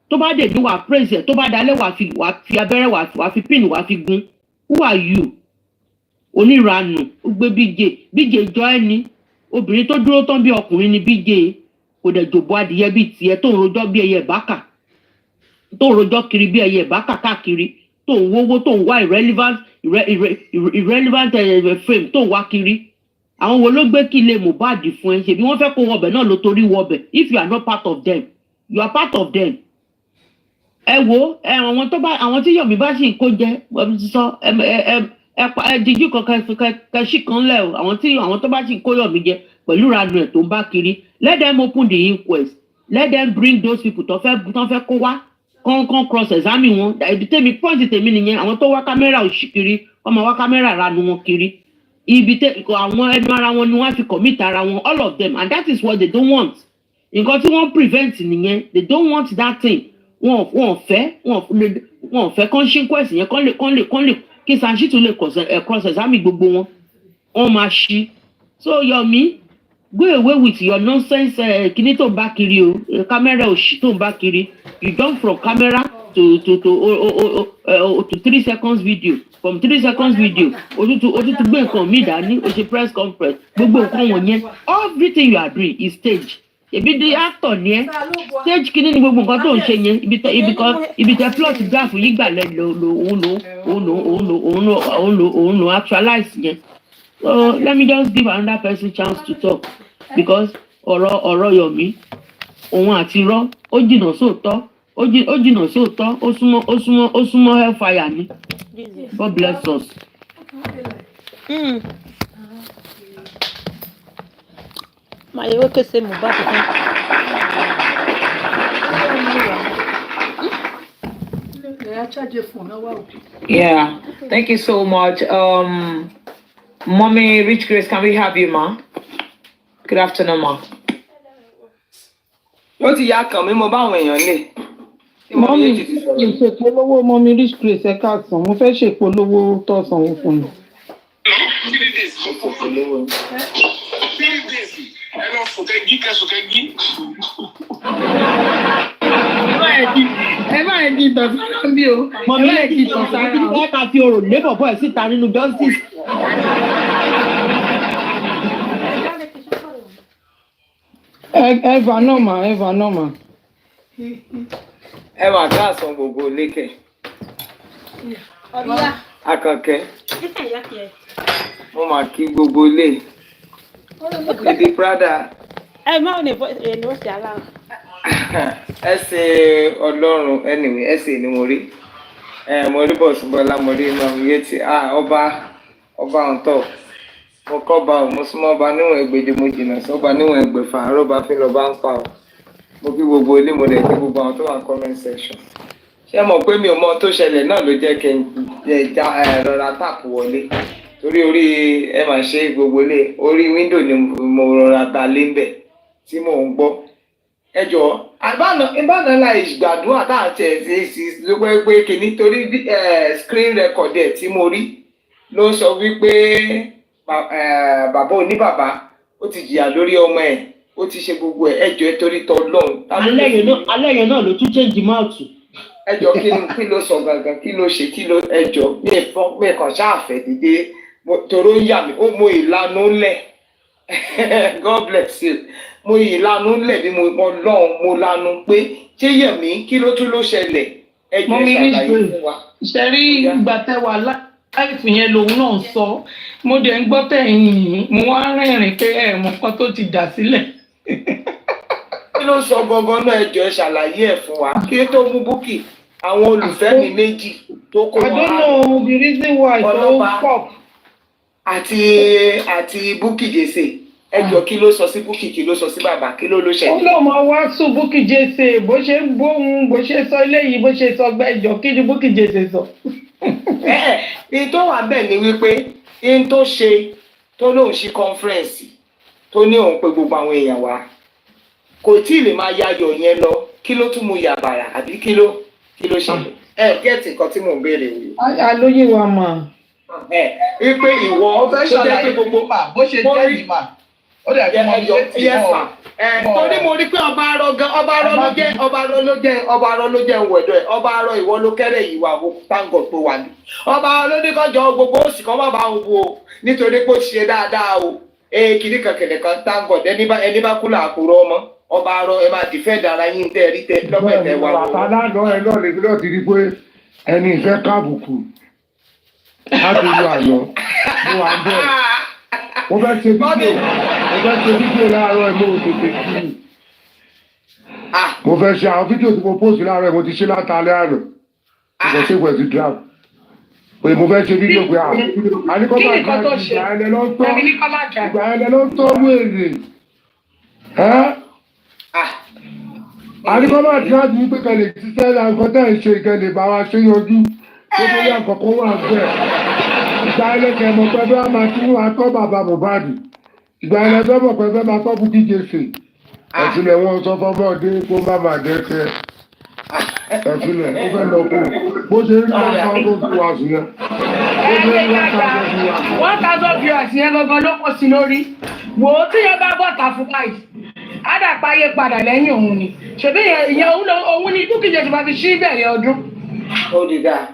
Tó bá dé bí wà praise ẹ̀ tó bá dalẹ̀ wà fi abẹ́rẹ́ wà fi pin wà fi gun. Who are you? Oníranù ó gbé bíje jọ ẹni obìnrin tó dúró tán bí ọkùnrin ni bíje kò dẹ̀ jòbó adìyẹ bíi tiẹ̀ tó ń rojọ́ bí ẹyẹ ìbákà tó ń rojọ́ kiri bí ẹyẹ ìbákà káàkiri tó ń wówó tó ń wá irrelevant frame tó ń wá kiri. Àwọn wo ló gbé kí ilé Mohbad fún ẹ ṣebí wọ́n fẹ́ kó wọbẹ̀ náà ló torí wọbẹ̀. If you are not part of them, you are part of them. Ẹ wo àwọn tí Yomi bá sì ń kó jẹ sọ díjú kan kẹsí kan lẹ o àwọn tó bá sì ń kó Yomi jẹ pẹ̀lú ìranù ẹ̀ tó ń bá kiri. Let them open the inquest. Let them bring those people tó fẹ́ kó wá kán cross examine wọn. Ibi tèmi point tèmi nìyẹn àwọn tó wá kámẹ́rà òṣì kiri wọ́n máa wá kámẹ́rà ìranù wọn kiri. Ibi àwọn ẹnu ara wọn ni wọ́n fi commit ara wọn all of them and that is what they don't want. Nǹkan tí wọ́n prevent nìyẹn they don't want that thing. Wọ́n fẹ́ kán ṣí inquest yẹn kán lè kí Sanṣítù lè cross examine gbogbo wọn. Wọ́n máa ṣí. So Yomi, go away with your nonsense kíní tó ń bá kiri o kámẹ́rà òṣì tó ń bá kiri. You jump from camera to 3 seconds video. From 3 seconds video o tún gbé nǹkan mi dání o ṣe press conference gbogbo nǹkan wọ̀nyẹn everything you are doing is stage. Ebi di actor ni ẹ stage kíní ni gbogbo nǹkan tó ń ṣe yẹn ibi tẹ plot graph yìí gbà lẹ òun lo actualize yẹn. So let me just give another person chance to talk because ọ̀rọ̀ Yomi òun àti irọ́ ó jìnnà sóòótọ́ ó súnmọ́ hellfire ni. God bless us. Yeah, thank you so much. Mommy Rich Grace, can we have you, ma? Good afternoon, ma. Ó ti yá kàn mí mo bá àwọn èèyàn lè. Mọ́mí ìṣèpolówó Mọ́mí Rich Grace ẹ káàsán mo fẹ́ ṣèpolówó tó sanwó fún mi. Ẹ má ẹ̀ di ìtàn sára bí o. Mọ̀mí ẹ̀ di ìtàn sára o. Ẹ ká fi orò lé bọ̀bọ̀ ẹ̀ síta nínú justice. Eva normal. Ẹ wà káàsán gbogbo lékè. Akànkẹ́. Mo máa kí gbogbo ilé. Lady Prada. Ẹ má ò ní èlò sí aláwọ̀. Ẹsẹ̀ Ọlọ́run anyway ẹsẹ̀ ni mo rí. Mo rí Bọ́sùbọ́lá mo rí Imam Yeti. Ọba on top. Mo kọ́ ba ò mo súnmọ́ ọba níwọ̀n ẹgbẹ̀je mo jìnnà sí ọba níwọ̀n ẹgbẹ̀fà àrọ́bà fi lọ́ọ́ bá ń pa ọ́. Mo kí gbogbo ilé mo dẹ̀ kí gbogbo àwọn tó wà comment section. Ṣé mọ̀ pé mi ò mọ ohun tó ṣẹlẹ̀ náà ló jẹ́ kí n rọra tàpù wọlé torí orí ẹ máa ṣe gbogbo ilé orí wíńdò ni mo rọra ta lé ń bẹ̀ tí mò ń gbọ́. Ẹ jọ̀ọ́ ìbáná la ìgbàdúrà táàtì ẹ̀ ló pé kìíní torí screen record ẹ̀ tí mo rí ló sọ wípé bàbá oníbàbá ó ti jìyà lórí ọmọ ẹ̀ ó ti ṣe gbogbo ẹ̀ ẹjọ́ ẹ torí tọ́ lọ́hùn. Alẹ́ yẹn náà ló tún change mouth ẹjọ́ kí ló sọ gangan kí ló ṣe kí ló ẹjọ́ mi kàn ṣáàfẹ́ dídé toró ń yà mí ó mo ìlànà lẹ̀ God bless you mo ìlànà lẹ̀ bí mo Ọlọ́run mo lanu pé ṣé Yẹ̀mí kí ló tún ló ṣẹlẹ̀ ẹjọ́ ìṣàlàyé fún wa. ṣe rí ìgbà tẹ́wà láìfù yẹn lòun náà ń sọ mo dẹ̀ ń gbọ́ tẹ̀yìn yìí mo wá rẹ́rìn pé ẹ̀mọ́ kan tó ti dà sílẹ̀. kí ló sọ gangan náà ẹjọ́ ìṣàlàyé ẹ̀ fún wa kí tó mú Bukky àwọn olùfẹ́ mi méjì tó kó wọn. I don't know the reason why tó pop. àti Bukky Jesse ẹjọ́ kí ló sọ sí Bukky kí ló sọ sí bàbá kí ló ṣẹlẹ̀. ó lóun máa wá sùn Bukky Jesse bó ṣe ń gbóhùn bó ṣe sọ eléyìí bó ṣe sọ gbẹ́jọ́ kí ni Bukky Jesse sọ. ní tó wà bẹ́ẹ̀ ni wípé ní tó ṣe tó lóun ṣí kọ́nfẹ́rẹ́nsì tó ní òun pé gbogbo àwọn èèyàn wá kò tí ì lè máa yayọ̀ yẹn lọ kí ló tún mú yàbàrà àbí kí ló ṣẹlẹ̀ gẹ́ẹ̀tì kan tí mò ń béèrè wò. alóyè wa mà. wípé ìwọ fẹ́ ṣàlàyé gbogbo mà bó ṣe jẹ́ ìmà ó dẹ̀ kí wọ́n yọ sí mọ́. torí mo rí pé ọba arọ ló jẹ́ wẹ̀dọ̀ ẹ̀ ọba arọ ìwọ ló kẹ́rẹ̀ yìí wà wò táǹgọ̀ tó wà ní. ọba arọ ló ní kọjọ gbogbo òsì kan má bàa wò ó nítorí pé ó ṣe dáadáa o kìnnì kankan kan táǹgọ̀ ẹni bá kú làkúrò ọmọ ọba arọ ẹ máa dìfẹ́ dára yín tẹ́ rí tẹ́ lọ́pẹ̀tẹ̀ wà wò. bàtà lánàá ẹ náà lè fi náà ti rí pé ẹni ìfẹ́ káàbùkù láti lu àyọ̀ mo wà ń bẹ̀. mo fẹ́ ṣe fídíò láàárọ̀ ẹ̀ mo ò tètè kí i. mo fẹ́ ṣe àwọn fídíò tí mo post láàárọ̀ ẹ̀ mo ti ṣe látàlẹ́ àná mo ṣe pẹ̀lú drab pé mo fẹ́ ṣe fídíò pé àníkọ́tà ìgbà ẹ̀lẹ́ ló tọ́ wéèrè àníkọ́tà ìgbà ní pé kẹ́lẹ̀ ti sẹ́lẹ̀ àkọ́tà ìṣe ìkẹ́lẹ̀ bá wa ṣe yanjú tó tó yà kọ̀kọ́ wà bẹ́ẹ̀ ìgbà ẹlẹ́kẹ̀ mọ̀ pé bẹ́ẹ̀ máa tún wà kọ́ bàbá Mohbad ìgbà ẹlẹ́kẹ̀ mọ̀ pé bẹ́ẹ̀ máa kọ́ Bukky Jesse ẹ̀sìnlẹ̀ wọn sọ fọ́mọdé kó má má dẹ́kẹ́ ẹ̀sìnlẹ̀ ó fẹ́ lọ kó bó ṣe ń ká ọdún tó wà sílẹ̀ ó ṣe ń wá ká ọdún tó wà sílẹ̀. 1000 viewers yẹn gangan ló kó sí lórí wò ó tí yẹn bá bọ́ta fún báyìí ádàpáyé padà lẹ́yìn òun ni ṣèbí ìyẹn òun ni Bukky Jesse bá fi ṣí ìbẹ̀rẹ̀ ọdún. ó ti dáa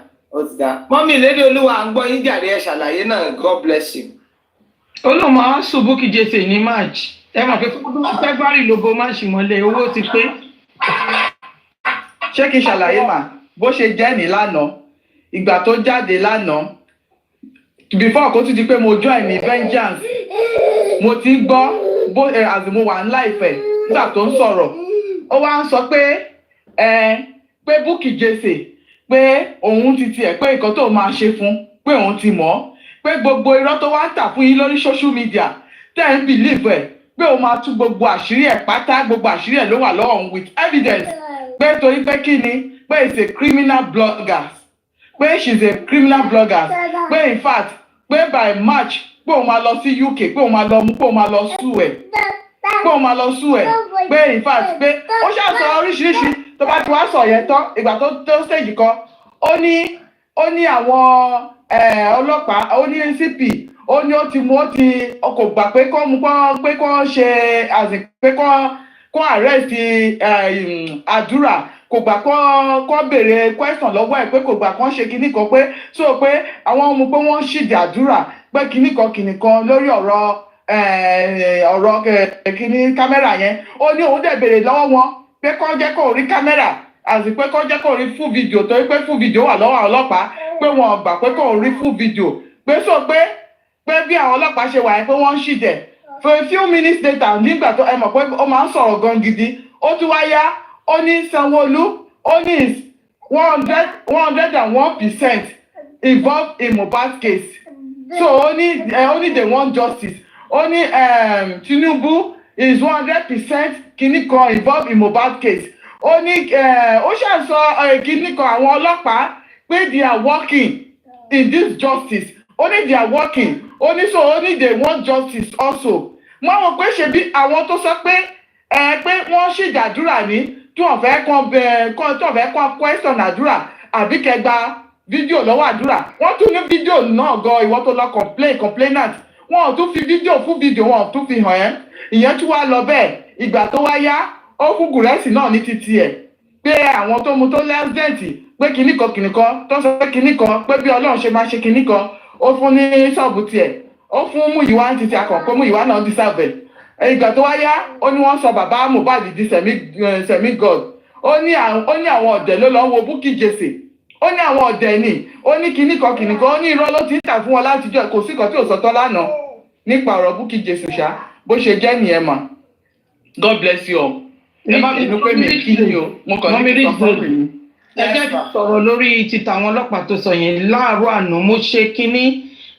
mọ́mí ìlédè olúwa ń gbọ́ yín jàre ẹ̀ ṣàlàyé náà God bless you. olóòmọ á sùn Bukky Jesse ní March ẹ mọ̀ pé February ló bo March mọ́lẹ̀ owó ti pé. ṣé kí n ṣàlàyé mà bó ṣe jẹ́ ní lánàá ìgbà tó jáde lánàá before kó tún di pé mo join ní vengeance mo ti gbọ́ bó mo wà ńlá ìfẹ́ nígbà tó ń sọ̀rọ̀ ó wá ń sọ pé Bukky Jesse pé òun ti tiẹ̀ pé nǹkan tó máa ṣe fún pé òun ti mọ̀ pé gbogbo irọ́ tó wá ń tà fún yín lórí social media tẹ́ ń believe ẹ̀ pé òun máa tú gbogbo àṣírí ẹ̀ pátá gbogbo àṣírí ẹ̀ ló wà lọ́wọ́ òun with evidence pé torí pé kí ni pé it's a criminal blogger pé she's a criminal blogger pé in fact pé by March pé òun máa lọ sí UK pé òun máa lọ mú pé òun máa lọ sue ẹ̀ pé in fact pé ó ṣàṣọ oríṣiríṣi tó bá ti wá sọ yẹn tán ìgbà tó stage kan ó ní àwọn ọlọ́pàá ó ní CP ó ní ó ti kò gbà pé kó mú pé kó ṣe pé kó arrest Adura kò gbà kó béèrè question lọ́wọ́ ẹ̀ pé kò gbà kó ṣe kinní kan pé so pé àwọn ọmọ pé wọ́n ṣìdí Adura pé kinní kan lórí ọ̀rọ̀ kinní kámẹ́rà yẹn ó ní òun dẹ̀ béèrè lọ́wọ́ wọn pé kó jẹ́ kó rí kámẹ́rà àti pé kó jẹ́ kó rí full video torí pé full video wà lọ́wọ́ àwọn ọlọ́pàá pé wọn gbà pé kó rí full video pé so pé bí àwọn ọlọ́pàá ṣe wà yẹn pé wọ́n ń ṣìdẹ̀ for a few minutes later nígbà tó ẹ mọ̀ pé ó máa ń sọ̀rọ̀ gan gidi ó tún wá yá ó ní Sanwó-Olú ó ní 101% involved in Mohbad case so ó ní they want justice ó ní Tinubu is 100% kìíní kan involved in Mohbad case ó ní ó ṣàṣọ kìíní kan àwọn ọlọ́pàá pé they are working in this justice ó ní they are working ó ní so ó ní they want justice also wọ́n mọ̀ pé ṣe bí àwọn tó sọ pé wọ́n ṣèjà Àdúrà ní tí wọ́n fẹ́ kàn question Àdúrà àbí kẹgbà fídíò lọ́wọ́ Àdúrà wọ́n tún ní fídíò náà gan ìwọ tó lọ complainant wọn ò tún fi fídíò fún fídíò wọn ò tún fi hàn ẹ́ ìyẹn tún wá lọ bẹ́ẹ̀ ìgbà tó wá yá ó fún Gùrẹ́sì náà ní títí ẹ̀ pé àwọn tó mu tó lẹ́sẹ̀ǹtì pé kinní kan tó sọ pé kinní kan pé bí Ọlọ́run ṣe máa ṣe kinní kan ó fún ní ṣọ́ọ̀bù tiẹ̀ ó fún Múyìwá ti ti akàn pé Múyìwá náà deserve ìgbà tó wáyá ó ní wọ́n sọ bàbá Mohbad di semi god ó ní àwọn ọ̀dẹ̀ ló lọ wo Bukky Jesse ó ní àwọn ọ̀dẹ̀ ni ó ní kinní kan ó ní irọ́ ló ti ń tà fún wọn látijọ́ kò sí kan tí ò sọ tán lánàá nípa ọ̀rọ̀ Bukky Jesse ṣá bó ṣe jẹ́ nìyẹn mà God bless you all. Ẹ má bínú pé mi kí ni o mo kàn ní kí n sọ fún mi. Ẹ jẹ́ kí n sọ̀rọ̀ lórí títa àwọn ọlọ́pàá tó sọ yẹn láàárọ̀ àná mo ṣe kínní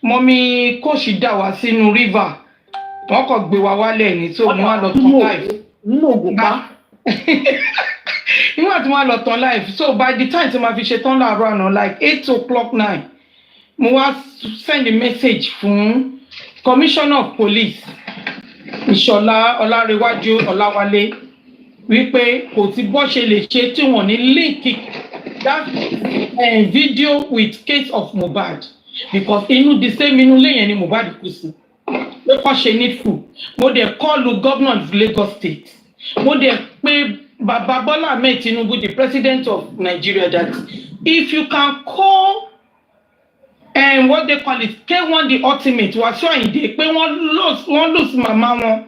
mọ́mí kóòsì dà wá sínú river wọ́n kàn gbé wa wálẹ̀ ní tó mo wá lọ tán live. nínú ògùn pa. nígbà tí wọ́n lọ tán live so by the time tí ma fi ṣe tán láàárọ̀ àná like 8:09 mo wá send a message fún commissioner of police Ìṣọ̀lá Ọlárewájú Ọláwálé wípé kò sí bó ṣe lè ṣe tí wọ́n ní link that video with case of Mohbad because inú the same inú lẹ́yìn ni Mohbad kú sí ló kọ́ ṣe needful mo dẹ̀ kọ́ọ̀lù governor of Lagos State mo dẹ̀ pé Baba Bola Ahmed Tinubu the president of Nigeria that if you can call what they call it K1 the ultimate Wasiu Ayinde pé wọ́n lose mama wọn.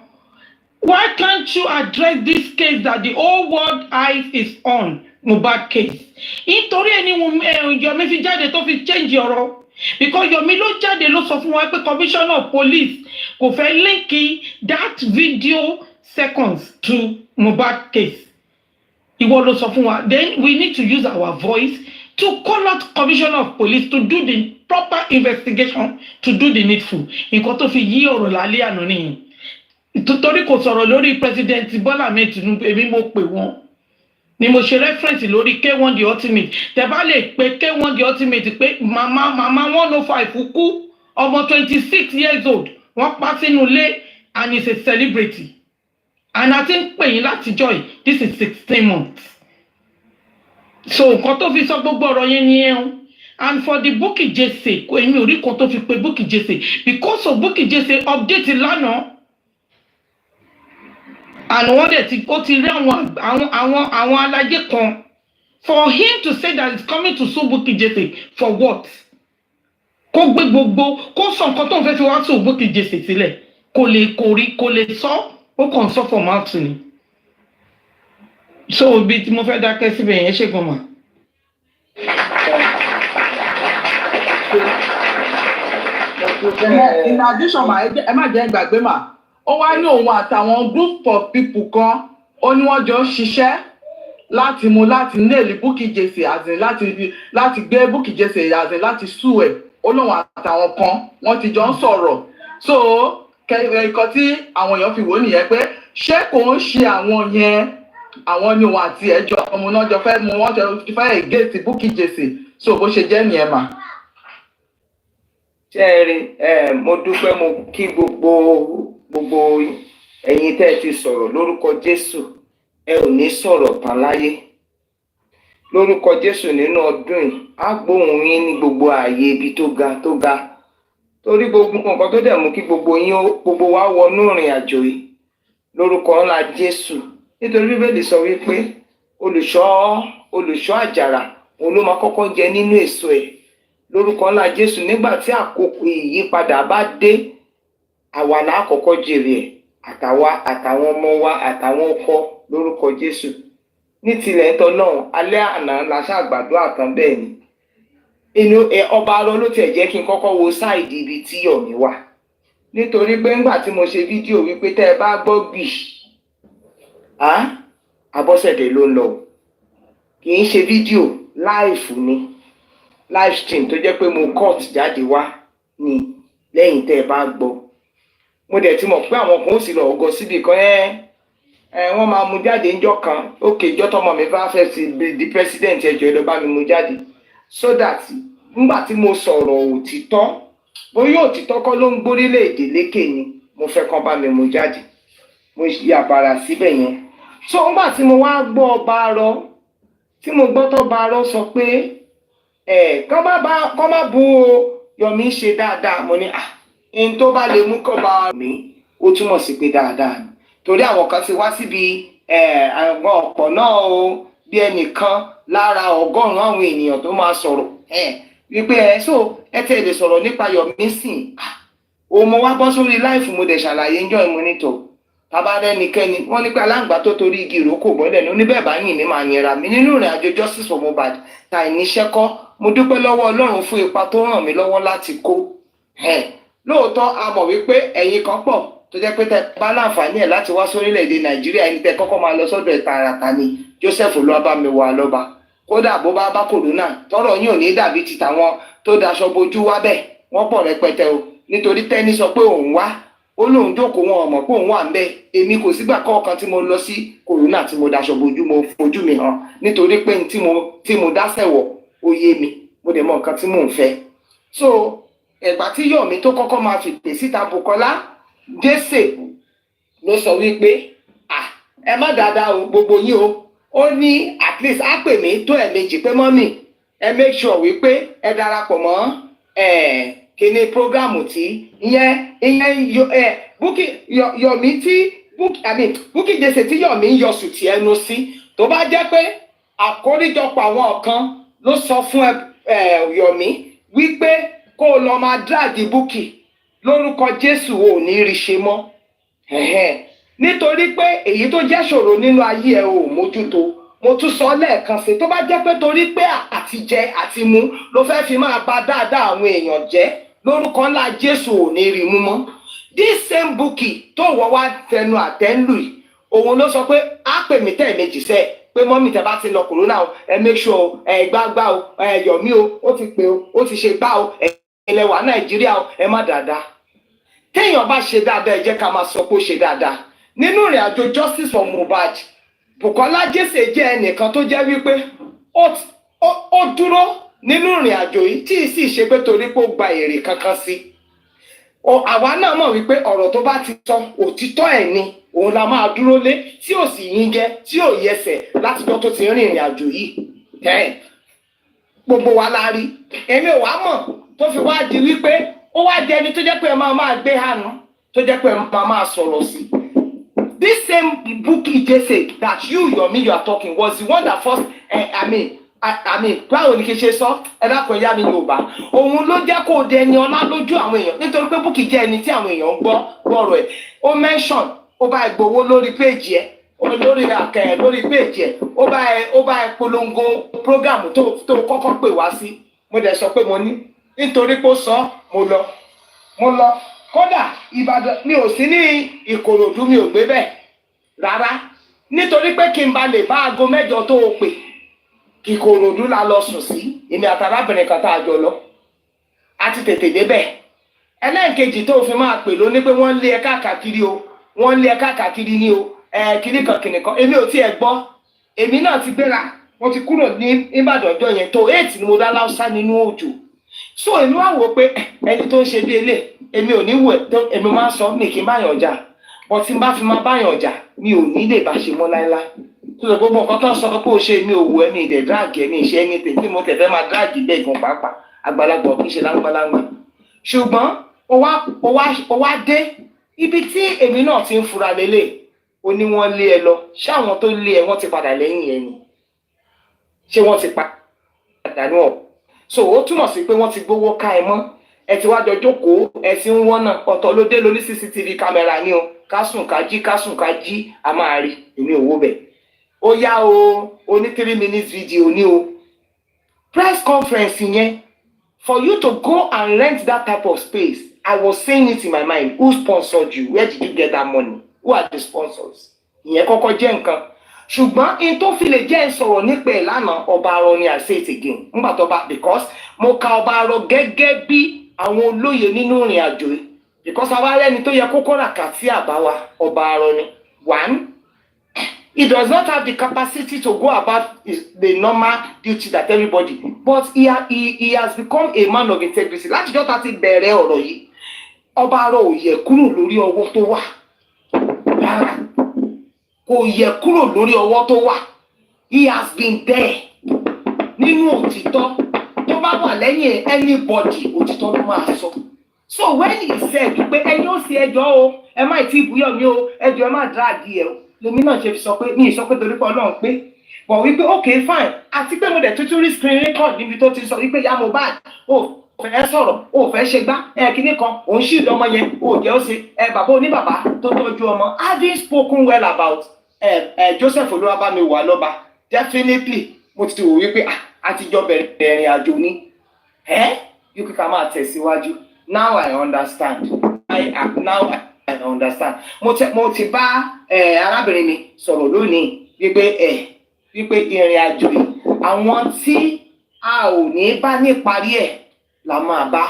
Why can't you address this case that the whole world eyes is on Mohbad case? Nítorí ẹni Yomi fi jáde tó fi change ọ̀rọ̀ because Yomi ló jáde ló sọ fún wa pé commissioner of police kò fẹ́ link that video seconds to Mohbad case. Ìwọ ló sọ fún wa. Then we need to use our voice to call out commissioner of police to do the proper investigation to do the needful. Nǹkan tó fi yí ọ̀rọ̀ lálẹ́ àná nìyẹn. Torí kò sọ̀rọ̀ lórí president Bola Ahmed Tinubu èmi mo pè wọ́n ni mo ṣe reference lórí K1 the ultimate tẹ́ bá lè pe K1 the ultimate pé mama 105 kú ọmọ 26 years old wọ́n pa sínú ilé and is a celebrity and I think pè yín látijọ́ yìí this is 16 months so nǹkan tó fi sọ gbogbo ọ̀rọ̀ yẹn ni ẹ̀ and for the Bukky Jesse kò èmi ò rí kan tó fi pe Bukky Jesse because of Bukky Jesse update lánàá. And wọ́n dẹ̀ ó ti rí àwọn alájẹ kan for him to say that he's coming to sue Bukky Jesse for what? Kó gbé gbogbo kó sọ nǹkan tó ń fẹ́ fi wá sue Bukky Jesse sílẹ̀ kò lè sọ ó kàn sọ for mouth ni. So ibi tí mo fẹ́ dákẹ́ síbẹ̀ yẹn ṣe gan mà. In addition ẹ má jẹ́ gbàgbé mà. Ó wá ní òun àtàwọn group of people kan ó ní wọ́n jọ ń ṣiṣẹ́ láti nail Bukky Jesse àti láti gbé Bukky Jesse àti láti sue ẹ̀ ó lóun àtàwọn kan wọ́n ti jọ ń sọ̀rọ̀ so nǹkan tí àwọn èèyàn fi wò nìyẹn pé ṣé kò ń ṣe àwọn yẹn àwọn ni òun àti ẹjọ́ ọmọ náà jọ fẹ́ mú wọ́n jọ fẹ́ against Bukky Jesse so bó ṣe jẹ́ nìyẹn mà. ṣé ẹ rí mo dúpẹ́ mo kí gbogbo ẹ̀yin tẹ́ ẹ ti sọ̀rọ̀ lórúkọ Jésù ẹ ò ní sọ̀rọ̀ tán láyé lórúkọ Jésù nínú ọdún yìí á gbóhùn yín ní gbogbo ààyè ibi tó ga torí gbogbo nǹkan tó dẹ̀ mú kí gbogbo wa wọnú ìrìn àjò yìí lórúkọ ńlá Jésù nítorí Bíbélì sọ wípé olùṣọ́ àjàrà òun ló máa kọ́kọ́ jẹ nínú èso ẹ̀ lórúkọ ńlá Jésù nígbà tí àkókò ìyípadà bá dé àwa là á kọ́kọ́ jèrè ẹ̀ àtàwọn ọmọ wa àtàwọn ọkọ lórúkọ Jésù ní tilẹ̀ ń tọ́lọ́run alẹ́ àná la ṣàgbàdo àtàn bẹ́ẹ̀ ni inú ọba arọ ló tiẹ̀ jẹ́ kí n kọ́kọ́ wo sáìdì ibi tí Yomi wà nítorí pé ńgbà tí mo ṣe fídíò wípé tẹ́ ẹ bá gbọ́ gbì Abọ́sẹ̀dé ló ń lọ kì í ṣe fídíò láìfù ni live stream tó jẹ́ pé mo cut jáde wá ni lẹ́yìn tẹ́ ẹ bá gbọ́ mo dẹ̀ ti mọ̀ pé àwọn kan ó sì lọ ọgọ́ síbi kan wọ́n máa mú jáde ńjọ́ kan ókè ìjọ́ tọmọ mi bá fẹ́ ti di president ẹjọ́ ẹ lọ bá mi mú jáde so that nígbà tí mo sọ̀rọ̀ òtítọ́ bóyá òtítọ́ kọ́ ló ń gbórílẹ̀-èdè lékè ni mo fẹ́ kán bá mi mú jáde mo yà bàrà síbẹ̀ yẹn so nígbà tí mo wá gbọ́ ọba arọ tí mo gbọ́ tọ́ba arọ sọ pé kán má bú o Yomi ṣe dáadáa mo ní n tó bá lè mú kọ́ bá mi ó túmọ̀ sí pé dáadáa ni torí àwọn kan ti wá síbi àwọn ọ̀pọ̀ náà o bí ẹnìkan lára ọgọ́rùn-ún àwọn ènìyàn tó máa sọ̀rọ̀ wípé so ẹ tẹ̀ lè sọ̀rọ̀ nípa Yomi sìn o mo wá bọ́ sórí láìfù mo dẹ̀ ṣàlàyé ńjọ́ ìmúnitọ̀ tabarẹ́nikẹ́ni wọ́n ní pé aláǹgbá tó torí igi ìrókò bọ́lẹ̀ ní oníbẹ̀ bá yìn ní máa yẹra mi nínú ìrìn àjò justice for Mohbad ta ìníṣẹ́ kọ́ mo dúpẹ́ lọ́wọ́ Ọlọ́run fún ipa tó ràn mí lọ́wọ́ láti kó lóòótọ́ a mọ̀ wípé ẹ̀yin kan pọ̀ tó jẹ́ pé tẹ bá láǹfààní ẹ̀ láti wá sórílẹ̀-èdè Nàìjíríà ẹni tẹ kọ́kọ́ máa lọ sọ́dọ̀ ẹ̀ tààràtà ni Joseph ló bá mi wà lọ́ba kódà bó bá kòrónà tọrọ yín ò ní dàbí ti tàwọn tó daṣọ bojú wá bẹ́ẹ̀ wọ́n pọ̀ rẹpẹtẹ o nítorí tẹ́ni sọ pé òun wá ó lóun jókòó wọn ọmọ pé òun wà ń bẹ èmi kò sígbà kọ̀ọ̀kan tí mo lọ sí kòrónà tí mo daṣọ bojú mo fojú mi hàn nítorí pé tí mo dáṣẹ̀wọ̀ ó yé mi mo dẹ̀ mọ nǹkan tí mò ń fẹ́. so ẹ̀gbà tí Yomi tó kọ́kọ́ máa fi pè síta Bùkọ́lá Jésè ló sọ wípé ẹ má dáadáa o gbogbo yín o ó ní at least á pè mí tó ẹ̀ẹ̀mejì pé mọ́mì ẹ make sure wípé ẹ darapọ̀ mọ́ kíní prógámù tí Yomi tí Bukky Jesse tí Yomi ń yọ sùtì ẹnu sí tó bá jẹ́ pé àkóríjọpọ̀ àwọn kan ló sọ fún Yomi wípé kó o lọ máa dráàdì Bukky lórúkọ Jésù ò ní rí ṣe mọ́ nítorí pé èyí tó jẹ́ ṣòro nínú ayé ẹ ò mójútó mo tún sọ lẹ́ẹ̀kan sí tó bá jẹ́ pé torí pé àtijẹ àti mu ló fẹ́ fi máa bà dáadáa àwọn èèyàn jẹ́ lórúkọ ńlá Jésù ò ní rí mú mọ́ this same Bukky tó wọ́ wá tẹnu àtẹ́lù yìí òun ló sọ pé á pè mí tẹ̀ẹ̀mejì sẹ́ẹ̀ pé mọ́mí tẹ bá ti lọ kòrónà o ẹ make sure gbágbá o Yomi o ó ti pè o ó ti ṣe gbá o ilẹ̀ wà Nàìjíríà o ẹ má dáadáa téèyàn bá ṣe dáadáa ẹ jẹ́ ká máa sọ pé ó ṣe dáadáa nínú ìrìn àjò justice for Mohbad Bùkọ́lá Jesse jẹ́ ẹnìkan tó jẹ́ wípé ó dúró nínú ìrìn àjò yìí tí ì sì ṣe pé torí pé ó gba èrè kankan sí àwa náà mọ̀ wípé ọ̀rọ̀ tó bá ti sọ òtítọ́ ẹ̀ ni òun la máa dúró lé tí ò sì yín jẹ tí ò yẹsẹ̀ látijọ́ tó ti rìn ìrìn àjò yìí gbogbo wa la rí èmi ò wá mọ̀ tó fi wá di wípé ó wá di ẹni tó jẹ́ pé ẹ máa gbé hànú tó jẹ́ pé ẹ máa sọ̀rọ̀ sí. This same Bukky Jesse that Yomi you are talking was the one that first I mean báwo ni kí n ṣe sọ ẹ dákun ẹ̀yà mi Yorùbá òun ló jẹ́ kó dé ẹni ọlá lójú àwọn èèyàn nítorí pé Bukky jẹ́ ẹni tí àwọn èèyàn gbọ́rọ̀ ẹ̀ ó mention ó bá gbowó lórí péèjì ẹ̀ lórí péèjì ẹ̀ ó bá polongo program tó kọ́kọ́ pè wá sí mo dẹ̀ sọ pé mo ní nítorí pé ó sọ mo lọ kódà Ìbàdàn mi ò sí ní Ìkòròdú mi ò gbé bẹ́ẹ̀ rárá nítorí pé kí n ba lè bá aago 8 tó o pè Ìkòròdú la lọ sùn sí èmi àtàrábìnrin kan tá a jọ lọ a ti tètè débẹ̀ ẹlẹ́ǹkejì tó fi máa pè ló ní pé wọ́n lé ẹ káàkiri o wọ́n lé ẹ káàkiri ní o kìnìkan èmi ò tiẹ̀ gbọ́ èmi náà ti gbéra mo ti kúrò ní Ìbàdàn ọjọ́ yẹn tó 8 ni mo dá láwùsá nínú òjò so èmi wá wò pé ẹni tó ń ṣe bí elé èmi ò ní wò èmi máa ń sọ mi kì í báyàn jà bọ́ tí n bá fi máa báyàn jà mi ò ní lè bá ṣe mọ́ láéláé tó sọ gbogbo nǹkan tó ń sọ pé ó ṣe mi ò wù ẹ́ mi ìdẹ̀ dráàgì ẹ̀ mi ìṣe ẹni tèmi tí mo tẹ̀fẹ́ máa dráàgì bẹ́ẹ̀ gan pàápàá àgbàlagbà kì í ṣe láńgbáláńgbà ṣùgbọ́n ó wá dé ibi tí èmi náà ti ń fura lélẹ̀ ó ní wọ́n lé ẹ lọ ṣé àwọn tó lé ẹ wọ́n ti padà lẹ́yìn ẹ ni ṣé wọ́n ti padà ní ọ̀ so ó túmọ̀ sí pé wọ́n ti gbówó ká ẹ mọ́ ẹ ti wá jọ jókòó ẹ ti ń wọ́n náà ọ̀tọ̀ ló dé lórí CCTV kámẹ́rà ní o kásùn ká jí a máa rí èmi ò wó bẹ̀ ó yá o ní 3 minutes video ní o press conference yẹn for you to go and rent that type of space I was saying it in my mind who sponsored you where did you get that money who are the sponsors ìyẹn kọ́kọ́ jẹ́ nǹkan ṣùgbọ́n in tó fi lè jẹ́ sọ̀rọ̀ nípa ẹ̀ lánàá ọba arọ ni I say it again nígbà tó bá because mo ka ọba arọ gẹ́gẹ́ bí àwọn olóye nínú ìrìn àjò yìí because àwa rẹ́ni tó yẹ kó kọ́ra kà sí àbáwá ọba arọ ni 1 he does not have the capacity to go about the normal duty that everybody but he has become a man of integrity láti jọ́ ta ti bẹ̀rẹ̀ ọ̀rọ̀ yìí ọba arọ ò yẹ kúrò lórí ọwọ́ tó wà rárá kò yẹ kúrò lórí ọwọ́ tó wà he has been there nínú òtítọ́ tó bá wà lẹ́yìn anybody òtítọ́ ló máa sọ so when he said pé ẹni ó sì ẹjọ́ o ẹ má tí ìbúyọ̀ mi o ẹjọ́ ẹ má dráàgì ẹ o lèmi náà ṣe fi sọ pé ní ìsọ pé torí pé Ọlọ́run pé but wípé okay fine àti pé mo dẹ̀ tuntun rí screen record níbi tó ti sọ wípé ya Mohbad o fẹ́ sọ̀rọ̀ o fẹ́ ṣe gbá kíní kan òun ṣì lọ́mọ yẹn o jẹ́ ó ṣe bàbá oníbàbá tó tọ́jú ọmọ having spoken well about Joseph Olúwabámiwà lọ́ba definitely mo ti wò wípé àtijọ́ bẹ̀rẹ̀ ìrìn àjò ní yóò kíkà máa tẹ̀síwájú. Now I understand. Now I understand. Mo ti bá arábìnrin mi sọ̀rọ̀ lónìí wípé ìrìn àjò yìí àwọn tí a ò ní bá ní parí ẹ̀ la máa bá.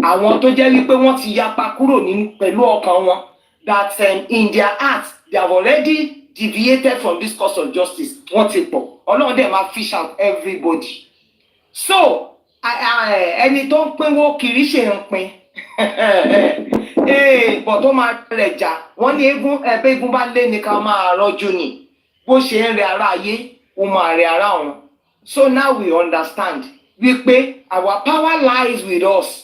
Àwọn tó jẹ́ wípé wọ́n ti yapa kúrò pẹ̀lú ọkàn wọn that in their hearts they have already deviated from this course of justice. Wọ́n ti pọ̀. Ọlọ́run dẹ̀ máa fish out everybody. So ẹni tó ń pínwó kiri ṣe ń pín bọ̀ tó máa rẹ̀ jà wọ́n ní ẹgbẹ́ egun bá lé ní ká máa rọ́jú ni bó ṣe ń rẹ ara ayé ó máa rẹ ara ọ̀run. So now we understand wípé our power lies with us.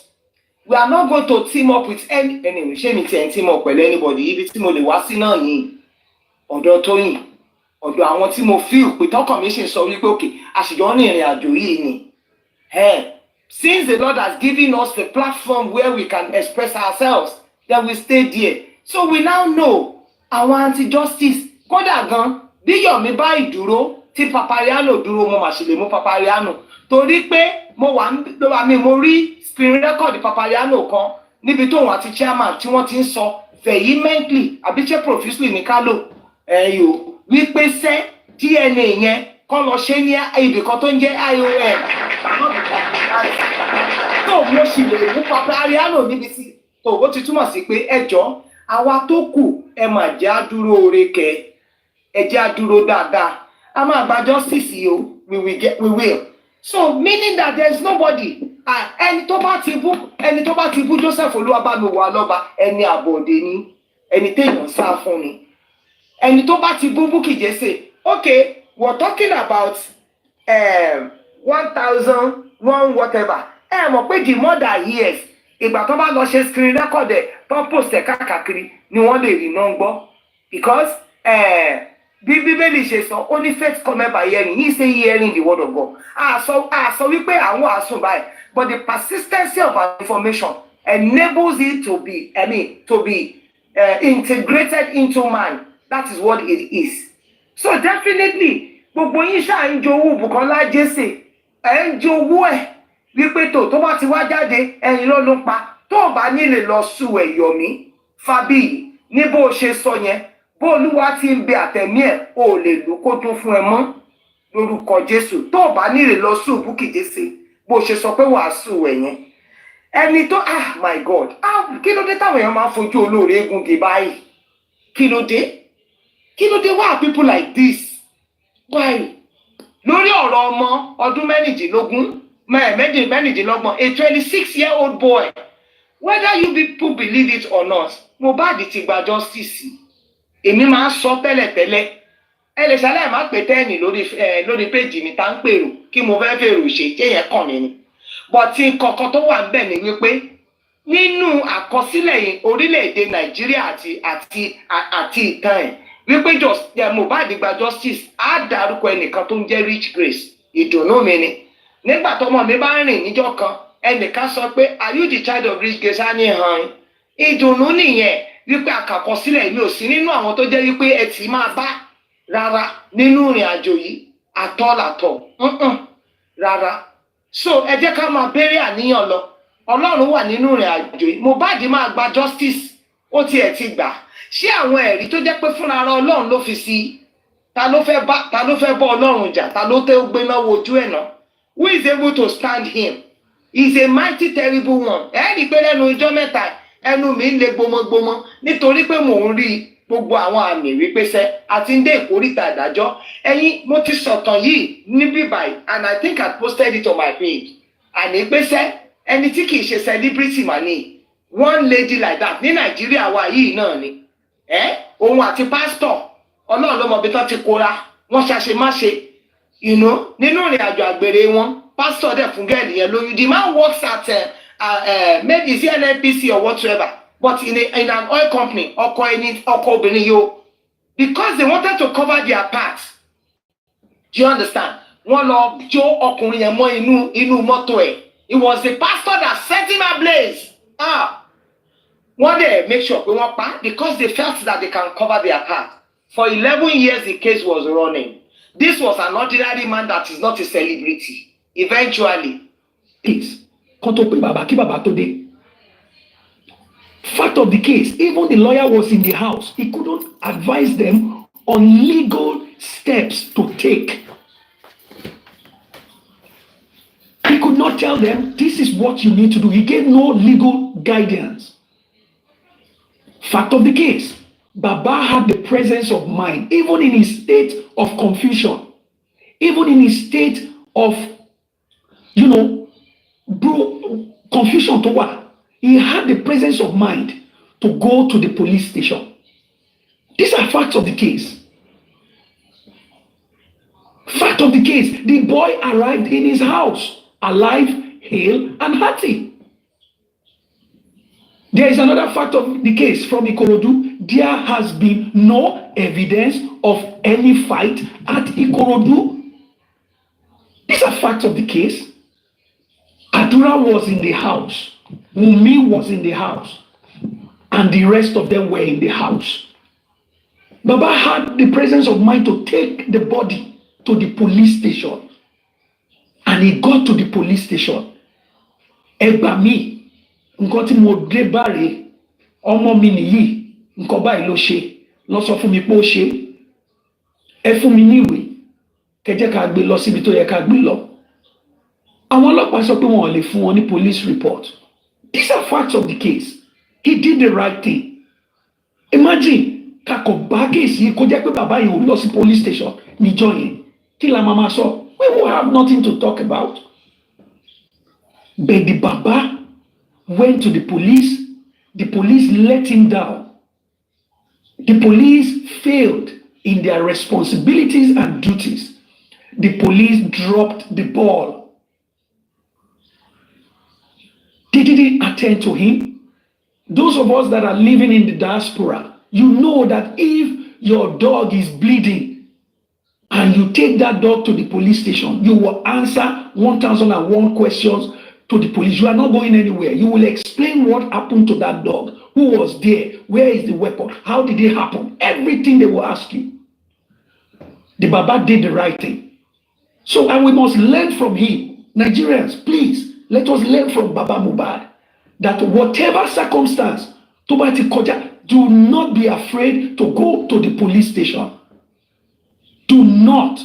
We are not going to team up with anyway ṣé mi tiẹ̀ ń team up pẹ̀lú anybody. Ibi tí mo lè wá sí náà ní ọ̀dọ̀ Tóyìn ọ̀dọ̀ àwọn tí mo feel pé tọkàn mi ṣe sọ wípé òkè àṣìjọ́ ní ìrìn àjò yìí ni. Since the Lord has given us the platform where we can express ourselves, then we stay there. So we now know our anti-justice. Kódà gan, bí Yomi bá ìdúró, tí Papariano dúró, mo mà ṣe lè mú Papariano. Torí pé mo rí screen record Papariano kan níbi tóun àti chairman tí wọ́n ti ń sọ vehemently, àbí ṣe profusely ní kálò, wípé ṣé DNA yẹn kọ́ lọ ṣe ní ibì kan tó ń jẹ́ IOM. tó mo sì lè mú Papariano níbi tí ó ti túmọ̀ sí pé ẹjọ́ àwa tó kù ẹ mà jẹ́ àdúró orekẹ ẹ jẹ́ àdúró dáadáa a máa gba justice yìí o we will. So meaning that there is nobody ẹni tó bá ti bú Joseph Olúwabámiwà lọ́ba ẹni àbọ̀dé ni ẹni téèyàn sá fún ni ẹni tó bá ti bú Bukky Jesse okay we're talking about 1,001 whatever mọ̀ pé the more that years ìgbà tó bá lọ ṣe screen record tó post káàkiri ni wọ́n lè rí náà gbọ́ because bí Bíbélì ṣe sọ ó ní faith come by hearing he say hearing the word of God àsọ wípé àwọn àsùn báyìí but the persistency of our information enables it to be integrated into man. That is what it is. So definitely gbogbo yín ṣáà ń jowú Bùkọ́lá Jesse ń jowú wípé tó bá ti wá jáde ẹ̀yin ló ń pa tó bá nílè lọ sú Yomi Fábíyì ní bó ṣe sọ yẹn bó Olúwa ti ń bẹ àtẹ̀mí ò lè lù kó tó fún ẹ mọ́ lórúkọ Jésù tó bá nílè lọ sú Bukky Jesse bó ṣe sọ pé wàá sú yẹn ẹni tó my God kí ló dé táwọn èèyàn máa ń fojú olóore eégún di báyìí kí ló dé why are people like this why lórí ọ̀rọ̀ ọmọ ọdún mẹ́rìndínlọ́gbọ̀n a 26-year-old boy whether you people believe it or not Mohbad ti gba justice èmi máa ń sọ tẹ́lẹ̀tẹ́lẹ̀ ẹ lè ṣàlàyé má pé tẹ́ẹ̀nì lórí péjì mi tá ń pèrò kí mo fẹ́ fèrò ṣe kéèyàn kàn mí ni but nǹkan tó wà níbẹ̀ ni wípé nínú àkọsílẹ̀ orílẹ̀-èdè Nàìjíríà àti ìtàn wípé Mohbad gba justice á dárúkọ ẹnìkan tó ń jẹ́ Rich Grace ìdùnnú mi ni nígbà tọmọ mi bá rìn níjọ́ kan ẹnìkan sọ pé are you the child of Rich Grace á ní hàn ìdùnnú nìyẹn wípé àkàkọsílẹ̀ mi ò sí nínú àwọn tó jẹ́ wípé ẹ ti máa bá rárá nínú ìrìn àjò yìí àtọ́làtọ̀ rárá. So ẹ jẹ́ ká máa bẹ̀rẹ̀ àníyàn lọ Ọlọ́run wà nínú ìrìn àjò yìí Mohbad máa gba justice ó tiẹ̀ ti gbà ṣé àwọn ẹ̀rí tó jẹ́ pé fúnra ara Ọlọ́run ló fi sí ta ló fẹ́ bọ́ Ọlọ́run jà ta ló tẹ́ gbéná wojú ẹ̀ náà who is able to stand him he is a mighty terrible one rí pé lẹ́nu ijọ́ mẹ́ta ẹnu mi ń le gbọmọgbọmọ nítorí pé mò ń rí gbogbo àwọn àmì wípé sẹ́ àti ń dé ìkórìtà ìdájọ́ ẹ̀yin mo ti sọ̀tàn yìí níbí báyìí and I think I posted it on my page àní pé sẹ́ ẹni tí kì í ṣe celebrity mà ní one lady like that ní Nàìjíríà wa yìí náà ni òun àti pastor Ọlọ́run ló mọ bí tán ti kóra wọ́n ṣàṣemáṣe nínú ìrìn àjò àgbèrè wọn pastor dẹ̀ fún gẹ́ẹ̀lì yẹn lóyún the man works at maybe it's NNPC or whatever but in an oil company ọkọ obìnrin yìí o because they wanted to cover their part Do you understand? One of Joe Okunyemo inu moto ẹ̀. It was the pastor that set him ablaze. One day, make sure we won't pa because they felt that they can cover their heart. For 11 years, the case was running. This was an ordinary man that is not a celebrity. Eventually, it's fact of the case, even the lawyer was in the house. He couldn't advise them on legal steps to take. He could not tell them, this is what you need to do. He gave no legal guidance. Fact of the case, Baba had the presence of mind, even in his state of confusion, even in his state of, confusion to what? He had the presence of mind to go to the police station. These are facts of the case. Fact of the case, the boy arrived in his house, alive, hale, and hearty. There is another fact of the case from Ikorodu. There has been no evidence of any fight at Ikorodu. These are facts of the case. Adura was in the house. Wummi was in the house. And the rest of them were in the house. Baba had the presence of mind to take the body to the police station. And he got to the police station. Egbami. Nǹkan tí mo dé báre ọmọ mi nìyí nǹkan báyìí ló ṣe lọ sọ fún mi pé ó ṣe ẹ fún mi ní ìwé kẹjẹ ká gbé lọ síbi tó yẹ ká gbé lọ àwọn ọlọ́pàá sọ pé wọn ò lè fún wọn ní police report. These are facts of the case. He did the right thing. Imagine kakọ bá kéèsì kó jẹ́ pé bàbá yìí ò lọ sí police station níjọ́ yẹn kí la máa sọ we will have nothing to talk about. But the Baba went to the police let him down. The police failed in their responsibilities and duties. The police dropped the ball. They didn't attend to him. Those of us that are living in the diaspora, you know that if your dog is bleeding and you take that dog to the police station, you will answer 1001 questions to the police. You are not going anywhere. You will explain what happened to that dog. Who was there? Where is the weapon? How did it happen? Everything they will ask you. The Baba did the right thing. So, and we must learn from him. Nigerians, please, let us learn from Baba Mohbad that whatever circumstance, do not be afraid to go to the police station. Do not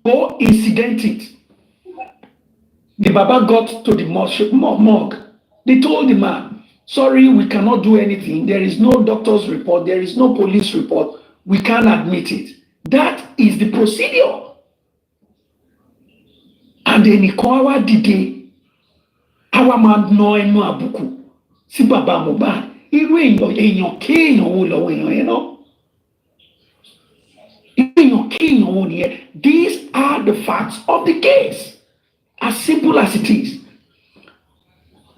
go incident it. The Baba got to the morgue. They told the man, sorry, we cannot do anything. There is no doctor's report. There is no police report. We can't admit it. That is the procedure. And then Ikowa Dide, our man no enu abuku. Si Baba Mohbad. Irú èèyàn kéèyàn wo lọ́wọ́ èèyàn yẹn náà. Irú èèyàn kéèyàn wo nìyẹn. These are the facts of the case. As simple as it is.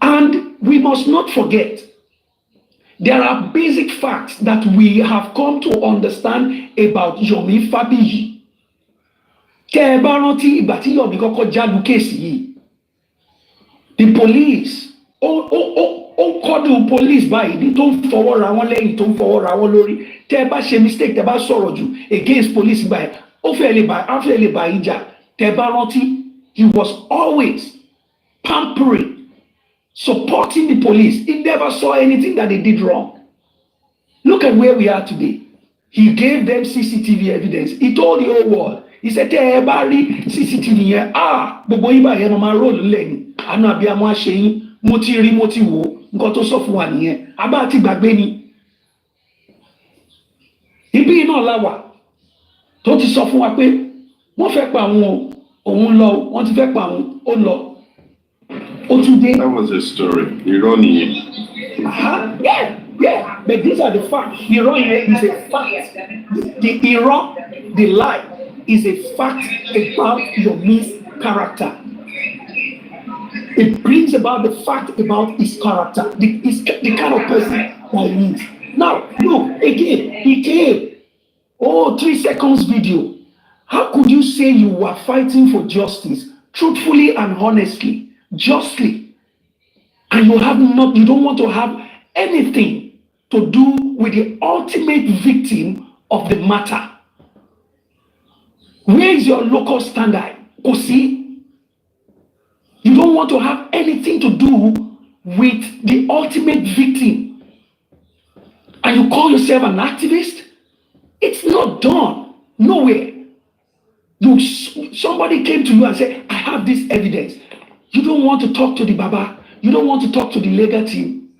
And we must not forget, there are basic facts that we have come to understand about Yomi Fabiyi. Tẹ́ ẹ bá rántí ìgbà tí Yomi kọ́kọ́ jálu kéèsì yìí. The police, kọ́dù police báyìí ní tó ń fọwọ́ ra wọn lẹ́yìn tó ń fọwọ́ ra wọn lórí. Tẹ́ ẹ bá ṣe mistake, tẹ́ ẹ bá sọ̀rọ̀ jù against police báyìí. Ó fẹ́ lè bá yín jà. Tẹ́ ẹ bá rántí. He was always pampering, supporting the police. He never saw anything that they did wrong. Look at where we are today. He gave them CCTV evidence. He told the whole world. He said, everybody CCTV here. Gbogbo yín báyìí ẹ máa roll lẹ́yìn. Àánú abiyamọ àṣeyín. Mo ti rí, mo ti wò. Nǹkan tó sọ fún wa nìyẹn. Àbá àti gbàgbé ni. Ibi náà la wà. Tó ti sọ fún wa pé wọ́n fẹ́ pa àwọn o. That was a story. Irony. Yeah. But these are the facts. Irony is a fact. The Iran, the lie, is a fact about your character. It brings about the fact about his character, the kind of person that he is. Now, look, again, he came. 3 seconds video. How could you say you were fighting for justice truthfully and honestly, justly, and you don't want to have anything to do with the ultimate victim of the matter? Where is your local standard? Kosi? You don't want to have anything to do with the ultimate victim, and you call yourself an activist? It's not done. Nowhere. Somebody came to you and said, I have this evidence. You don't want to talk to the Baba. You don't want to talk to the legal team.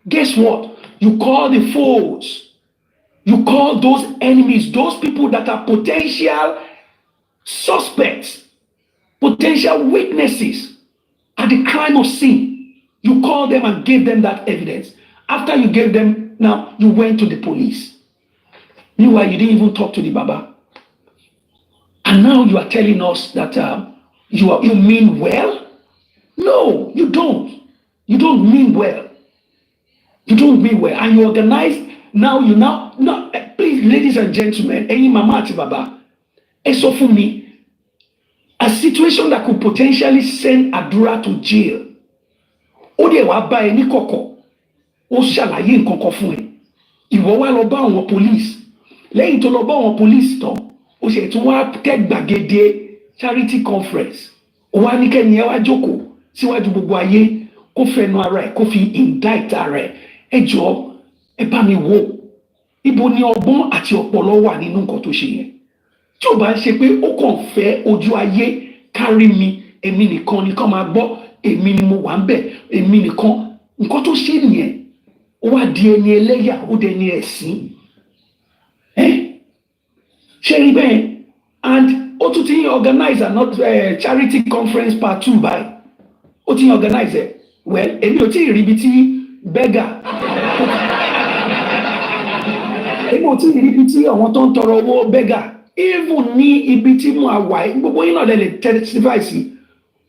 Guess what? You call the foes. You call those enemies, those people that are potential suspects, potential witnesses at the crime of sin. You call them and gave them that evidence. After you gave them, now you went to the police. Meanwhile, you didn't even talk to the Baba. And now you are telling us that you mean well? No, you don't. You don't mean well. You don't mean well. And you organize, please, ladies and gentlemen, any mama ati baba, so for me, a situation that could potentially send Adura to jail. Ó dẹ̀ wá bá ẹ ní kọ̀kọ̀, ó ṣàlàyé nǹkan kan fún ẹ. Ìwọ wá lọ bá àwọn police. Lẹ́yìn tó lọ bá àwọn police tán, ó ṣe tún wá tẹ́ gbàgede charity conference. Ó wá ní kẹ́ni ẹ wá jókòó síwájú gbogbo ayé kó fẹnu ara ẹ̀ kó fi indict ara ẹ̀. Ẹ jọ̀ọ́, ẹ bá mi wò. Ibo ni ọgbọ́n àti ọpọlọ wà nínú nǹkan tó ṣe yẹn? Tí ò bá ń ṣe pé ó kàn fẹ́ ojú ayé kárí mi, èmi nìkan ni kàn máa gbọ́, èmi ni mo wà ń bẹ̀, èmi nìkan. Nǹkan tó ṣe nìyẹn. Ó wá di ẹni ẹlẹ́yà, ó di ẹni ẹ̀sín. Ṣé rí bẹ́ẹ̀? And ó tún ti ń organize another charity conference part 2 báyìí. Ó ti ń organize ẹ̀. Well, èmi ò tí ì rí ibi tí beggar. Èmi ò tí ì rí ibi tí àwọn tó ń tọrọ owó beggar. Even ní ibi tí mo wà, gbogbo yín náà lè testify sí.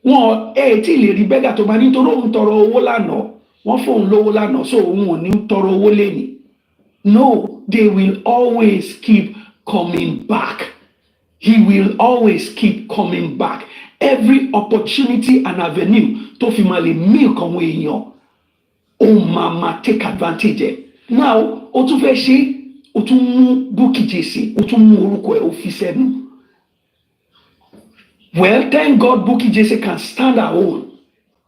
Wọn tí ì lè rí beggar tó máa ní torí òun tọrọ owó lánàá. Wọ́n fóun lówó lánàá, so òun ò ní tọrọ owó lénìí. No, they will always keep coming back. He will always keep coming back. Every opportunity and avenue to fi máa lè milk àwọn èèyàn, ó máa take advantage ẹ̀. Now, ó tún fẹ́ ṣe, ó tún mú Bukky Jesse, ó tún mú orúkọ ẹ̀, ó fi sẹ́nu. Well, thank God Bukky Jesse can stand her own.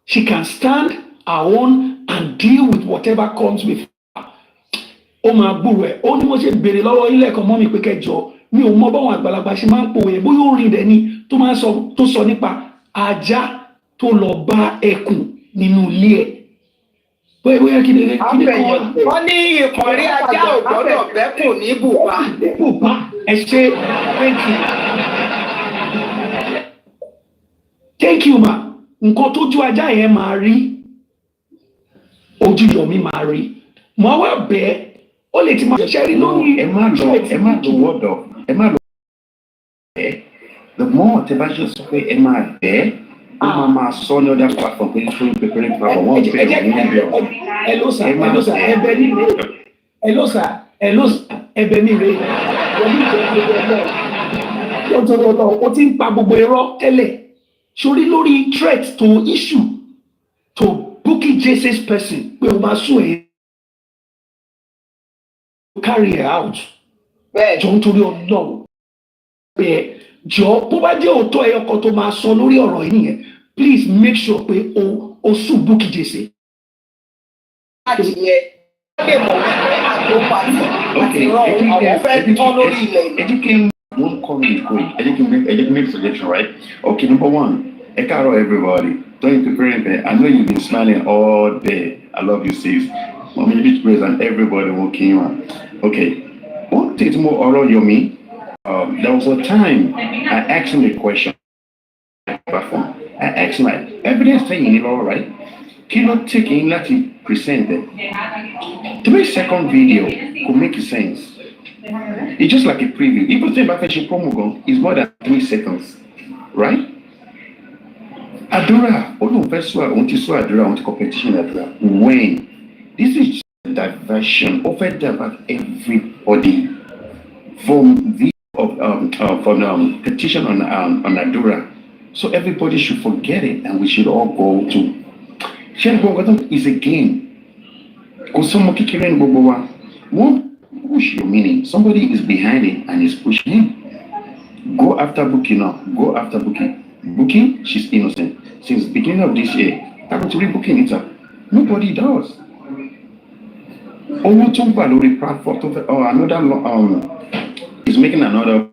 She can stand her own and deal with whatever comes with her. Ó máa gbúrò ẹ̀. Ó ní mo ṣe béèrè lọ́wọ́ ilé ẹ̀kọ́ mọ́ mi pé kẹjọ. Mi ò mọ báwọn àgbàlagbà ṣe máa ń pòwe bóyá orin rẹ̀ ni tó máa tó sọ nípa ajá tó lọ bá ẹkùn nínú ilé ẹ̀. Bóyá kí ni kọ́. Wọ́n ní ìkọ̀rí ajá ò gbọ́dọ̀ bẹ́kùn ní bùbá. Bùbá ẹ ṣe thank you. Thank you ma. Nǹkan tójú ajá yẹn máa rí, ojú Yomi máa rí. Mo wá bẹ́ẹ̀ ó lè ti máa ṣẹ̀ṣẹ̀ rí lórí. Ẹ má lo wọ́dọ̀. Ẹ má lo bẹ́ẹ̀. The more tẹ bá ṣe sọ pé ẹ máa bẹ́ẹ̀, ó máa sọ ní other platform pé fún pépéré platform wọ́n bẹ̀rẹ̀ wọ́n bẹ̀rẹ̀. Hello sir, ẹ̀bẹ̀ mi rè. Hello sir, ẹ̀bẹ̀ mi rè. Ó ti ń pa gbogbo irọ́ tẹ́lẹ̀. Sórí lórí threat to issue to Bukky Jesse's person pé o máa sún ẹ̀ carry her out. Jọ nítorí Ọlọ́run. Jọ bó bá jẹ́ òótọ́ ẹyọ kan tó máa sọ lórí ọ̀rọ̀ yìí nìyẹn, please make sure pé o sùn Bukky Jesse. Adìyẹ lè mọ̀ wípé àgbo pàtó àti ìrọ̀rùn àwọn fẹ́ tán lórí ilẹ̀. Won't call me quick. I didn't make suggestion, right? Okay, number one, Ekaro everybody. Don't you prepare me. I know you've been smiling all day. I love you, sis. Mommy, beach praise and everybody walking on. Okay, one thing more oral Yomi. There was a time I asked him a question. I asked him like, evidence saying it all right. Cannot take in that he presented. To make second video could make sense. It's just like a preview. Even the fashion promo is more than 3 seconds, right? Adura, Adura, on competition Adura. When this is just a diversion, offered about everybody from the of petition on Adura. So everybody should forget it, and we should all go to. Is a game. Won't push your meaning. Somebody is behind it and is pushing him. Go after Bukky now. Go after Bukky. Bukky, she's innocent. Since the beginning of this year, I'm going to read Bukky it up. Nobody does. Over to Valori platform or another is making another,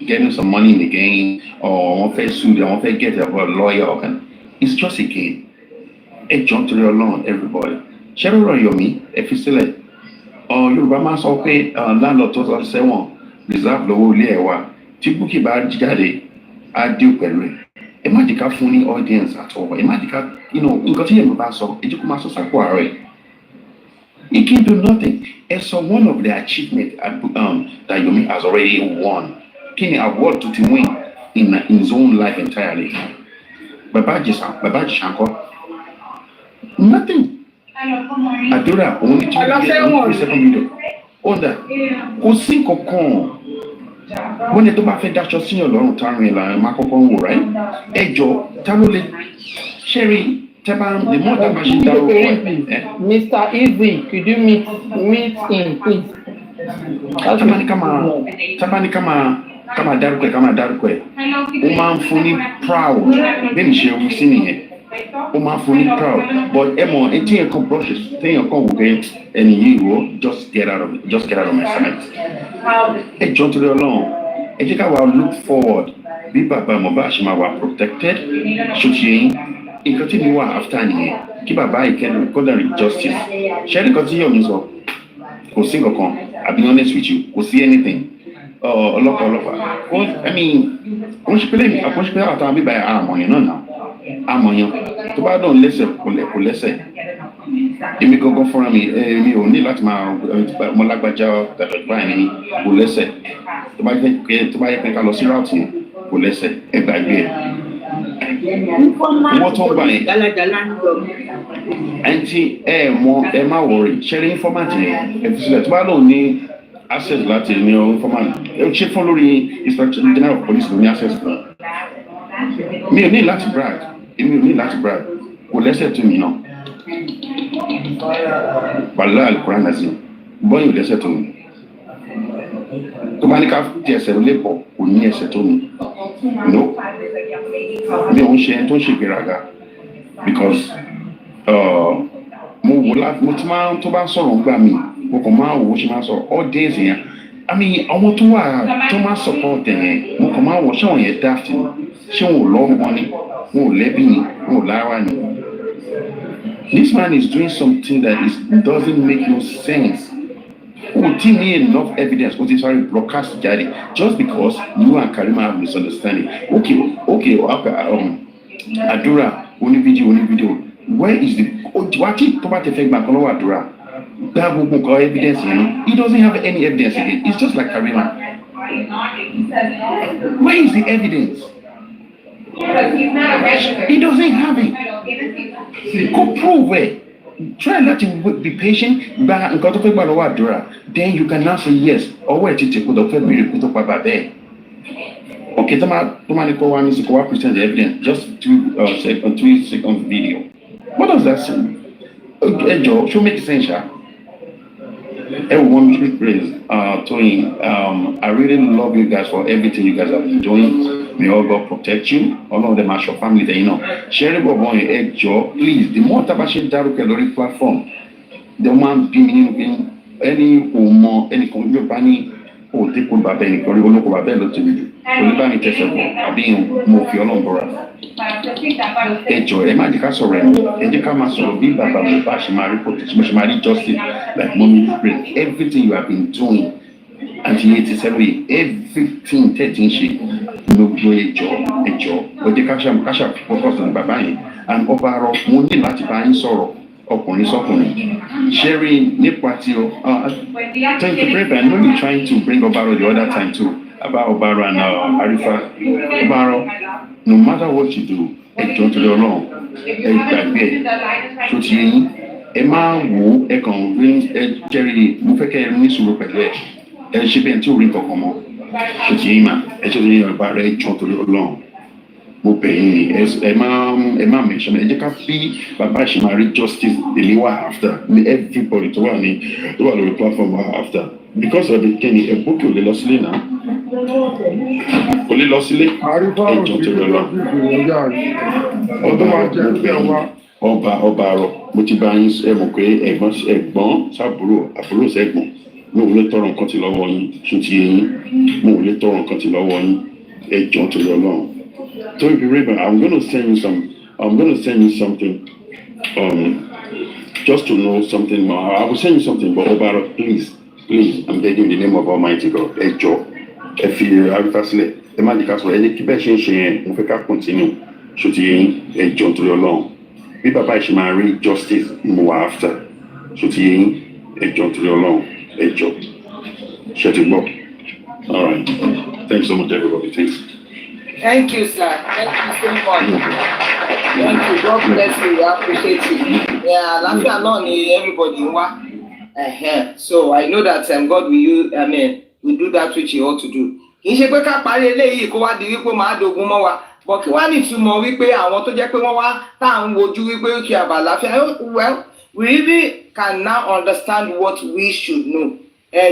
getting some money in the game or one fair suit, one fair get a lawyer. It's just a game. A jump to your lawn, everybody. Share on your me, if you still Yorùbá máa sọ pé landlord tó sọ sẹ́wọ̀n reserve lówó ilé ẹ̀ wá tí Bukky bá jáde á deal pẹ̀lú ẹ̀. Ẹ má jẹ́ ká fún ní audience at all. Ẹ má jẹ́ ká nǹkan tí Yorùbá bá sọ ẹ jẹ́ kó máa sọ sápò ààrẹ. He can do nothing. And so one of the achievements that Yomi has already won, Kini award to win in his own life entirely. Babaji Shanko, nothing. Adura only 2 video. Oda, kò sí kankan. Wọ́n ní tó bá fẹ́ dáṣọ sí Ọlọ́run táwọn ìlànà máa kọ́kọ́ wò, right? Ẹjọ́ ta ló lè ṣẹ́rí. The more that machine Mr. Easy, could you meet him, please? Tabani kama darukwe. Uma funny proud. Then she will see me. Uma funny proud. But Emo, anything you come brushes, thing you come with, and you will just get out of my sight. Hey, John to the alone. I think I will look forward. Be Baba Mobashima were protected. Shooting. In continue after me, keep a bike and call justice. Shall we continue on this one? Go single con. I'll be honest with you. Go see anything. I mean, once you play me, I push me out and be by arm on you now. I'm on you. To buy don't listen, listen. If you go for me, you only let my Molagbaja that was buying, will listen. To buy a calosi out here, will listen. And I did. What on by anti more Emma worry sharing information if it's not only access Latin information chief following instruction general of police no access me need that brag well let's say to me now Wallah al-Quran azim boy you listen to me to manika TSL lepo kò ní ẹsẹ̀ tó mi no mi ò ń ṣe tó ń ṣe gbéraga because mo ti máa tó bá sọ̀rọ̀ ń gbà mí mo kàn máa wò ó ṣe máa sọ̀rọ̀ all days yẹn I mean àwọn tó máa support yẹn mo kàn máa wò ṣé àwọn yẹn daft ni ṣé wọn ò lọ́wọ́ ni wọn ò lẹ́bí ni wọn ò lára ni this man is doing something that doesn't make no sense. Who need enough evidence what is sorry broadcast Jadi just because you and Karima have misunderstanding. Okay, Adura, only video. Where is the what if Tomate fake back on Adura? That will evidence, He doesn't have any evidence again. It's just like Karima. Where is the evidence? He doesn't have it. Go prove it. Try not to be patient, but then you can now say yes. Or where to take the there. Okay, present the evidence just 2 seconds video. What does that say? Okay, Joe, show make sense. Everyone should praise Tony. I really love you guys for everything you guys have been doing. May all God protect you. All of them are your family that Sharing about your egg, Joe. Please, the more Tabashi Darukelori platform, the man being any more any company or take on Babeni or local Babello to me. Olibani Tessable, being more for your number. Joe, a magical surrender. Educa Maso, be Baba Bashimari, Mashimari justice, like mommy bring everything you have been doing. Until 87, everything 13 she no way job, but the cash focus on Babani and overall money láti bá yín sọ̀rọ̀ ọkùnrin sọ́kùnrin sharing nípatio thank you very much. I know you're trying to bring Obaro the other time too about Obaro and Arifa. Obaro, no matter what you do, ẹjọ́ tó lọ náà gbàgbé tó ti yín ẹ máa wò ẹ kàn rí ẹ jẹ́rìí mo fẹ́ kẹ́ ẹ ní sùúrù pẹ̀lú ẹ ṣe bẹ́ẹ̀ tí ò rí nǹkan kan mọ́ ṣètì mà ẹ ṣe ní ọba rẹ jọ torí Ọlọ́run mo bẹ̀ yín ni ẹ má mention ẹ jẹ́ ká fi bàbá ṣe máa rí justice èmi wà after ní everybody tó wà lórí platform wà after because of the kẹ́ni ẹ̀bùn kí o lè lọ sílé náà o lè lọ sílé ẹ jọ torí Ọlọ́run ọba àrọ mo ti bá yín ẹ mọ̀ pé ẹ̀gbọ́n sábúrò àbúrò sẹ́gbọ̀n mo ò lè tọrọ nǹkan ti lọ́wọ́ yín tún ti yín mo ò lè tọrọ nǹkan ti lọ́wọ́ yín ẹ jọ torí Ọlọ́run. So if you remember, I'm gonna send you something just to know something more. I will send you something, but Obaro, please, I'm begging in the name of Almighty God. Ẹ jọ̀ọ́, ẹ fi àrífàsílẹ̀, ẹ má di ká sọ, ẹ ní kí bẹ́ẹ̀ ṣe ń ṣe yẹn, mo fẹ́ ká continue. Ṣòtì yẹn, ẹ jọ̀ọ́ nítorí Ọlọ́run. Bí bàbá ìṣe máa rí justice mo wà after. Ṣòtì yẹn, ẹ jọ̀ọ́ nítorí Ọlọ́run, ẹ jọ̀ọ́. Ṣé ti gbọ́? All right. Thanks so much, everybody. Thanks. Thank you, sir. Thank you so much. Thank you. God bless you. I appreciate you. Yeah, last year not everybody so I know that God will do that which He ought to do. Kì í ṣe pé ká parí eléyìí kó wá di wípé máa dogun mọ́ wa. But kí wá ní ìtumọ̀ wípé àwọn tó jẹ́ pé wọ́n wá tá à ń wojú wípé ó kí àbàláfíà. Well, we really can now understand what we should know.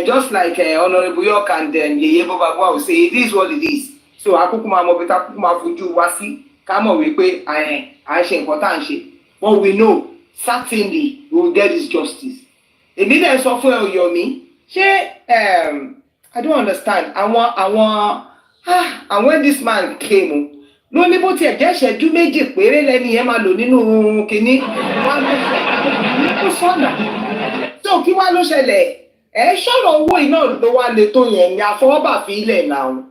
Just like Honorable York and Yeye Bobagwa will say, it is what it is. So akókó máa mọ bí takókó máa fojú wá sí ká mọ̀ wípé à ń ṣe nǹkan tá à ń ṣe. But we know certainly we will get this justice. Èmi dẹ̀ sọ fún Ọ̀yọ́mí ṣé I don't understand and when this man came ló ní bó tiẹ̀ jẹ́ ìṣẹ́jú méjì péré lẹ́ni yẹn máa lò nínú kínní wá ló sọ̀nà. So kí wá ló ṣẹlẹ̀ ṣọ̀rọ̀ owó iná ló wá le tó yẹn ni àfọwọ́bà fi ilẹ̀ náà.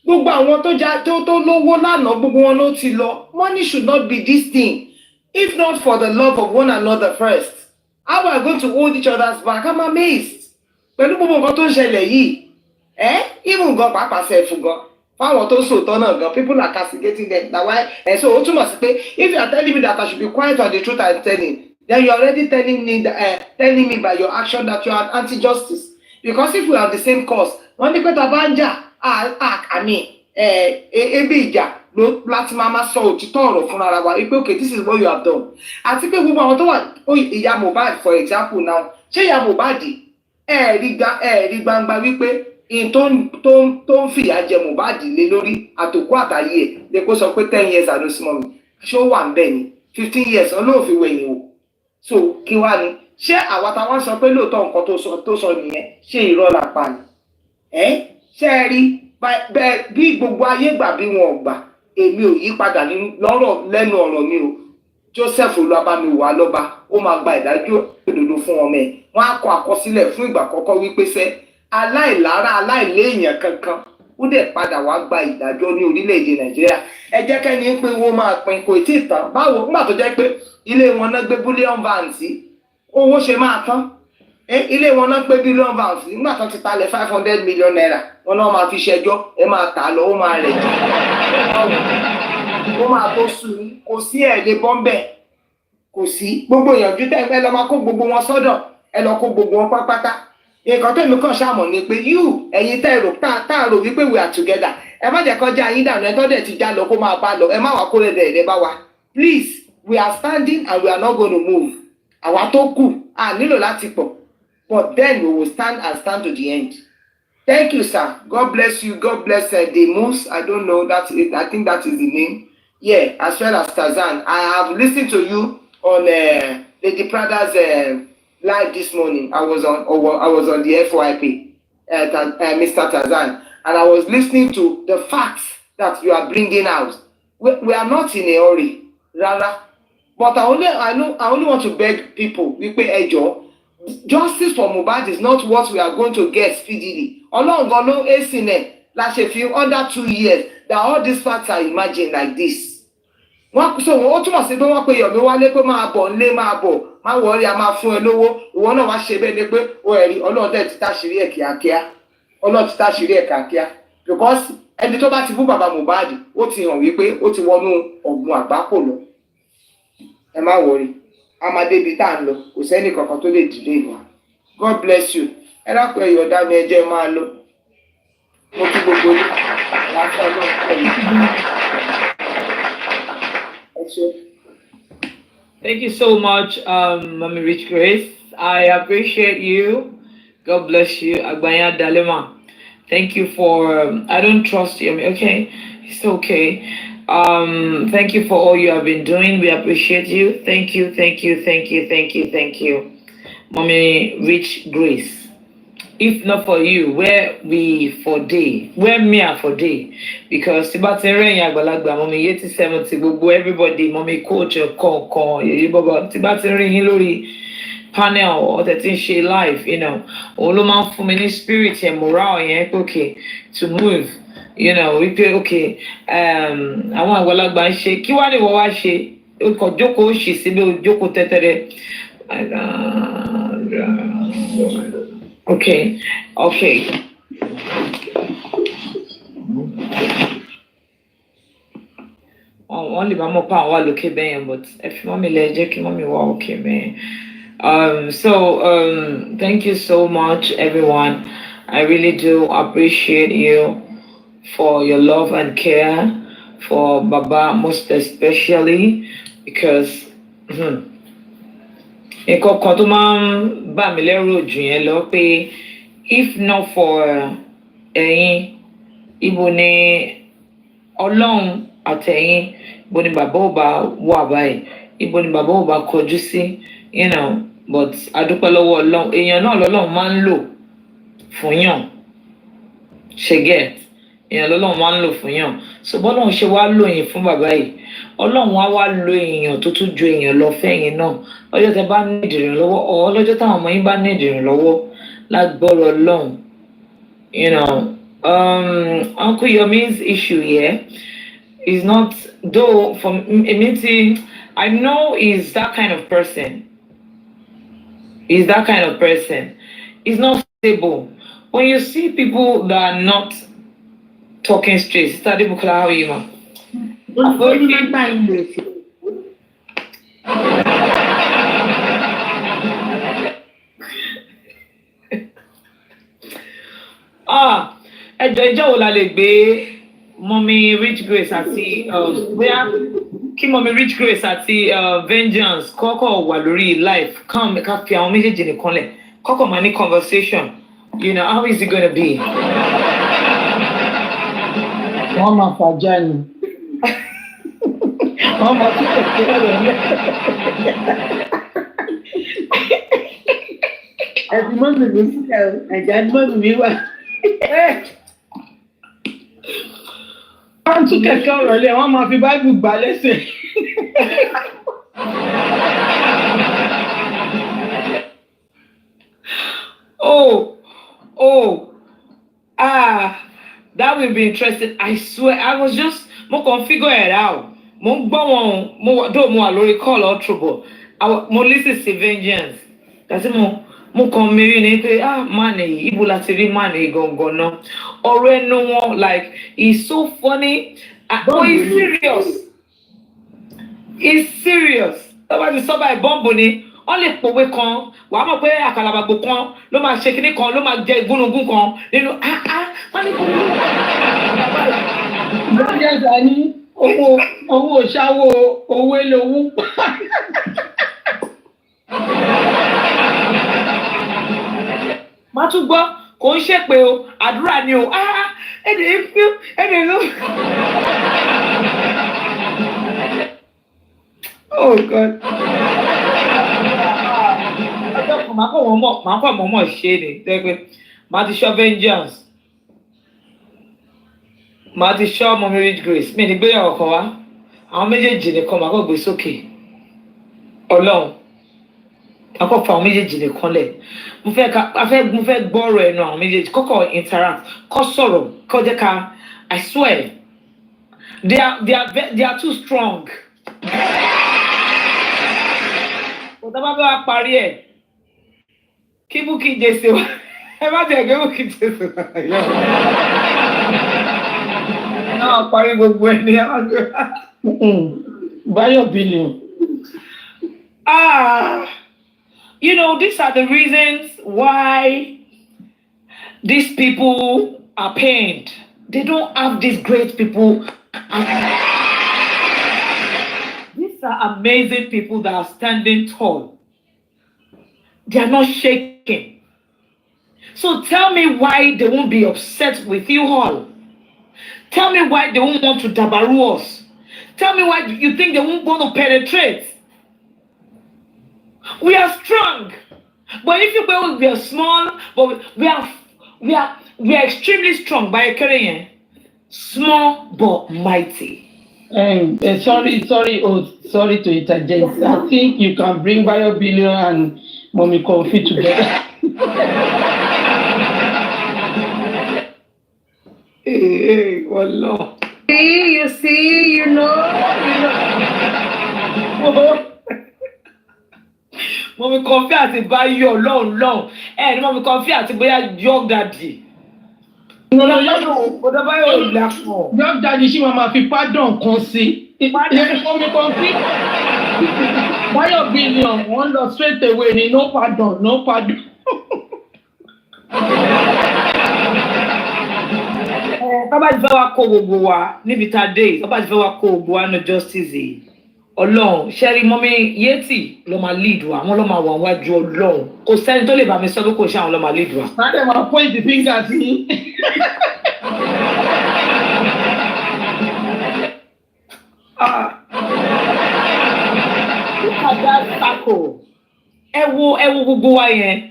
Gbogbo àwọn tó lówó lánàá gbogbo wọn ló ti lọ. Money should not be this thing. If not for the love of one another first. How we are going to hold each other's back? I'm amazed. Pẹ̀lú gbogbo nǹkan tó ń ṣẹlẹ̀ yìí. Even gan pàápàá sẹ́ẹ̀fù gan. Fáwọn tó sòótọ́ náà gan. People are castigating them. That's why. So ó túmọ̀ sí pé if you are telling me that I should be quiet on the truth I'm telling, then you are already telling me by your action that you are anti-justice. Because if we are the same cause, wọ́n ní pé tá a bá ń jà ebi ìjà ló láti máa sọ òtítọ́ ọ̀rọ̀ fún ara wa wípé okay this is what you have done. Àti pé gbogbo àwọn tó wà ìyá Mohbad for example now ṣé ìyá Mohbad ẹ̀ẹ́rí gbangba wípé in tó ń fìyà jẹ Mohbad lé lórí àtòkú àtàyè ẹ̀ lè kó sọ pé 10 years àdó sí mọ́ mi ṣé ó wà ń bẹ̀ ni 15 years ọlọ́ọ̀fin wẹ̀yìn o. So kí wá ni ṣé àwa táwọn sọ pé lóòótọ́ nǹkan tó sọ nìyẹn ṣé irọ́ la pa ni ṣé ẹ rí bẹ́ẹ̀ bí gbogbo ayé gbà bí wọn ò gbà èmi ò yí padà lẹ́nu ọ̀rọ̀ mi o. Joseph Olúwabámiwà lọ́ba ó máa gba ìdájọ́ òdodo fún ọmọ ẹ̀ wọ́n á kọ àkọsílẹ̀ fún ìgbà àkọ́kọ́ wípé sẹ́ aláìlára aláìléèyàn kankan ó dẹ̀ padà wá gba ìdájọ́ ní orílẹ̀-èdè Nàìjíríà. Ẹ jẹ́ kẹ́ni pé wọ́n máa pín kò tí ì tán báwo nígbà tó jẹ́ pé ilé wọn náà gbé bullion van sí owó ṣe máa tán. Ilé wọn náà pé billion pounds nígbà tó ti talẹ̀ 500 million naira wọn náà máa fi ṣẹjọ́ ẹ máa tà lọ ó máa rẹ̀ jù ó máa tó sùn kò sí ẹ̀ lè bọ́m̀bẹ̀ kò sí gbogbo ìyànjú tẹ́ ẹ lọ máa kó gbogbo wọn sọ́dọ̀ ẹ lọ kó gbogbo wọn pátápátá. Nǹkan tó èmi kàn ṣàmọ̀ ni pé ẹ̀yin tẹ́ èrò tá a rò wípé we are together ẹ má jẹ́ kọjá yín dànù ẹ tọ́ dẹ̀ ti já lọ kó máa bá lọ ẹ má wàá kó rẹ̀ bá wa. Please we are standing and we are not going to move. Àwa tó kù a nílò láti pọ̀. But then we will stand to the end. Thank you, sir. God bless you. God bless Demus. I don't know that. I think that is the name. Yeah, as well as Tarzan. I have listened to you on Lady Prada's live this morning. I was on the FYP, Mr. Tarzan, and I was listening to the facts that you are bringing out. We are not in a hurry, rather. But I only want to beg people. We pay ẹjọ́. Justice for Mohbad is not what we are going to get speedily. Ọlọ́run gan ló èsìn ẹ̀ la ṣe fi under 2 years that all these facts are imagined like this. Wọ́n sọ wọ́n ó túmọ̀ sí pé wọ́n pe Yomi wálé pé máa bọ̀ nílé máa bọ̀ máa wọ̀ọ́rí a máa fún ẹ lówó ìwọ náà wá ṣe bẹ́ẹ̀ ni pé ó ẹ̀rí Ọlọ́run tẹ̀ ti táṣìírí ẹ̀ kíákíá Ọlọ́run ti táṣìírí ẹ̀ kíákíá because ẹni tó bá ti bú bàbá Mohbad ó ti hàn wípé ó ti wọnú ọ̀gbun àgbákò lọ. Ẹ má wọrí a máa débi tá à ń lọ kò sẹ́ni kankan tó lè dìde ìwà. God bless you. Ẹ dákun ẹ̀yọ̀ dá mi ẹjẹ́ máa lọ. Mo kí gbogbo gbogbo ní àlàáfíà ọlọ́run pẹ̀lú. Ẹ ṣé. Thank you so much, Mommy Rich Grace. I appreciate you. God bless you, Agbanya Dalema. Thank you for. I don't trust you. I mean, okay, it's okay. Thank you for all you have been doing. We appreciate you. Thank you, thank you, thank you, thank you, thank you, Mommy Rich Grace. If not for you, where we for day? Where me are for day? Because Mommy 70, everybody, Mommy coach, panel or the thing she life, you know, all man for many spirit and morale, yeah, okay, to move, you know, we pay okay. I want Walagba she, Kiwani Wawa she, Joko, she, Sibyl Joko Tetere. Okay, okay. Only Mama Power look at but if mommy let Jackie mommy walk okay, man. Thank you so much, everyone. I really do appreciate you for your love and care for Baba, most especially because if not for Ibune Ọlọ́run àtẹ̀yìn ibo ni bàbá ò bá wà báyìí ibo ni bàbá ò bá kọjú sí, you know, but adúpẹ́ lọ́wọ́ Ọlọ́run èèyàn náà lọ́lọ́run máa ń lò fún yàn ṣe get èèyàn lọ́lọ́run máa ń lò fún yàn so bọ́lọ́run ṣe wá lò yín fún bàbá yìí Ọlọ́run á wá lo èèyàn tó tún ju èèyàn lọ fẹ́yìn náà lọ́jọ́ tẹ́ bá ní ìdìrànlọ́wọ́ ọ̀ lọ́jọ́ táwọn ọmọ yín bá ní ìdìrànlọ́wọ́ lágbọ́rọ̀ Ọlọ́run, you know. Uncle Yomi's issue here is not, though, from Emiti, I know he's that kind of person. He's that kind of person. He's not stable. When you see people that are not talking straight, Sister Demola, how are you, ma? Ẹjọ́ wo la lè gbé Mommy Rich Grace àti bóyá kí Mommy Rich Grace àti Vengeance kọ́kọ́ wà lórí life come ká fi àwọn méjèèjì nìkan lẹ̀ kọ́kọ́ máa ní conversation, you know, how is it gonna be? Wọ́n máa fàjà ni. Wọ́n máa tún kẹ̀kẹ́ rẹ̀ ní. Ẹ̀sìn mọ́mì mi sílẹ̀ ẹ̀jẹ̀ ni mọ́mì mi wà. Wọ́n tún kẹ̀kẹ́ ọ̀rọ̀ lé wọ́n máa fi báìbù gbà lẹ́sẹ̀. That will be interesting. I swear, I was just mo kàn figure it out. Mo ń gbọ́ wọn, mo wà lórí call or trouble. Mo listen sí Vengeance. Kàtí mo kàn mìíràn ní pé man yìí ibo láti rí man yìí gangan náà. Ọ̀rọ̀ ẹnu wọn like he's so funny. He's serious. He's serious. Tọ́ba ti sọ́ba ìbọ́ǹbù ni wọ́n lè pòwe kan wàá mọ̀ pé àkàlàbàgbò kan ló máa ṣe kíní kan ló máa jẹ ìgúnnugún kan nínú wọ́n ní kúrú. Ìgbàlódé ẹ̀sà ní owó ṣáwó owó lówó pa. Má tún gbọ́ kò ń ṣèpè o àdúrà ni o ẹ̀dẹ̀ ló. Oh God. Ọjọ́ kan máa kọ́ mọ̀ ṣe ni tẹ́gbẹ́ máa ti ṣọ́ Vengeance máa ti ṣọ́ Mommy Rich Grace mi ní gbéyàwó kan wá àwọn méjèèjì nìkan máa kọ́ gbé sókè Ọlọ́run máa kọ́ fa àwọn méjèèjì nìkan lẹ̀ mo fẹ́ gbọ́rọ̀ ẹnu àwọn méjèèjì kọ́kọ́ interact kọ́ sọ̀rọ̀ kọ́ jẹ́ ká I swear they are too strong. Òtọ́bá bá wa parí ẹ̀ kí Bukky Jesse wá ẹ má tẹ̀ gbé Bukky Jesse wá náà parí gbogbo ẹ̀ ní Báyọ̀ Billion. You know, these are the reasons why these people are pained. They don't have these great people. These are amazing people that are standing tall. They are not shaking. So tell me why they won't be upset with you all. Tell me why they won't want to dabaru us. Tell me why you think they won't want to penetrate. We are strong. But if you go, we are small, but we are extremely strong by carrying small but mighty. Sorry to interject. I think you can bring Bio-Billion and Mommy Coffee together. Hey, wallah. See, you know. Mommy Coffee àti Bayo long. Ni Mommy Coffee àti bóyá Young Daddy. No, Young Daddy, she mama fi pardon kan sí. Mommy Coffee. Bio-Billion, one lọ straight away ni no pardon. Bàbá ti fẹ́ wá kó gbogbo wa níbi tá a dé. Bàbá ti fẹ́ wá kó gbogbo wa ní justice. Ọlọ́run ṣẹ́rí mọ́mí Yétì ló máa lead wa, àwọn ló máa wà wájú Ọlọ́run. Kò sẹ́ni tó lè bá mi sọ pé kò ṣe àwọn ló máa lead wa. Màdé máa point the finger sí. Look at that circle. Ẹ wo gbogbo wa yẹn.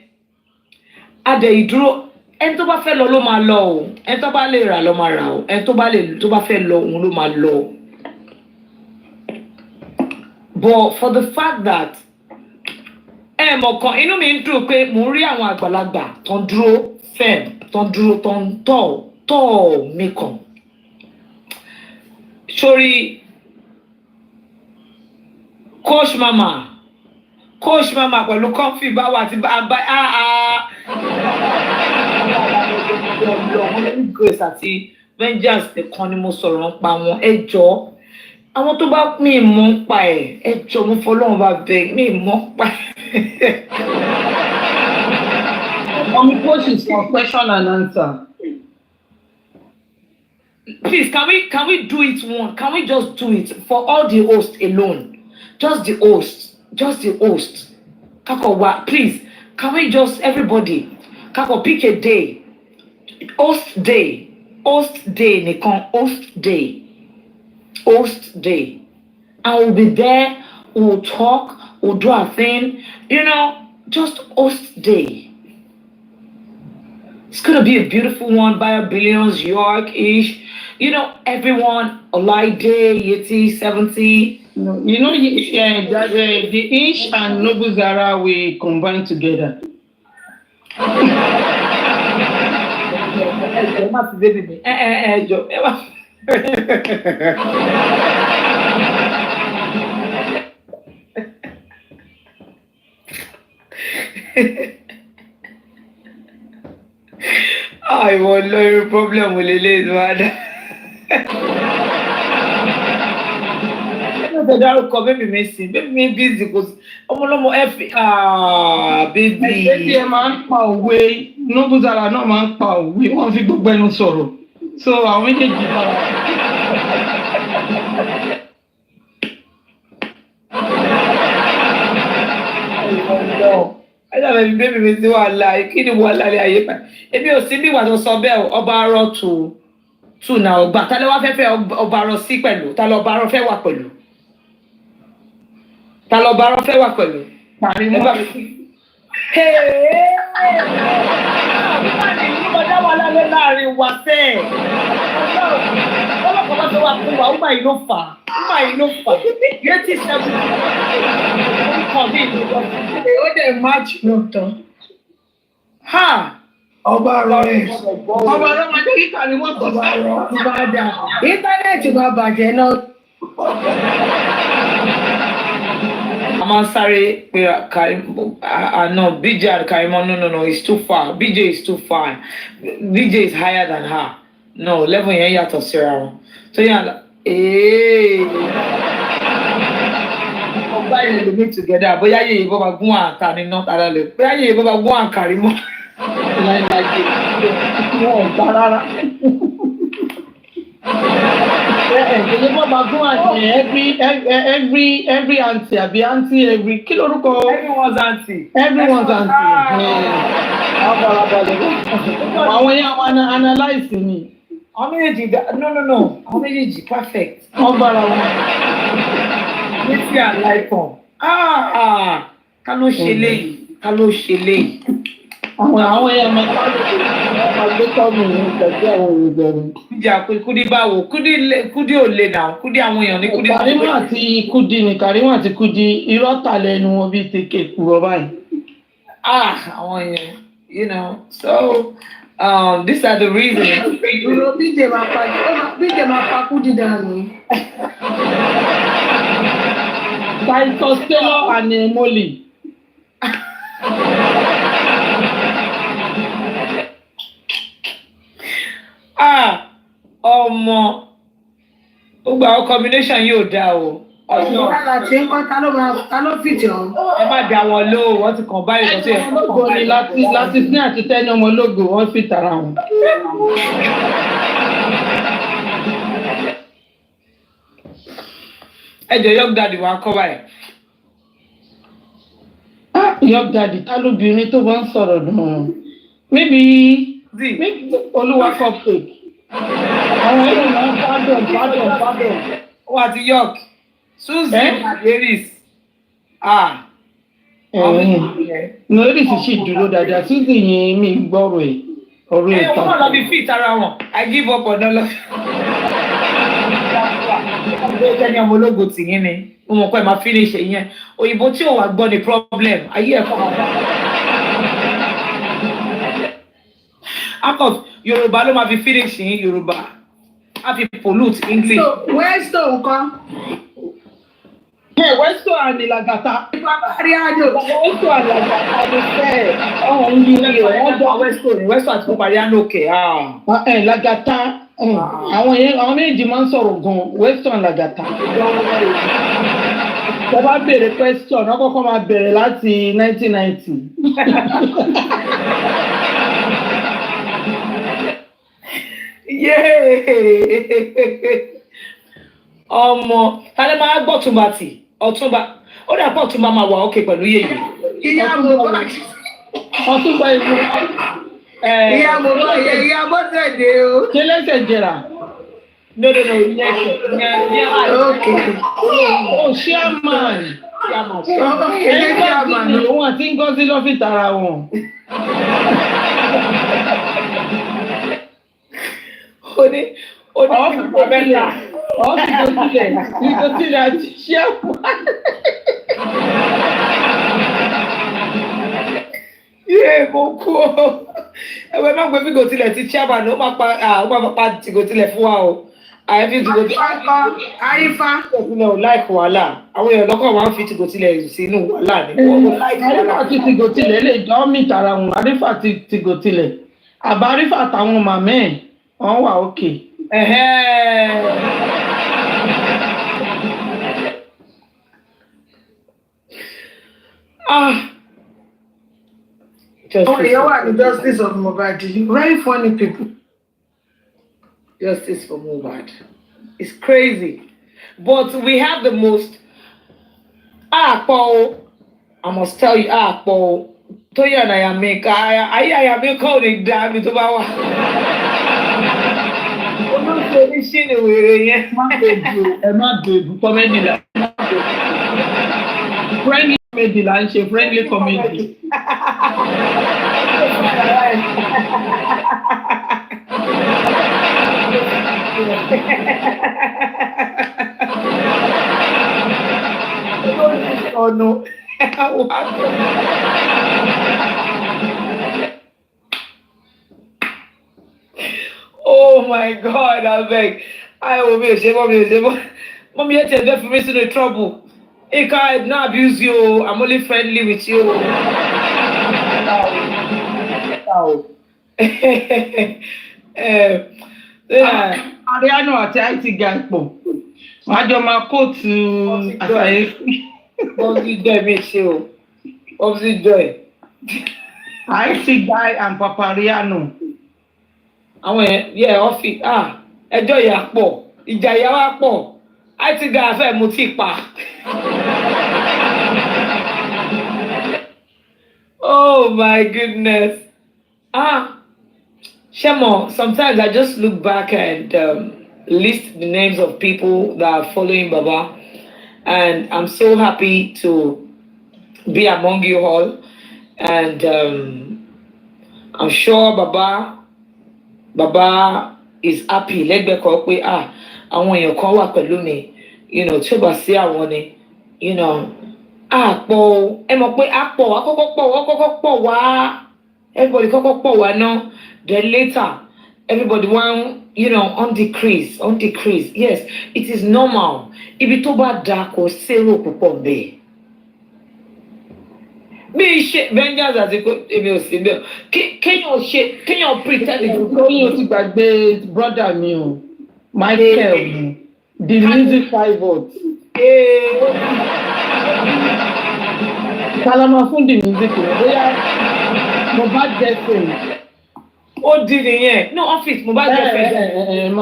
Adé ìdúró. Ẹni tó bá fẹ́ lọ ló máa lọ o. Ẹni tó bá lè rà ló máa rà o. Ẹni tó bá fẹ́ lọ òun ló máa lọ. But for the fact that mọ̀kàn inú mi ń dùn pé mò ń rí àwọn àgbàlagbà tó ń dúró firm, tó ń dúró tó ń tọ̀ mí kàn. Sórí coach mama pẹ̀lú kọ́fì bá wà tí bá grace àti vengeance nìkan ni mo sọ̀rọ̀ ń pa wọn. Ẹ jọ̀ọ́ àwọn tó bá mi mọ̀ ń pa ẹ̀ ẹ jọ̀ọ́ mo fọlọ́run bá bẹ̀ mi mọ̀ ń pa ẹ̀. Coach is for question and answer. Please, can we do it one? Can we just do it for all the hosts alone? Just the host. Kako, please, can we just everybody? Kako, pick a day. Host day, Nikon, host day. And we'll be there, we'll talk, we'll do our thing, just host day. It's gonna be a beautiful one. Bio-Billions, York-ish, everyone, Olaide, Yeti, 70. The Ish and Nobu Zara we combine together. I won't know your problem with the ladies, man. Baby missing, baby busy because baby. Baby máa ń pa òwe, Nobu Zara náà máa ń pa òwe, wọ́n fi gbogbo ẹnu sọ̀rọ̀. So àwọn méjèèjì bá wà. I don't know, baby mi sí wàhálà, kí ni wàhálà ní ayé pa. Èmi ò sí bí ìwà tó sọ bẹ́ẹ̀ ọba arọ tù náà ọgbà. Ta ló wá fẹ́ ọba arọ sí pẹ̀lú? Ta ló ọba arọ fẹ́ wà pẹ̀lú? Láàrin wa fẹ́. Ọlọ́pàá bá fẹ́ wà fún wa, ó máa ló fà. Yétí sẹ́gun. Ó dẹ̀ máàjì lóòótọ́. Ọba arọ ẹ̀. Ọba arọ máa jẹ́ kíkà ni wọ́n tọ́ sí ọ̀rọ̀ ọba dà. Íńtánẹ́ẹ̀tì máa bàjẹ́ náà. I'm sorry, no, BJ and Karimo, no, it's too far. BJ is too far. BJ is higher than her. No, level here you have to see her. So yeah, combine the meet together. But yeah, you go back one and not other. But yeah, you go back one Karimo. every auntie àbí auntie every kí lorúkọ. Everyone's auntie. Everyone's auntie. Àwọn yẹn àwọn analyse ni. Àwọn méjèèjì no. Àwọn méjèèjì perfect. Wọ́n bára wọn. Méjì àláìpọ̀. Ká ló ṣe léyìí? Àwọn yẹn máa gbé tọ́nu ìgbàgbé àwọn olùbẹ̀rù. Kúdí àpè Kúdí báwo? Kúdí ò le nà. Kúdí àwọn èèyàn ní Kúdí. Kàrímù àti Kúdí irọ́ tà lẹ́nu wọn bíi tèké kúrọ̀ báyìí. Àwọn èèyàn, you know, so these are the reasons. BJ máa pa Kúdí dànù. Titus Taylor and Molly. Ọmọ gbogbo àwọn combination yóò dá o. Ọ̀la tí ń kọ́ ta ló fìtì ọ̀hún. Ẹ má dá wọn lóò, wọ́n ti kàn báyìí lọ sí ẹ̀. Ológo ni láti sí àti tẹ́ni ọmọ ológo wọ́n fi tara wọn. Ẹjọ́ Young Daddy wa kọ́ báyìí. Young Daddy ta lóbìnrin tó bá ń sọ̀rọ̀ náà. Maybe Olúwa cupcake. Àwọn èèyàn máa ń fádùn. Ó àti York. Suzy Aderis. Aderis sì dúró dáadáa. Suzy yẹn mi gbọ́rọ̀ ẹ̀. Ọ̀rọ̀ ẹ̀ tán. Wọ́n lọ bí fit ara wọn. I give up ọ̀dọ́ lọ. Ọ̀dọ́ ní ọmọ ológo tì yín ni. Mo mọ̀ pé máa finish yẹn. Òyìnbó tí ò wá gbọ́ ni problem. Ayé ẹ̀kọ́ máa bá. Akọ Yorùbá ló máa fi finish yín Yorùbá. A fi pollute English. So Westo nǹkan. Westo and Lagata. Papariano. Westo and Lagata ló fẹ́. Ọ̀hún yìí ni wọ́n jọ Westo ni Westo àti Papariano òkè. Lagata. Àwọn méjì máa ń sọ̀rọ̀ gan-an. Westo and Lagata. Tó bá béèrè question, wọ́n kọ́kọ́ máa bẹ̀rẹ̀ láti 1990. Ọmọ tani máa gbọ́ Ọ̀túnba tì Ọ̀túnba ó dà pọ̀ Ọ̀túnba máa wà ókè pẹ̀lú yèyé. Ọ̀túnba ìlú. Ìyá mo tẹ̀lé o. Ṣé lẹ́sẹ̀ jẹrà? No. Okay. Oh, chairman. Chairman. Òun àti Ngozi ló fi tara wọn. Ìgòtílẹ̀ àti chairman. Mo kú o. Ẹ̀wẹ̀ má gbé fígòtílẹ̀ ti chairman ó máa pa tìgòtílẹ̀ fún wa o. Àyẹ̀fí tìgòtílẹ̀. Àyífá. Tìgòtílẹ̀ ò láìkù wàhálà. Àwọn èèyàn lọ́kọ̀ máa ń fi tìgòtílẹ̀ sínú wàhálà ní. Àrífà ti tìgòtílẹ̀ lè jọ́ mì tara wọn. Àrífà ti tìgòtílẹ̀. Àbá Àrífà àtàwọn màmá ẹ̀ wọ́n wà òkè. Justice of Mohbad. Very funny people. Justice for Mohbad. It's crazy. But we have the most. Paul, I must tell you, Paul. Toya na Yamika. Ayamika ò lè dá mi tó bá wà. Olóṣèlú ní ṣì ni wèrè yẹn. Ẹ má bèbú kọ́mẹ́dì là. Friendly comedy là ń ṣe friendly comedy. Ọ̀nà. Oh my God, I beg. I will be ashamed. Mommy, you're for me in trouble. I can't abuse you. I'm only friendly with you. Papariano àti IT guy pọ̀. Wọ́n á jọ máa kóòtù àṣàyè. Bobsy Joy make sure. Bobsy Joy. IT guy and Papariano. Àwọn yẹn ọ́fì ẹjọ́ ìyá pọ̀ ìjà ìyá wa pọ̀ I think I fẹ́ mu tí pa. Oh my goodness. Shemo, sometimes I just look back and list the names of people that are following Baba, and I'm so happy to be among you all. And I'm sure Baba is happy. Lẹ́gbẹ̀ẹ́ kan pé àwọn èèyàn kan wà pẹ̀lú mi, tí ó bá sí àwọn ni, àpọ̀ ẹ mọ̀ pé àpọ̀ àkọ́kọ́ pọ̀ wá, everybody kọ́kọ́ pọ̀ wá náà, then later everybody want on decrease. Yes, it is normal. Ibi tó bá da kò sérò púpọ̀ bẹ́ẹ̀. Bí ṣe vengeance àti èmi ò sí bẹ́ẹ̀ kéèyàn pretend lóyún o ti gbàgbé brother mi o Michael the music pivot. Kalama fún the music bóyá mo bá jẹ fún ó di nìyẹn no office mo bá jẹ fún ẹ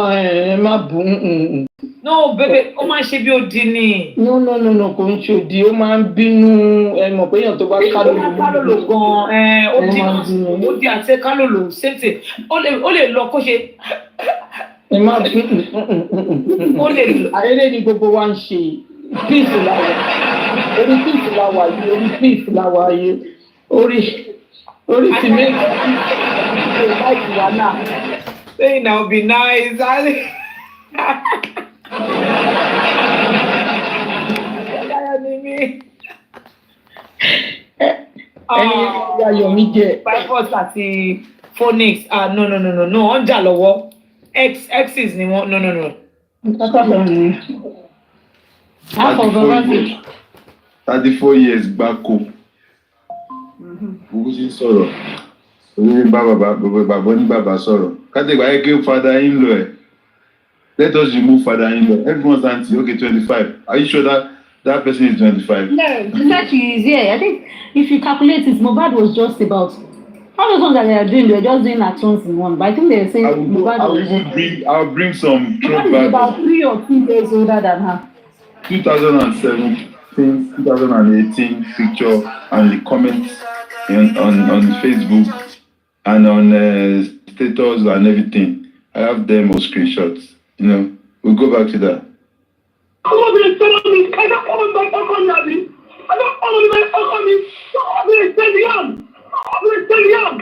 má bù no bébè ó máa ń ṣe bí ó di ni. no kò ń ṣe òdì ó máa ń bínú ẹ mọ̀ pé èèyàn tó bá kálòlò gan ó di àti kálòlò same thing ó lè lọ kó ṣe. ẹ má ó lè lọ. ayẹyẹ ni gbogbo wa ń ṣe peace láwa orí peace láwa yìí orí peace láwa yìí orí ti méjì ṣe láìpẹ́ wa náà. saying that would be nice. ẹni ayọ̀ mi jẹ. Pipos àti Phoenix no wọ́n jà lọ́wọ́ exes ni wọ́n no. 34 years gbáko gbogbo ṣe sọ̀rọ̀ oní bàbá ní bàbá sọ̀rọ̀ kátẹ́gbà yẹ kí father in law let us remove father in law everyone's auntie okay 25 are you sure that person is 25? No, exactly is here. I think if you calculate it, Mohbad was just about all those ones that they are doing, they're just doing at once in one. But I think they're saying I'll bring some Mohbad is about 3 or 2 years older than her. 2018 picture and the comments on Facebook and on status and everything. I have them all screenshots. We'll go back to that. Come on, man, tell me. I don't want my fucking Nabi. I don't want my fucking me. I'm going to tell you. I'm going to tell you. I'm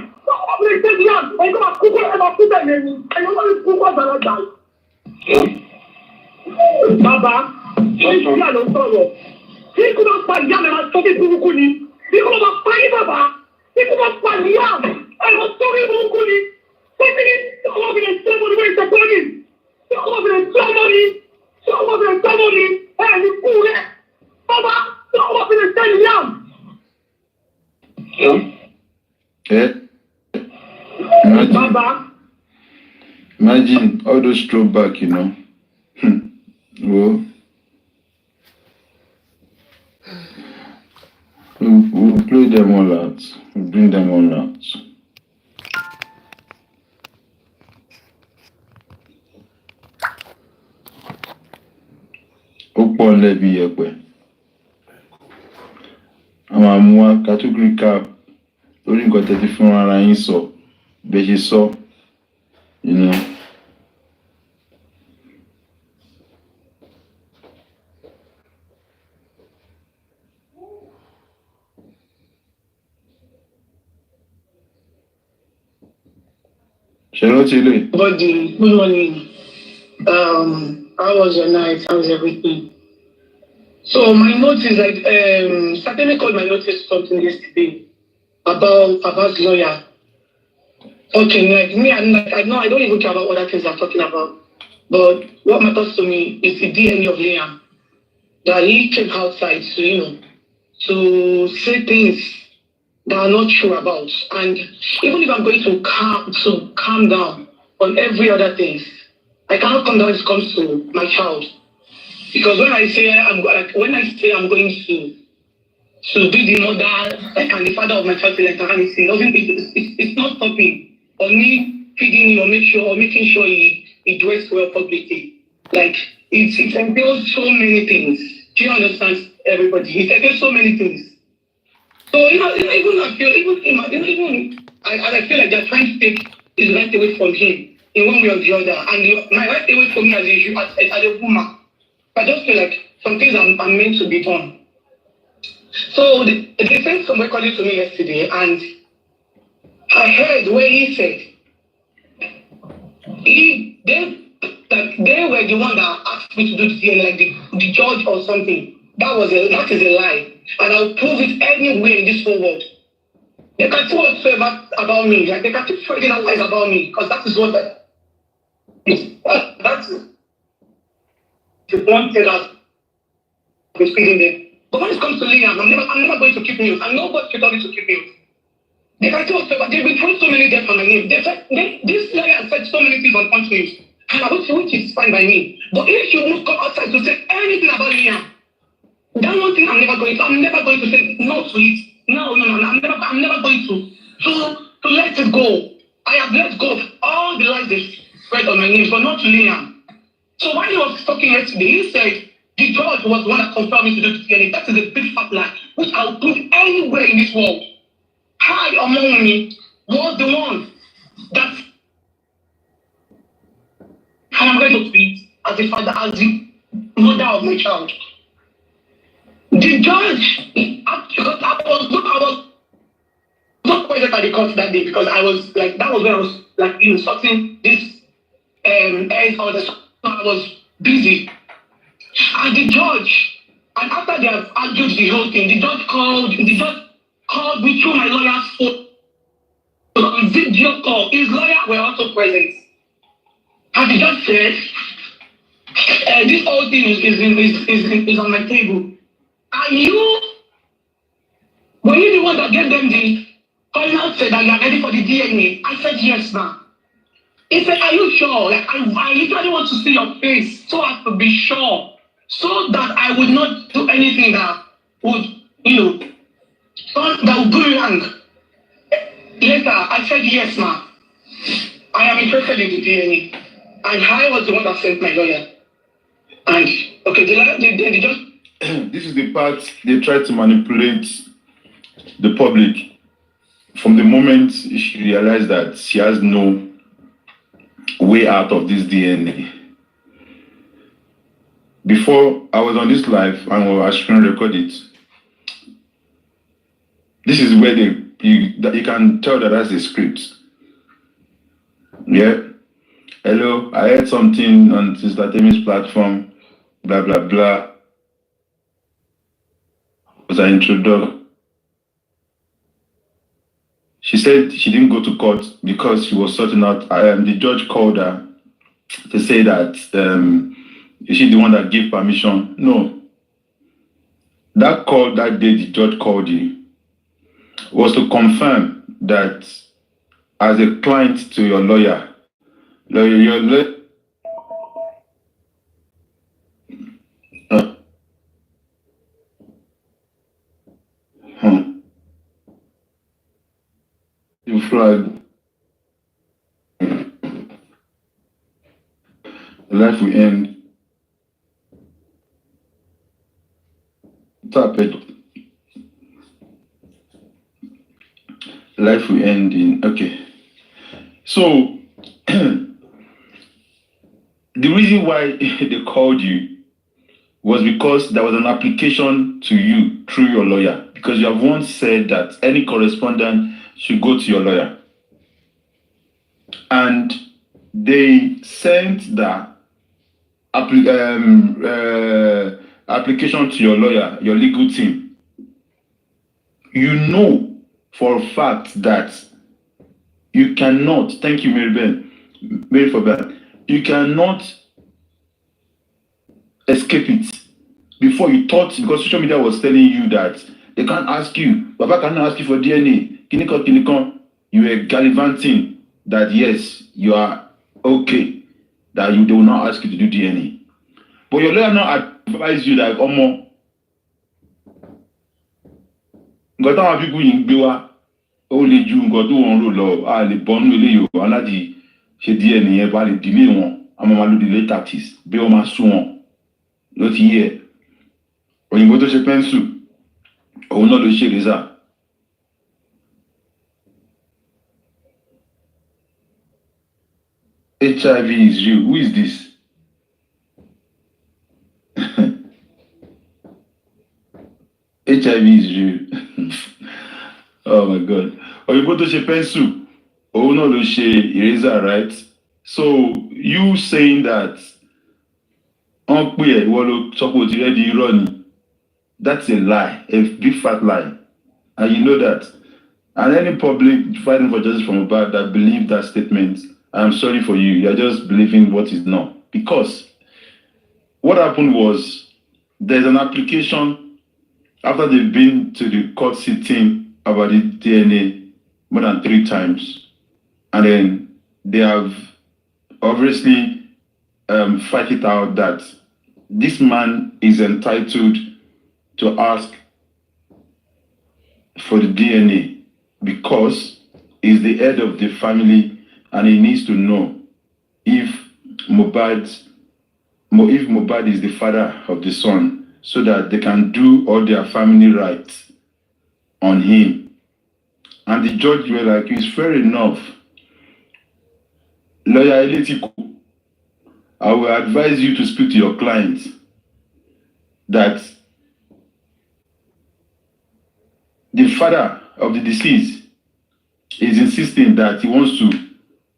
going to tell you. I'm going to cook it and I'll put that in. I don't want to cook what I die. Baba, please, I don't follow. He could not find Yam and I told it to Ukuni. He could not find Baba. He could not find Yam. I was sorry to Ukuni. But he could not be a ceremony with the body. He could not be a ceremony. Somebody and you fool it. Baba, somebody is telling you. Baba. Imagine all those throwback, Well, we'll play them all out. We'll bring them all out. Ó pọ̀ lẹ́bi ẹ̀pẹ̀. Àwọn àmúwá category cap lórí nǹkan tẹ́tí fún ara yín sọ bẹ́ẹ̀ ṣe sọ. Good morning. How was your night? How was everything? So my notice, certainly called my notice something yesterday about Papa's lawyer. Okay, like me, I don't even care about what other things I'm talking about. But what matters to me is the DNA of Liam. That he came outside to, to say things that are not true about. And even if I'm going to calm down on every other things, I cannot come down when it comes to my child. Because when I say I'm going to be the mother and the father of my child, it's not stopping on me feeding him or making sure he dressed well publicly. Like, it entails so many things. Do you understand, everybody? It entails so many things. So, even I feel, I feel like they're trying to take his right away from him in one way or the other. And my right away from me as a woman, I just feel like some things are meant to be done. So they sent some recording to me yesterday, and I heard where he said they were the one that asked me to do the DNA, like the judge or something. That is a lie, and I'll prove it anywhere in this whole world. They can say whatsoever about me, like they can keep spreading lies about me, because that is what that's the one thing that is feeding them. But when it comes to Liam, I'm never going to keep news. I'm not going to tell you to keep news. They can say whatsoever. They've been throwing so many deaths on my name. This lawyer has said so many things on punch news, and I would say which is fine by me. But if you must come outside to say anything about Liam, that one thing I'm never going to say no to it. No, I'm never going to let it go. I have let go of all the lies they spread on my name, but not to Liam. So when he was talking yesterday, he said the judge was the one that confirmed me to do the DNA. That is a big fat lie, which I'll prove anywhere in this world. I, among me, was the one that, and I'm going to speak as a father, as the mother of my child. The judge, because I was not present at the court that day, because I was like, that was when I was like instructing this order, so I was busy. And the judge, and after they have argued the whole thing, the judge called me through my lawyer's phone on video call. His lawyer were also present. And the judge said, this whole thing is on my table. And were you the one that gave them the final said that you are ready for the DNA? I said, yes, ma'am. He said, are you sure? Like, I literally want to see your face so as to be sure, so that I would not do anything that would, that would go wrong. Later, I said, yes, ma'am. I am interested in the DNA. And I was the one that sent my lawyer. And, okay, they just... This is the part they try to manipulate the public. From the moment she realized that she has no way out of this DNA. Before I was on this live and I was screen record it, this is where you can tell that that's a script. Yeah. Hello, I heard something on Sister Temi's platform, blah blah blah. Was I introduced? She said she didn't go to court because she was sorting out. The judge called her to say that is she the one that gave permission? No. That call that day the judge called you was to confirm that as a client to your lawyer, you flag. Life will end. Tap it. Life will end in. Okay. So, the reason why they called you was because there was an application to you through your lawyer. Because you have once said that any correspondent should go to your lawyer. And they sent the application to your lawyer, your legal team. You know for a fact that you cannot, thank you, Mary for that, you cannot escape it. Before you thought, because social media was telling you that they can't ask you, Baba cannot ask you for DNA, kinikon, you were gallivanting that yes, you are okay, that they will not ask you to do DNA. But your lawyer now advise you that, Omo, got our people in Biwa, only you got to one law, the bond will you, and that she DNA, but delay one, àwọn máa lo the late 30s bí wọ́n máa sún wọn ló ti yẹ òyìnbó tó ṣe pẹ́ńsù òun náà ló ṣe rẹ́sà. HIV is real. Who is this? HIV is real. Oh my God. Òyìnbó tó ṣe pencil, òun náà ló ṣe eraser, right? So you saying that on pé ẹ̀ ìwọ ló sọ pé o ti ready irọ́ ni, that's a lie, a big fat lie, and you know that. And any public fighting for justice from above that believe that statement, I'm sorry for you. You're just believing what is not. Because what happened was there's an application after they've been to the court sitting about the DNA more than 3 times. And then they have obviously fight it out that this man is entitled to ask for the DNA because he's the head of the family and he needs to know if Mohbad is the father of the son so that they can do all their family rights on him. And the judge were like, it's fair enough. Lawyer Eletico, I will advise you to speak to your client that the father of the deceased is insisting that he wants to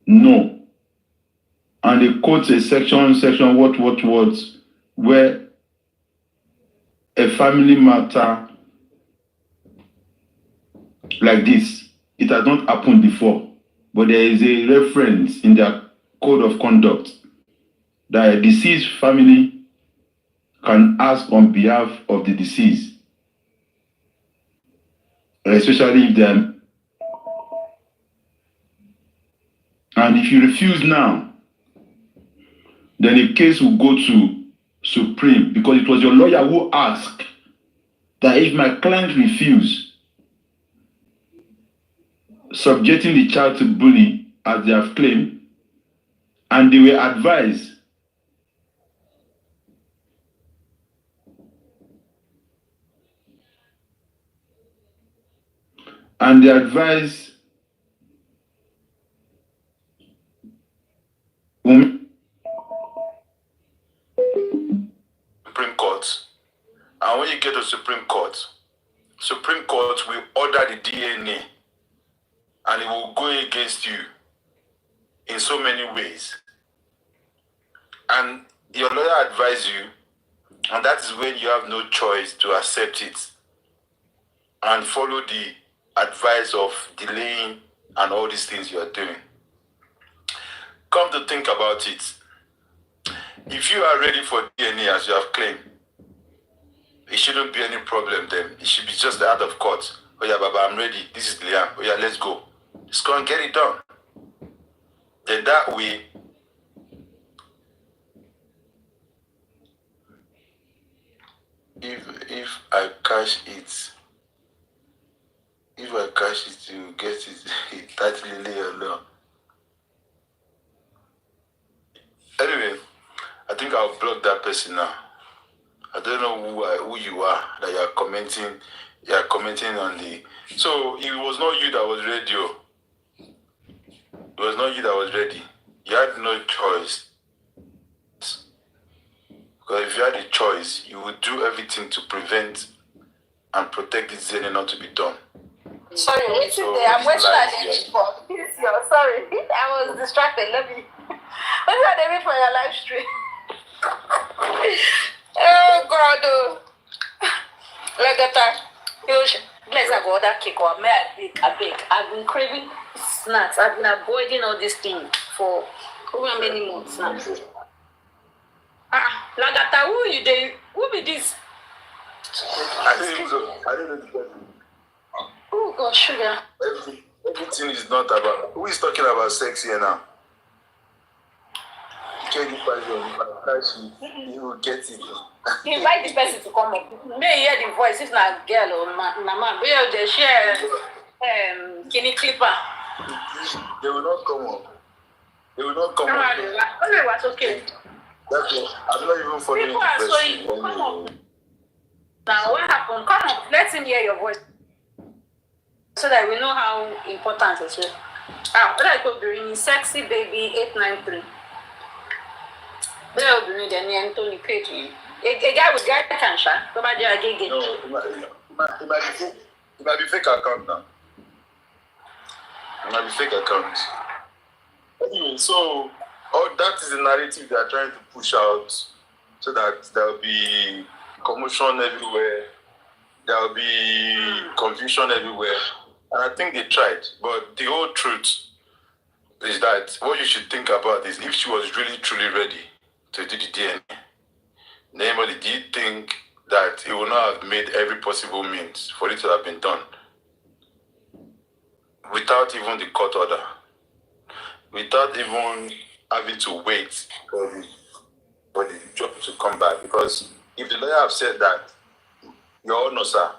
know. And they quote a section, what, where a family matter like this, it has not happened before, but there is a reference in their code of conduct that a deceased family can ask on behalf of the deceased, especially if they're. And if you refuse now, then the case will go to Supreme because it was your lawyer who asked that if my client refused, subjecting the child to bully as they have claimed, and they were advised Supreme Court. And when you get to Supreme Court will order the DNA and it will go against you in so many ways. And your lawyer advises you, and that is when you have no choice to accept it and follow the advice of delaying and all these things you are doing. Come to think about it. If you are ready for DNA as you have claimed, it shouldn't be any problem then. It should be just the out of court. Oh yeah, Baba, I'm ready. This is Liam. Oh yeah, let's go. Just go and get it done. Then that way, if I cash it, you get it 30 million alone. Anyway, I think I'll block that person now. I don't know who you are that you are commenting. You are commenting on the. So it was not you that was ready. It was not you that was ready. You had no choice. Because if you had a choice, you would do everything to prevent and protect this DNA not to be done. Sorry, I'm waiting at the for this year. Sorry, I was distracted. Let me. What's that for your live stream? Oh God! Oh. Like that. Let's go that cake or may I bake. I've been craving snacks. I've been avoiding all these things for how many months now. Lagata, who you dey? Who be this? I don't know the person. Oh God, sugar. Everything is not about. Who is talking about sex here now? You will get it. Invite the person to come up. May hear the voice if not girl or man. We have the share Kenny Clipper. They will not come up. They will not come Come up. on, it was okay. That's it. I'm not even following People the are so person. evil. Come up. Now, what happened? Come up. Let him hear your voice so that we know how important it is. What I could bring sexy baby 893. But I'll bring the name Tony pay to you. A guy with guy cancer. Go back there again. No, it might be fake account now. It might be fake account. Anyway, so that is the narrative they are trying to push out so that there will be commotion everywhere, there will be confusion everywhere. And I think they tried, but the whole truth is that what you should think about is if she was really truly ready to do the DNA, namely, do you think that it would not have made every possible means for it to have been done without even the court order, without even having to wait for the job to come back? Because if the lawyer have said that, Your Honor, sir,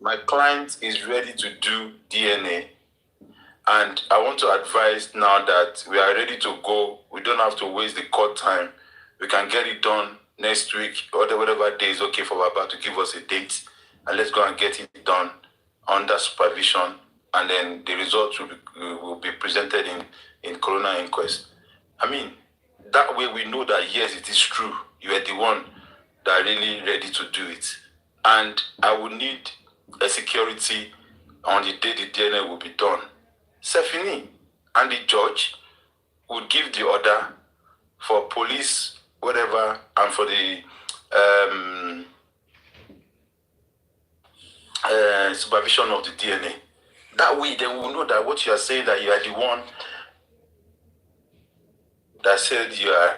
my client is ready to do DNA, and I want to advise now that we are ready to go. We don't have to waste the court time. We can get it done next week, or whatever day is okay for Baba to give us a date, and let's go and get it done under supervision, and then the results will be presented in coroner inquest. I mean, that way we know that yes, it is true. You are the one that are really ready to do it. And I will need a security on the day the DNA will be done. Sefini and the judge would give the order for police, whatever, and for the supervision of the DNA. That way they will know that what you are saying, that you are the one that said you are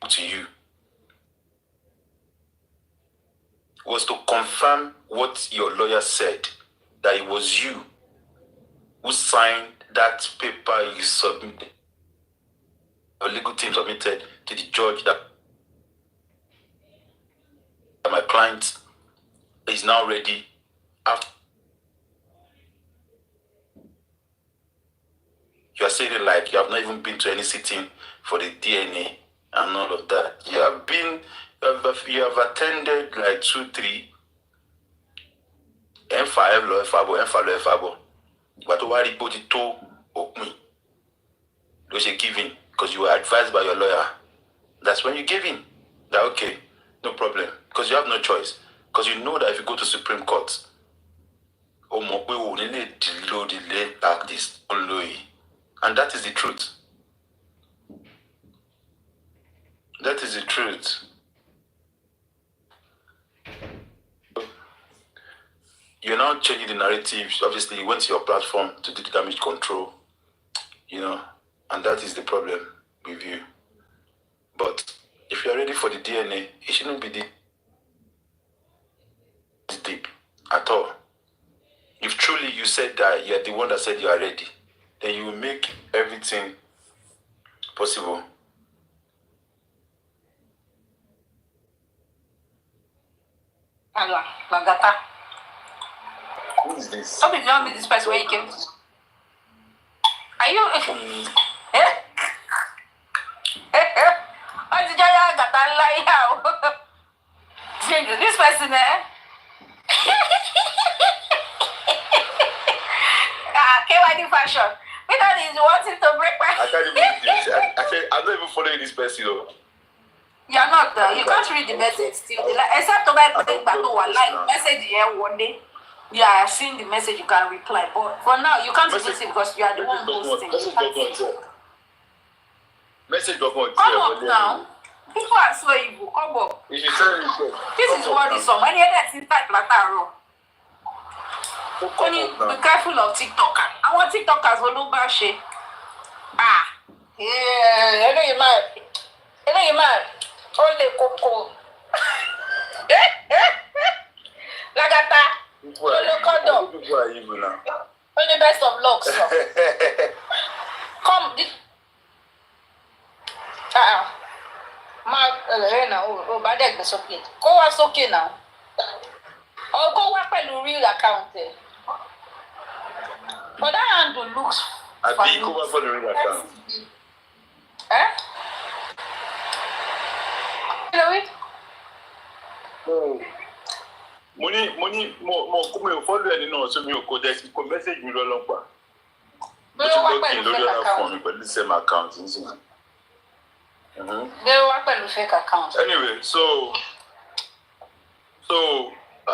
to you, was to confirm what your lawyer said, that it was you who signed that paper you submitted, your legal team submitted to the judge, that my client is now ready after. You are saying it like you have not even been to any sitting for the DNA and all of that. You have attended like 2, 3. F5, but what report it to me? Those are giving because you were advised by your lawyer. That's when you give in. That okay, no problem. Because you have no choice. Because you know that if you go to Supreme Court, delay practice only. And that is the truth. That is the truth. You're now changing the narrative. Obviously, you went to your platform to do the damage control, and that is the problem with you. But if you're ready for the DNA, it shouldn't be this deep at all. If truly you said that you're the one that said you are ready, then you will make everything possible. Hello, Bagata. Who is this? Stop it, tell me this person where you came to. Are you? This person, KYD fashion. Because he's wanting to break my. I can't even. I'm not even following this person. You're not. You can't read the message still. Except to like message here one day. You are seeing the message, you can reply. But for now, you can't see it because you are the one posting. Message document. Come up now. People are so evil. Come up. This is what is on. When you get in type like that, be careful of TikTok. I want TikTokers will look back shit. Yeah, I know you mad. Only coco. Lagata. People are evil now. Only best of luck, sir. Come. Bad egg is okay. Go was okay now. Or go work on the real account. But that handle looks I think over for the real account. Eh? Hello? No. Money, more, come follow any no, so me go there, you message me long pa. But you log in lórí ọ̀nà phone mi pẹ̀lú the same account, isn't it? They work with fake account. Anyway, so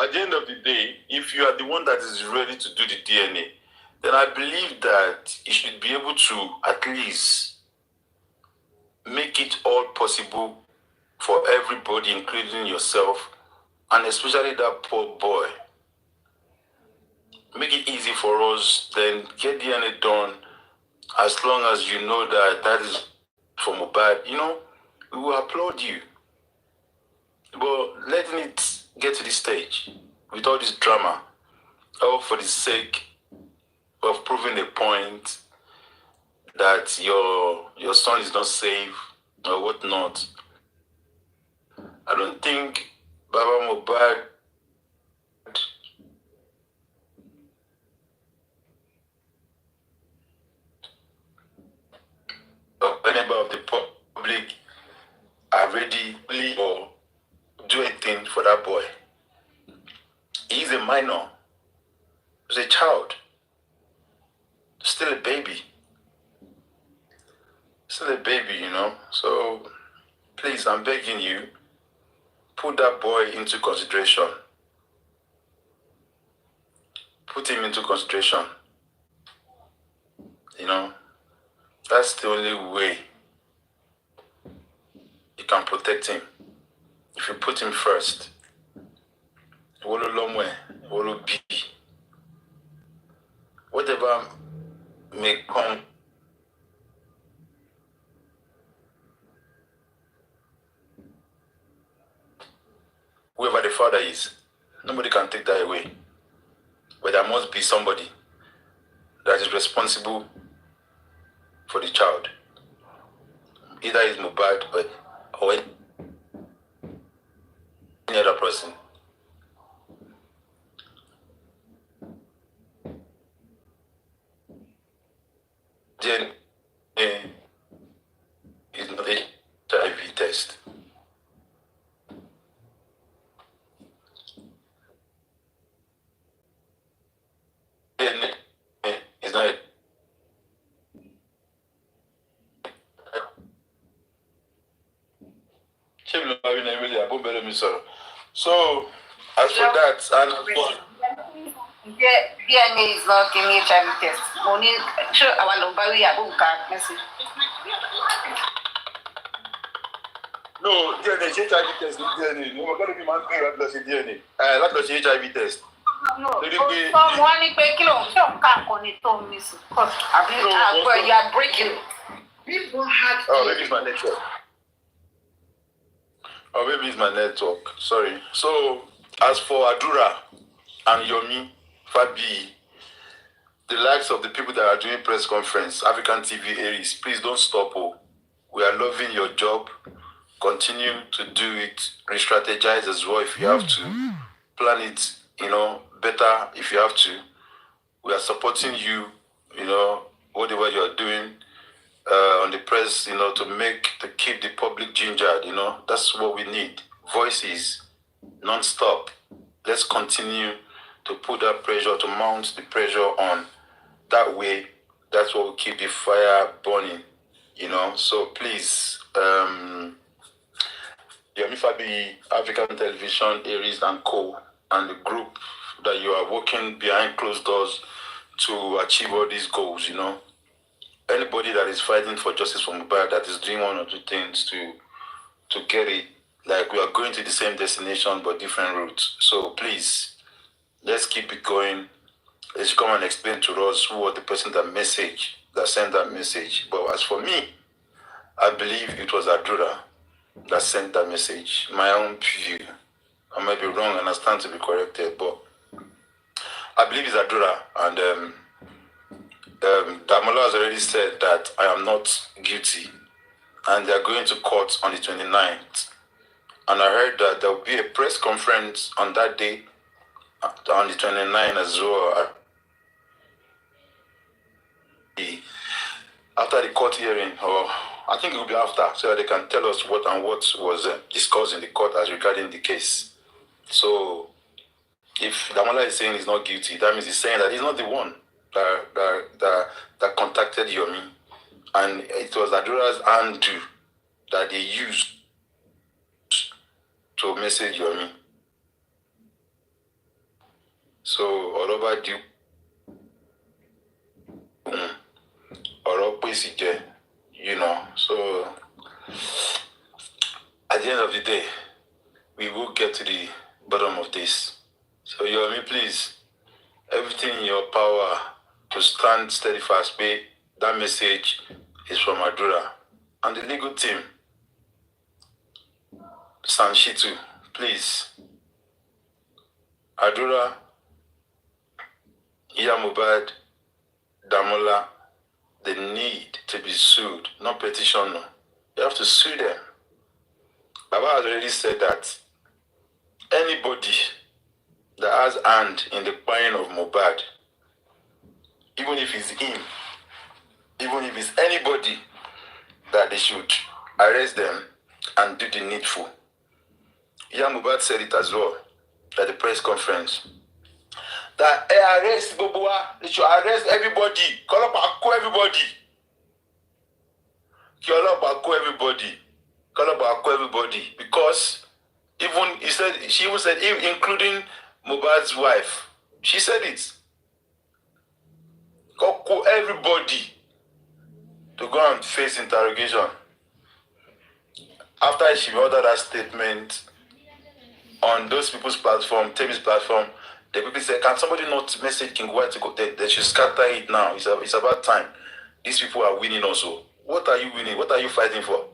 at the end of the day, if you are the one that is ready to do the DNA, then I believe that you should be able to at least make it all possible for everybody, including yourself, and especially that poor boy. Make it easy for us, then get DNA done, as long as you know that that is for Mohbad. You know, we will applaud you. But letting it get to this stage, with all this drama, all for the sake of proving the point that your son is not safe or whatnot, I don't think Baba Mohbad or any member of the public are ready or do anything for that boy. He's a minor. He's a child. Still a baby. Still a baby, you know. So please, I'm begging you, put that boy into consideration. Put him into consideration. You know, that's the only way you can protect him. If you put him first, whatever may come, whoever the father is, nobody can take that away. But there must be somebody that is responsible for the child. Either it's Mohbad or any other person. DNA is not a HIV test. DNA is not a so, as for that, and DNA is not an HIV test. Only show our number we have message. no, DNA is HIV test. DNA. No, we're going to be man that does DNA. That does HIV test. No, someone is kilo. Some can't connect to me. Cause you are breaking. People had. Oh, maybe it's my network. Or maybe it's my network. Sorry. So, as for Adura and Yomi, Fabi, the likes of the people that are doing press conference, African TV Aries, please don't stop. Oh. We are loving your job. Continue to do it. Re-strategize as well if you have to. Plan it, you know, better if you have to. We are supporting you, you know, whatever you are doing. On the press, you know, to keep the public gingered, you know, that's what we need. Voices, non-stop. Let's continue to put that pressure, to mount the pressure on. That way, that's what will keep the fire burning, you know. So please, Yomi Fabi, African Television, Aries and Co. and the group that you are working behind closed doors to achieve all these goals, you know. Anybody that is fighting for justice for Mohbad, that is doing one or two things to get it, like we are going to the same destination but different routes. So please, let's keep it going. Let's come and explain to us who was the person that sent that message. But as for me, I believe it was Adura that sent that message. My own view. I might be wrong and I stand to be corrected, but I believe it's Adura. And Demola has already said that I am not guilty, and they are going to court on the 29th. And I heard that there will be a press conference on that day, on the 29th as well. after the court hearing, or I think it will be after, so that they can tell us what was discussed in the court as regarding the case. So, if Demola is saying he's not guilty, that means he's saying that he's not the one that contacted Yomi, and it was Adura's undo that they used to message Yomi. So, Oroba do Oroba, you know. So, at the end of the day, we will get to the bottom of this. So, Yomi, please, everything in your power to stand steadfast, babe. That message is from Adura and the legal team. Sanshitu, please. Adura, Mohbad, Demola, they need to be sued, not petition. No. You have to sue them. Baba has already said that anybody that has hand in the buying of Mohbad, even if it's him, even if it's anybody, that they should arrest them and do the needful. Mohbad said it as well at the press conference. That arrest Boboa, they should arrest everybody. Call up and everybody. Call up and everybody. Call up and everybody. Because even she even said, including Mohbad's wife. She said it. Call everybody to go and face interrogation. After she ordered that statement on those people's platform, Temi's platform, the people said, can somebody not message King White to go? They should scatter it now. It's about time. These people are winning also. What are you winning? What are you fighting for?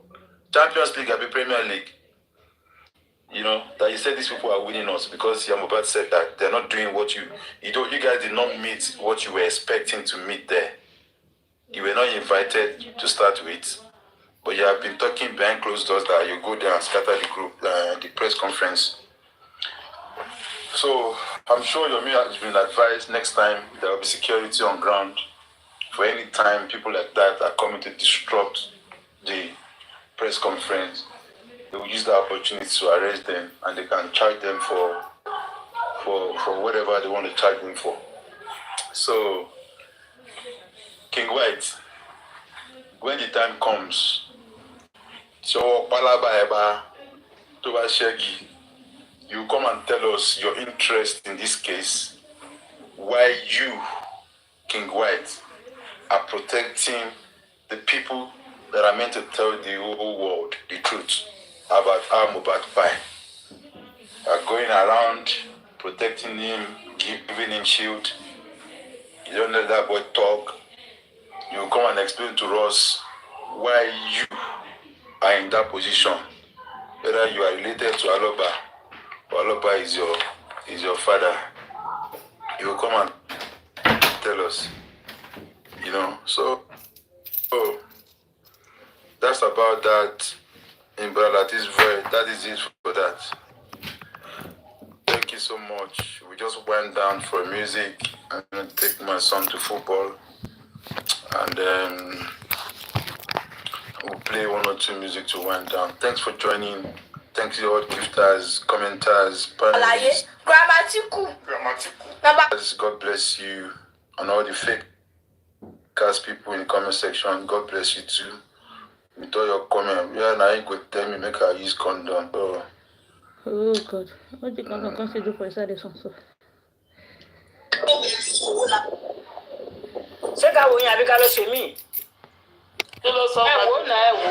Champions League, Abi Premier League. You know, that you said these people are winning us because Mohbad said that they're not doing what you guys did not meet what you were expecting to meet there. You were not invited to start with, but you have been talking behind closed doors that you go there and scatter the group, the press conference. So I'm sure Yomi has been advised next time there will be security on ground for any time people like that are coming to disrupt the press conference. They will use the opportunity to arrest them and they can charge them for whatever they want to charge them for. So, King White, when the time comes, so Palaba Toba Shegi, you come and tell us your interest in this case, why you, King White, are protecting the people that are meant to tell the whole world the truth about how Mohbad died. Are going around protecting him, giving him shield. You don't let that boy talk. You come and explain to us why you are in that position. Whether you are related to Aloba or Aloba is your father. You will come and tell us. You know, so that's about that. In brother, that is it for that. Thank you so much. We just went down for music. I'm gonna take my son to football, and then we'll play one or two music to wind down. Thanks for joining. Thanks to all gifters, commenters, panelists. God bless you, and all the fake cast people in the comment section. God bless you too. With all your comment, now you could tell me make I use condom. Oh God, what do you consider for inside this one? Ṣé ká wo yín àbí ká lọ ṣe mí? Kí ló sọ? Ẹ wo náà, ẹ wo.